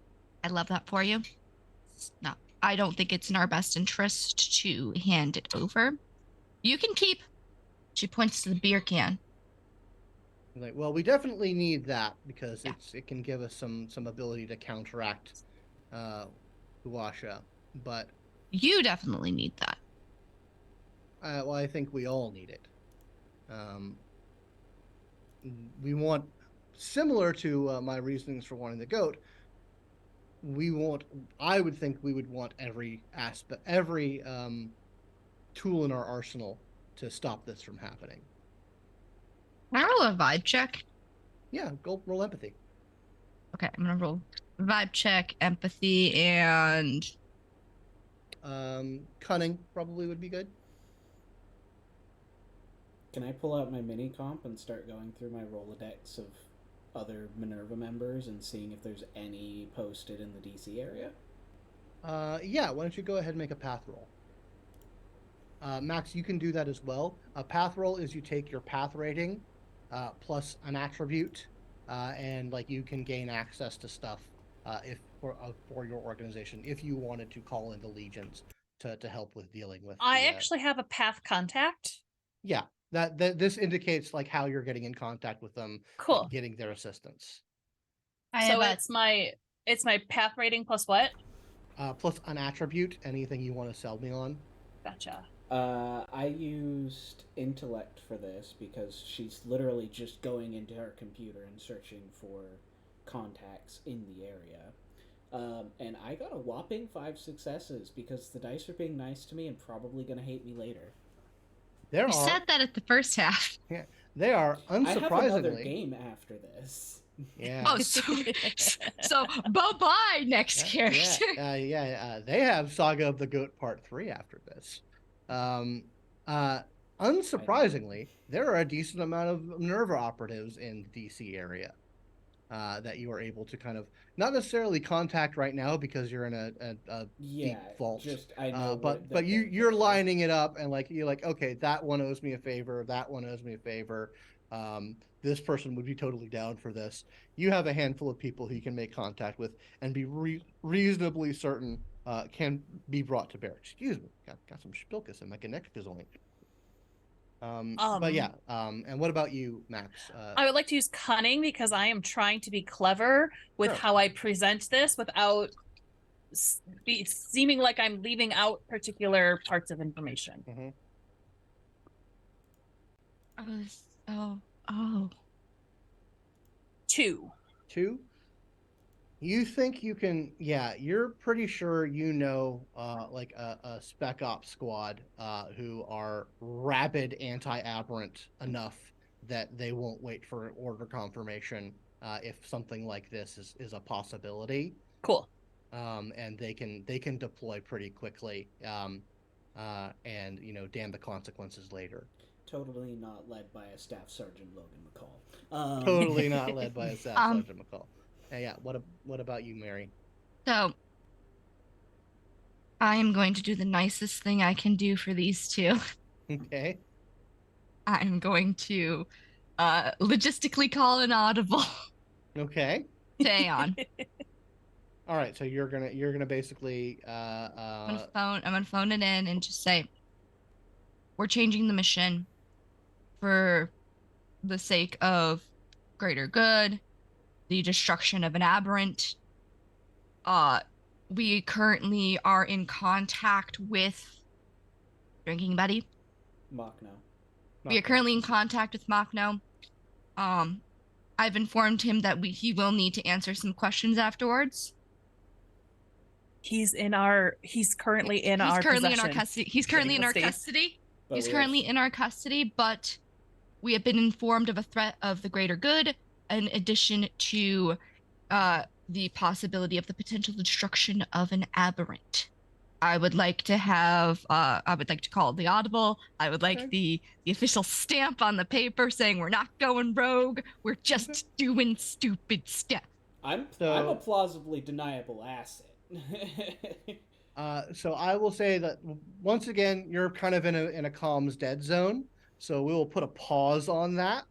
No, I don't think it's in our best interest to hand it over. You can keep. She points to the beer can. Like, well, we definitely need that because it can give us some ability to counteract Huasha. But you definitely need that. well, I think we all need it. We want, similar to my reasonings for wanting the goat. I would think we would want every tool in our arsenal to stop this from happening. Can I roll a vibe check? Yeah, go roll empathy. Okay, I'm gonna roll vibe check, empathy, and cunning probably would be good. Can I pull out my mini comp and start going through my Rolodex of other Minerva members and seeing if there's any posted in the DC area? Yeah, why don't you go ahead and make a path roll? Max, you can do that as well. A path roll is you take your path rating plus an attribute, and like you can gain access to stuff if for your organization if you wanted to call in the legions to help with dealing with. I actually have a path contact. Yeah, that this indicates like how you're getting in contact with them. Cool. Getting their assistance. So it's my path rating plus what? Plus an attribute, anything you want to sell me on. Gotcha. I used intellect for this because she's literally just going into her computer and searching for contacts in the area. And I got a whopping 5 successes because the dice are being nice to me and probably going to hate me later. You said that at the first half. Yeah, they are unsurprisingly. I have another game after this. Yeah. Oh, so bye-bye next character. Yeah. They have Saga of the Goat Part 3 after this. Unsurprisingly, there are a decent amount of Minerva operatives in the DC area that you are able to kind of not necessarily contact right now because you're in a deep vault. I know, but you're lining it up and like you're like, okay, that one owes me a favor. That one owes me a favor. This person would be totally down for this. You have a handful of people who you can make contact with and be reasonably certain can be brought to bear. Excuse me, got some spilkus in my connector joint. But yeah, and what about you, Max? I would like to use cunning because I am trying to be clever with how I present this without seeming like I'm leaving out particular parts of information. Oh. 2. You think you can? Yeah, you're pretty sure you know, like a spec ops squad who are rabid anti-aberrant enough that they won't wait for order confirmation if something like this is a possibility. Cool. And they can deploy pretty quickly. And damn the consequences later. Totally not led by a Staff Sergeant Logan McCall. Totally not led by a Staff Sergeant McCall. Yeah. What about you, Mary? So I am going to do the nicest thing I can do for these two. Okay. I'm going to logistically call an audible. Okay. To Aeon. All right, so you're gonna basically I'm gonna phone it in and just say we're changing the mission for the sake of greater good, the destruction of an aberrant. We currently are in contact with drinking buddy. Machno. We are currently in contact with Machno. I've informed him that he will need to answer some questions afterwards. He's currently in our custody. He's currently in our custody. He's currently in our custody, but we have been informed of a threat of the greater good, in addition to the possibility of the potential destruction of an aberrant. I would like to call the audible. I would like the official stamp on the paper saying we're not going rogue. We're just doing stupid stuff. I'm a plausibly deniable asset. So I will say that once again, you're kind of in a comms dead zone. So we will put a pause on that.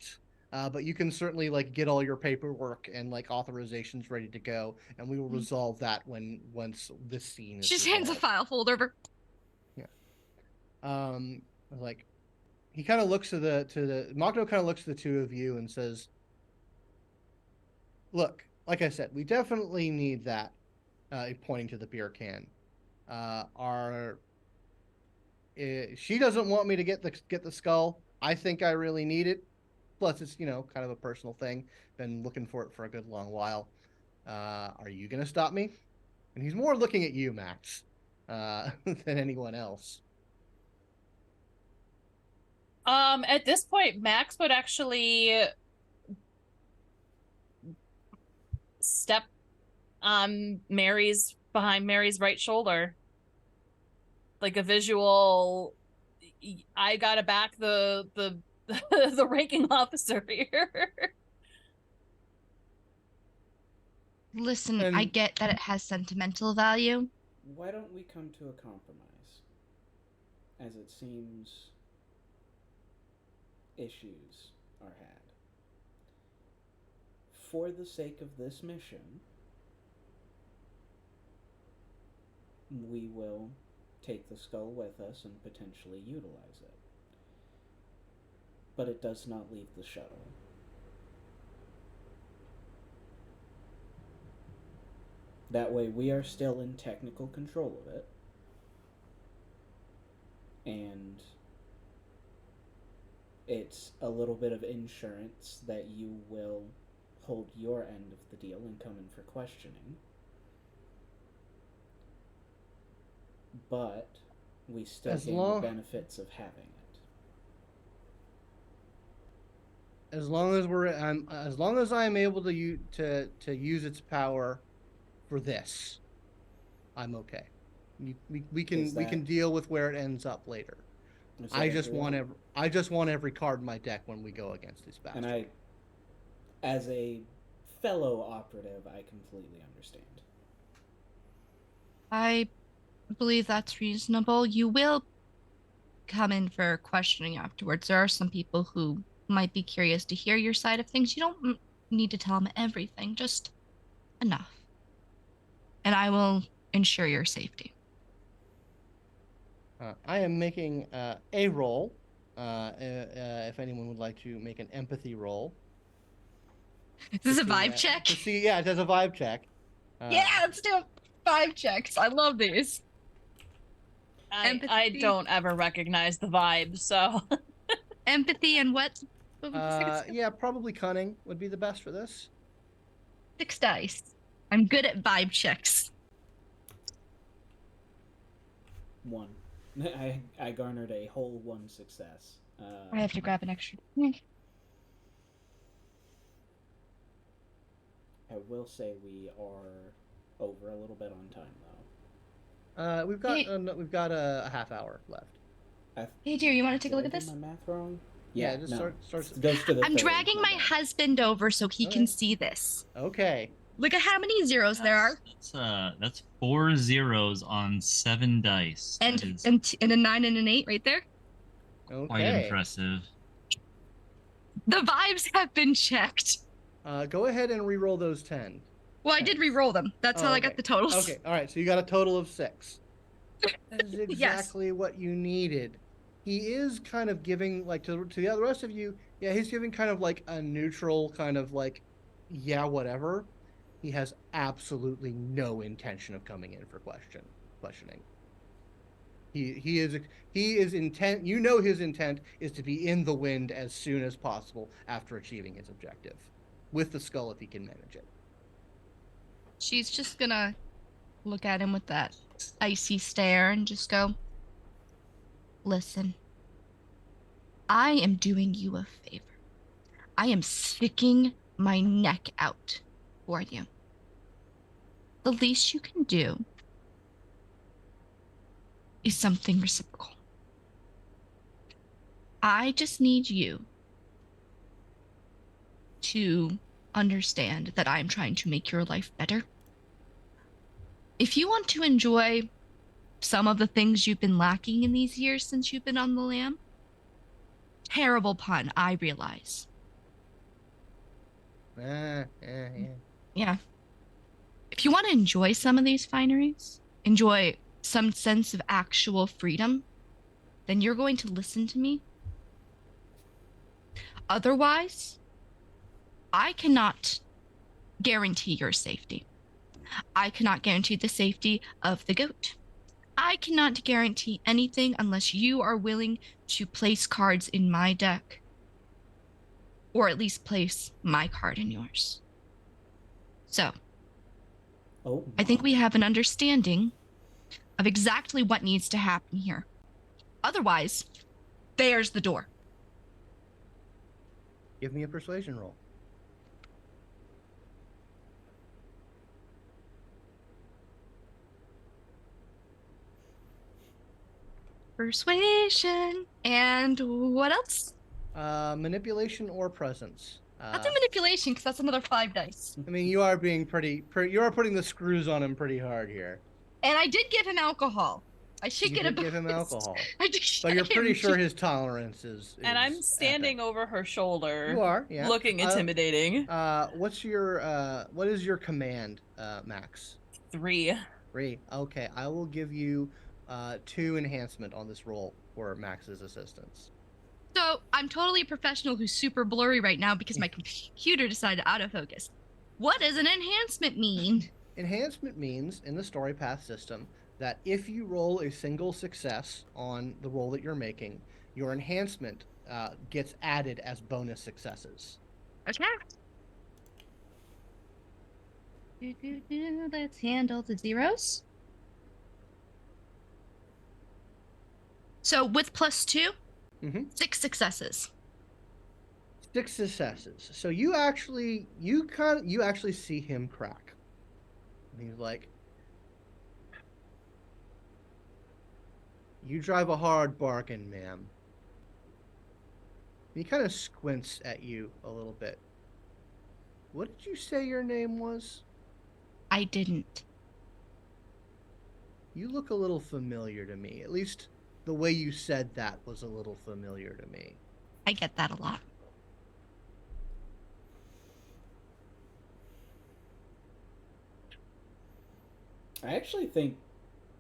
But you can certainly like get all your paperwork and like authorizations ready to go, and we will resolve that once this scene is. She just hands a file folder over. Yeah. Like he kind of looks to the Machno kind of looks to the two of you and says, "Look, like I said, we definitely need that." Pointing to the beer can. She doesn't want me to get the skull. I think I really need it. Plus, it's kind of a personal thing. Been looking for it for a good long while. Are you gonna stop me? And he's more looking at you, Max, than anyone else. At this point, Max would actually step on behind Mary's right shoulder, like a visual. I gotta back the the ranking officer here. Listen, I get that it has sentimental value. Why don't we come to a compromise? As it seems issues are had. For the sake of this mission, we will take the skull with us and potentially utilize it. But it does not leave the shuttle. That way we are still in technical control of it. And it's a little bit of insurance that you will hold your end of the deal and come in for questioning. But we still gain the benefits of having it. As long as I am able to use its power for this, I'm okay. We can deal with where it ends up later. I just want every card in my deck when we go against this battle. And as a fellow operative, I completely understand. I believe that's reasonable. You will come in for questioning afterwards. There are some people who might be curious to hear your side of things. You don't need to tell them everything, just enough. And I will ensure your safety. I am making a roll. If anyone would like to make an empathy roll. Is this a vibe check? Yeah, it does a vibe check. Yeah, let's do 5 checks. I love these. I don't ever recognize the vibe, so. Empathy and what? Yeah, probably cunning would be the best for this. 6 dice. I'm good at vibe checks. 1. I garnered a whole 1 success. I have to grab an extra. I will say we are over a little bit on time, though. We've got a half hour left. Hey, dear, you want to take a look at this? Am I math wrong? Yeah, just starts. Goes to the I'm dragging my husband over so he can see this. Okay. Look at how many zeros there are. That's 4 zeros on 7 dice. And a 9 and an 8 right there. Okay. Quite impressive. The vibes have been checked. Go ahead and re-roll those 10. Well, I did re-roll them. That's how I got the totals. Okay, all right. So you got a total of 6. That is exactly what you needed. He is kind of giving, like, to the rest of you, yeah, he's giving kind of like a neutral kind of like, yeah, whatever. He has absolutely no intention of coming in for questioning. He is intent. You know his intent is to be in the wind as soon as possible after achieving his objective, with the skull if he can manage it. She's just gonna look at him with that icy stare and just go, listen, I am doing you a favor. I am sticking my neck out for you. The least you can do is something reciprocal. I just need you to understand that I'm trying to make your life better. If you want to enjoy some of the things you've been lacking in these years since you've been on the lam, terrible pun, I realize. Yeah. Yeah. If you want to enjoy some of these fineries, enjoy some sense of actual freedom, then you're going to listen to me. Otherwise, I cannot guarantee your safety. I cannot guarantee the safety of the goat. I cannot guarantee anything unless you are willing to place cards in my deck, or at least place my card in yours. So, Oh, I think my. we have an understanding of exactly what needs to happen here. Otherwise, there's the door. Give me a persuasion roll. Persuasion. And what else? Manipulation or presence. Not the manipulation, because that's another 5 dice. I mean, you are being you are putting the screws on him pretty hard here. And I did give him alcohol. I should You get a did give him bonus. alcohol. I did But you're get pretty him sure to- his tolerance is And I'm epic. standing over her shoulder. You are, yeah. Looking intimidating. What is your command, Max? 3. 3. Okay, I will give you 2 enhancement on this roll for Max's assistance. So I'm totally a professional who's super blurry right now because my computer decided to autofocus. What does an enhancement mean? Enhancement means, in the story path system, that if you roll a single success on the roll that you're making, your enhancement gets added as bonus successes. Okay. Let's handle the zeros. So with +2, Mm-hmm. 6 successes. 6 successes. So you actually see him crack. And he's like, "You drive a hard bargain, ma'am." He kind of squints at you a little bit. What did you say your name was? I didn't. You look a little familiar to me. At least the way you said that was a little familiar to me. I get that a lot. I actually think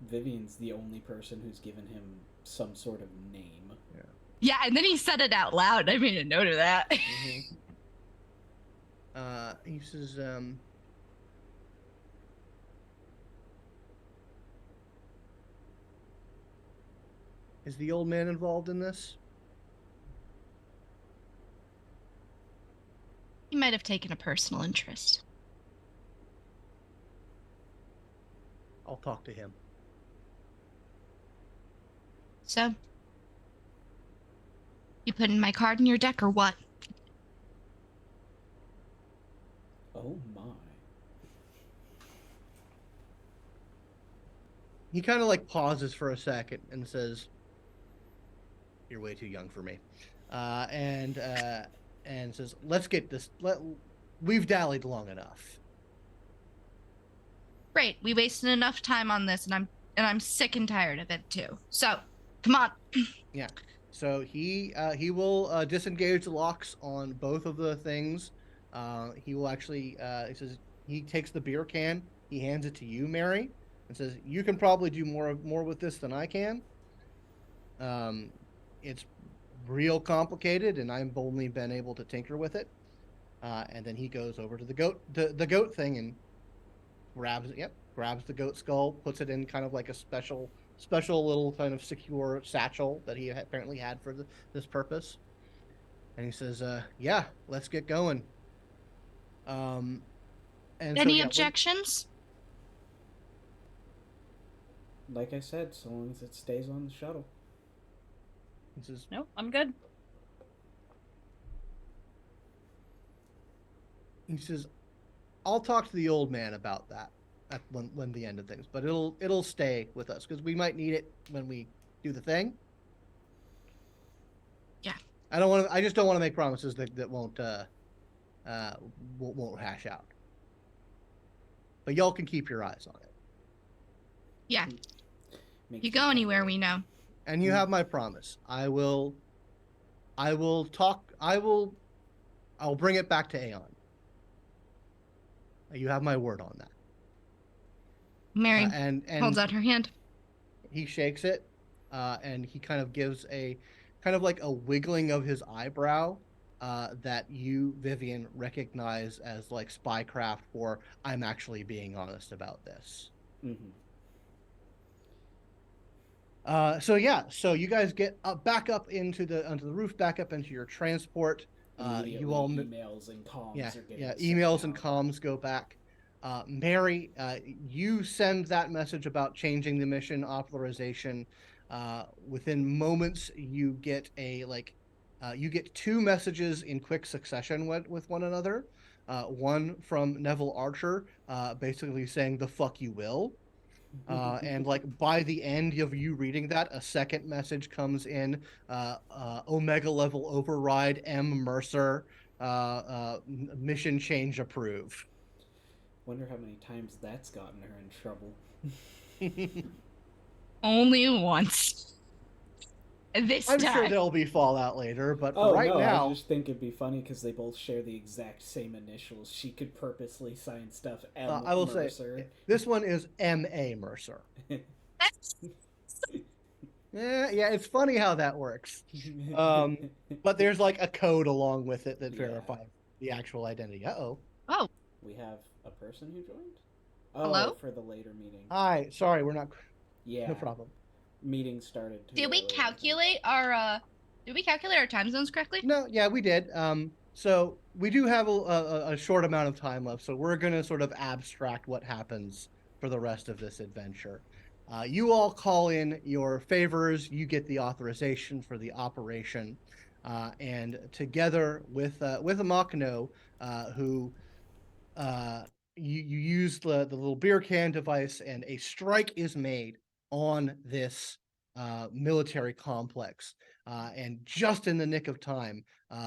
Vivian's the only person who's given him some sort of name. Yeah, and then he said it out loud. I made a note of that. Mm-hmm. He says, "Is the old man involved in this?" He might have taken a personal interest. I'll talk to him. So, you putting my card in your deck or what? Oh my. He kind of like pauses for a second and says, "You're way too young for me," and says, "Let's get this. We've dallied long enough." Great, we wasted enough time on this, and I'm sick and tired of it too. So, come on. Yeah. So he will disengage the locks on both of the things. He will actually he says he takes the beer can, he hands it to you, Mary, and says, "You can probably do more with this than I can. It's real complicated, and I've only been able to tinker with it." And then he goes over to the goat thing and grabs the goat skull, puts it in kind of like a special special little kind of secure satchel that he apparently had for this purpose. And he says, "Yeah, let's get going." And Any so objections? Like I said, so long as it stays on the shuttle. he says, No, I'm good. he says, "I'll talk to the old man about that at when the end of things, but it'll stay with us because we might need it when we do the thing." Yeah. I just don't want to make promises that won't hash out. But y'all can keep your eyes on it. Yeah. Makes You go me anywhere, wonder. we know. And you have my promise. I'll bring it back to Aeon. You have my word on that. Mary And holds out her hand. he shakes it, and he kind of gives a kind of like a wiggling of his eyebrow, that you, Vivian, recognize as like spycraft for I'm actually being honest about this. Mm-hmm. So you guys get back up onto the roof, back up into your transport. Immediately, You all emails and comms are getting sent emails and out. comms go back. Mary, you send that message about changing the mission authorization. Within moments, you get you get two messages in quick succession with one another. One from Neville Archer, basically saying "the fuck you will." And like by the end of you reading that, a second message comes in, Omega level override, M. Mercer, mission change approved. Wonder how many times that's gotten her in trouble. Only once. This I'm time. sure there'll be fallout later, but for Oh right no, I now, just think it'd be funny because they both share the exact same initials. She could purposely sign stuff M. I will Mercer. say this one is M.A. Mercer. Yeah, it's funny how that works. But there's like a code along with it that Yeah. verifies the actual identity. Uh-oh. Oh, We have a person who joined? Hello? Oh, for the later meeting. Hi, sorry, we're not. Yeah. No problem. Meeting started too did we early, I think. calculate our time zones correctly? No, yeah, we did. So we do have a short amount of time left, so we're gonna sort of abstract what happens for the rest of this adventure. You all call in your favors. You get the authorization for the operation, and together with Amakno, who you use the little beer can device, and a strike is made on this military complex, and just in the nick of time,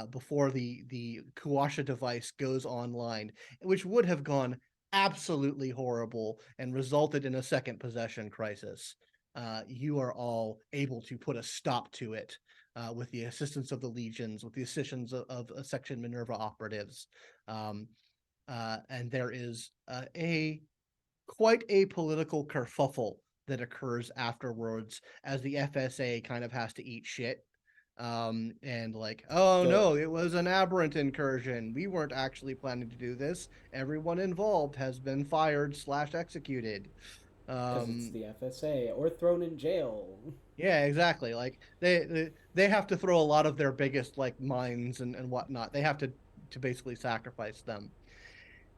before the Kuasha device goes online, which would have gone absolutely horrible and resulted in a second possession crisis. You are all able to put a stop to it, with the assistance of the legions, with the assistance of Section Minerva operatives. And there is quite a political kerfuffle that occurs afterwards as the FSA kind of has to eat shit. And like, oh no, it was an aberrant incursion. We weren't actually planning to do this. Everyone involved has been fired / executed. Because it's the FSA or thrown in jail. Yeah, exactly. Like they have to throw a lot of their biggest like minds and whatnot. They have to basically sacrifice them.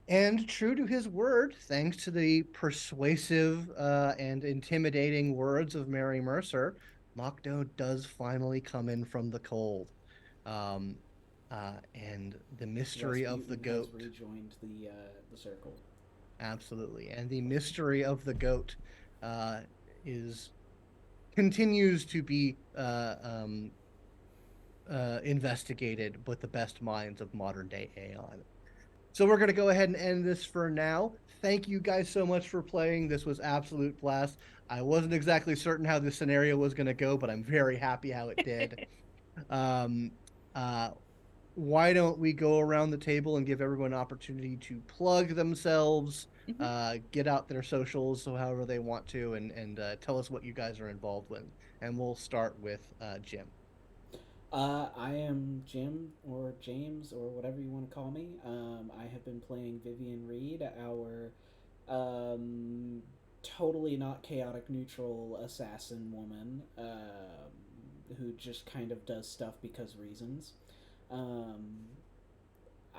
And true to his word, thanks to the persuasive and intimidating words of Mary Mercer, Mokdo does finally come in from the cold. Um, and the mystery of the goat. Has rejoined the circle. Absolutely. And the mystery of the goat uh, is continues to be investigated with the best minds of modern day Aeon. So we're going to go ahead and end this for now. Thank you guys so much for playing. This was absolute blast. I wasn't exactly certain how this scenario was going to go, but I'm very happy how it did. um, why don't we go around the table and give everyone an opportunity to plug themselves, get out their socials, so however they want to, and tell us what you guys are involved with. And we'll start with Jim. I am Jim or James or whatever you want to call me. I have been playing Vivian Reed, our totally not chaotic neutral assassin woman who just kind of does stuff because reasons.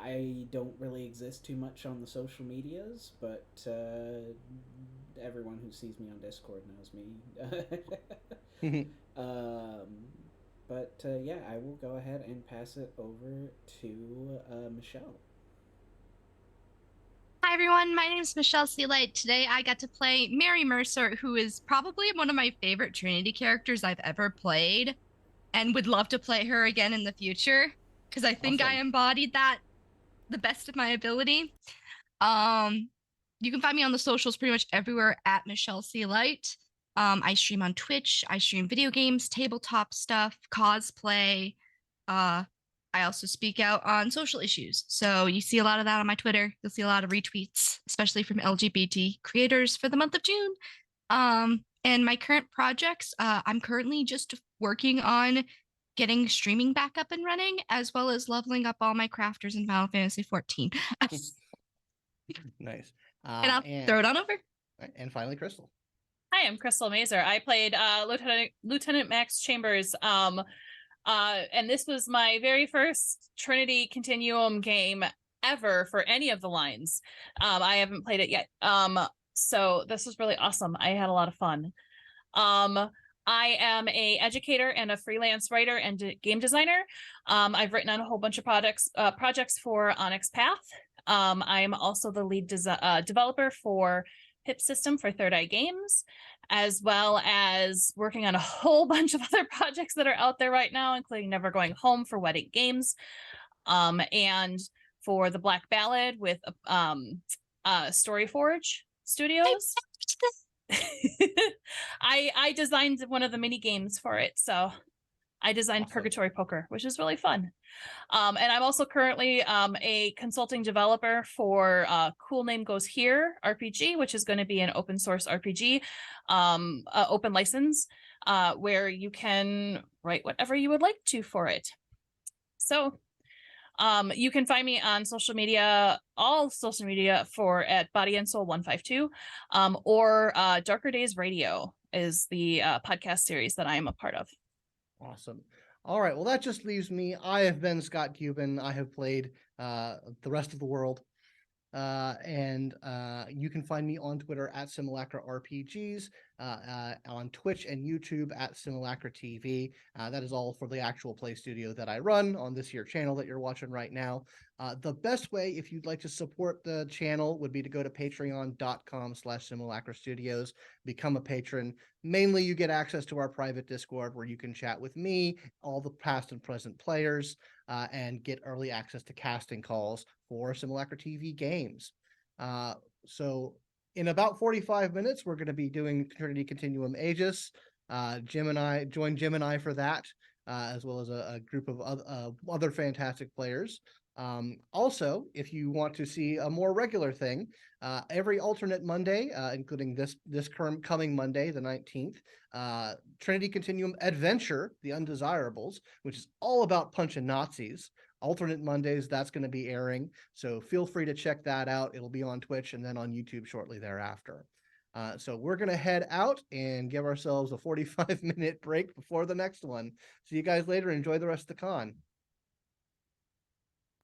I don't really exist too much on the social medias, but everyone who sees me on Discord knows me. But yeah, I will go ahead and pass it over to Michelle. Hi everyone, my name is Michelle Sealight. Today I got to play Mary Mercer, who is probably one of my favorite Trinity characters I've ever played, and would love to play her again in the future because I think I Awesome. embodied that the best of my ability. You can find me on the socials pretty much everywhere at Michelle Sealight. I stream on Twitch. I stream video games, tabletop stuff, cosplay. I also speak out on social issues. So you see a lot of that on my Twitter. You'll see a lot of retweets, especially from LGBT creators for the month of June. And my current projects, I'm currently just working on getting streaming back up and running, as well as leveling up all my crafters in Final Fantasy 14. Nice. And I'll throw it on over. And finally, Crystal. Hi, I'm Crystal Mazer. I played Lieutenant Max Chambers. And this was my very first Trinity Continuum game ever for any of the lines. I haven't played it yet. So this was really awesome. I had a lot of fun. I am a educator and a freelance writer and game designer. I've written on a whole bunch of projects for Onyx Path. I'm also the lead developer for Pip System for Third Eye Games, as well as working on a whole bunch of other projects that are out there right now, including Never Going Home for Wedding Games, and for the Black Ballad with Storyforge Studios. I designed one of the mini games for it, so I designed Awesome. Purgatory Poker, which is really fun. And I'm also currently a consulting developer for Cool Name Goes Here RPG, which is going to be an open source RPG, open license, where you can write whatever you would like to for it. So you can find me on social media, all social media at Body and Soul 152, or Darker Days Radio is the podcast series that I am a part of. Awesome. All right. Well, that just leaves me. I have been Scott Cuban. I have played the rest of the world. And you can find me on Twitter at Simulacra RPGs, on Twitch and YouTube at Simulacra TV. That is all for the actual play studio that I run on this here channel that you're watching right now. The best way, if you'd like to support the channel, would be to go to patreon.com/Simulacra Studios, become a patron. Mainly, you get access to our private Discord where you can chat with me, all the past and present players, and get early access to casting calls for Simulacra TV games. So in about 45 minutes, we're going to be doing Trinity Continuum Aegis. Jim and I for that, as well as a group of other fantastic players. Also, if you want to see a more regular thing, every alternate Monday, including this current coming Monday, the 19th, Trinity Continuum Adventure, The Undesirables, which is all about punching Nazis. Alternate Mondays, that's going to be airing. So feel free to check that out. It'll be on Twitch and then on YouTube shortly thereafter. So we're going to head out and give ourselves a 45-minute break before the next one. See you guys later. Enjoy the rest of the con.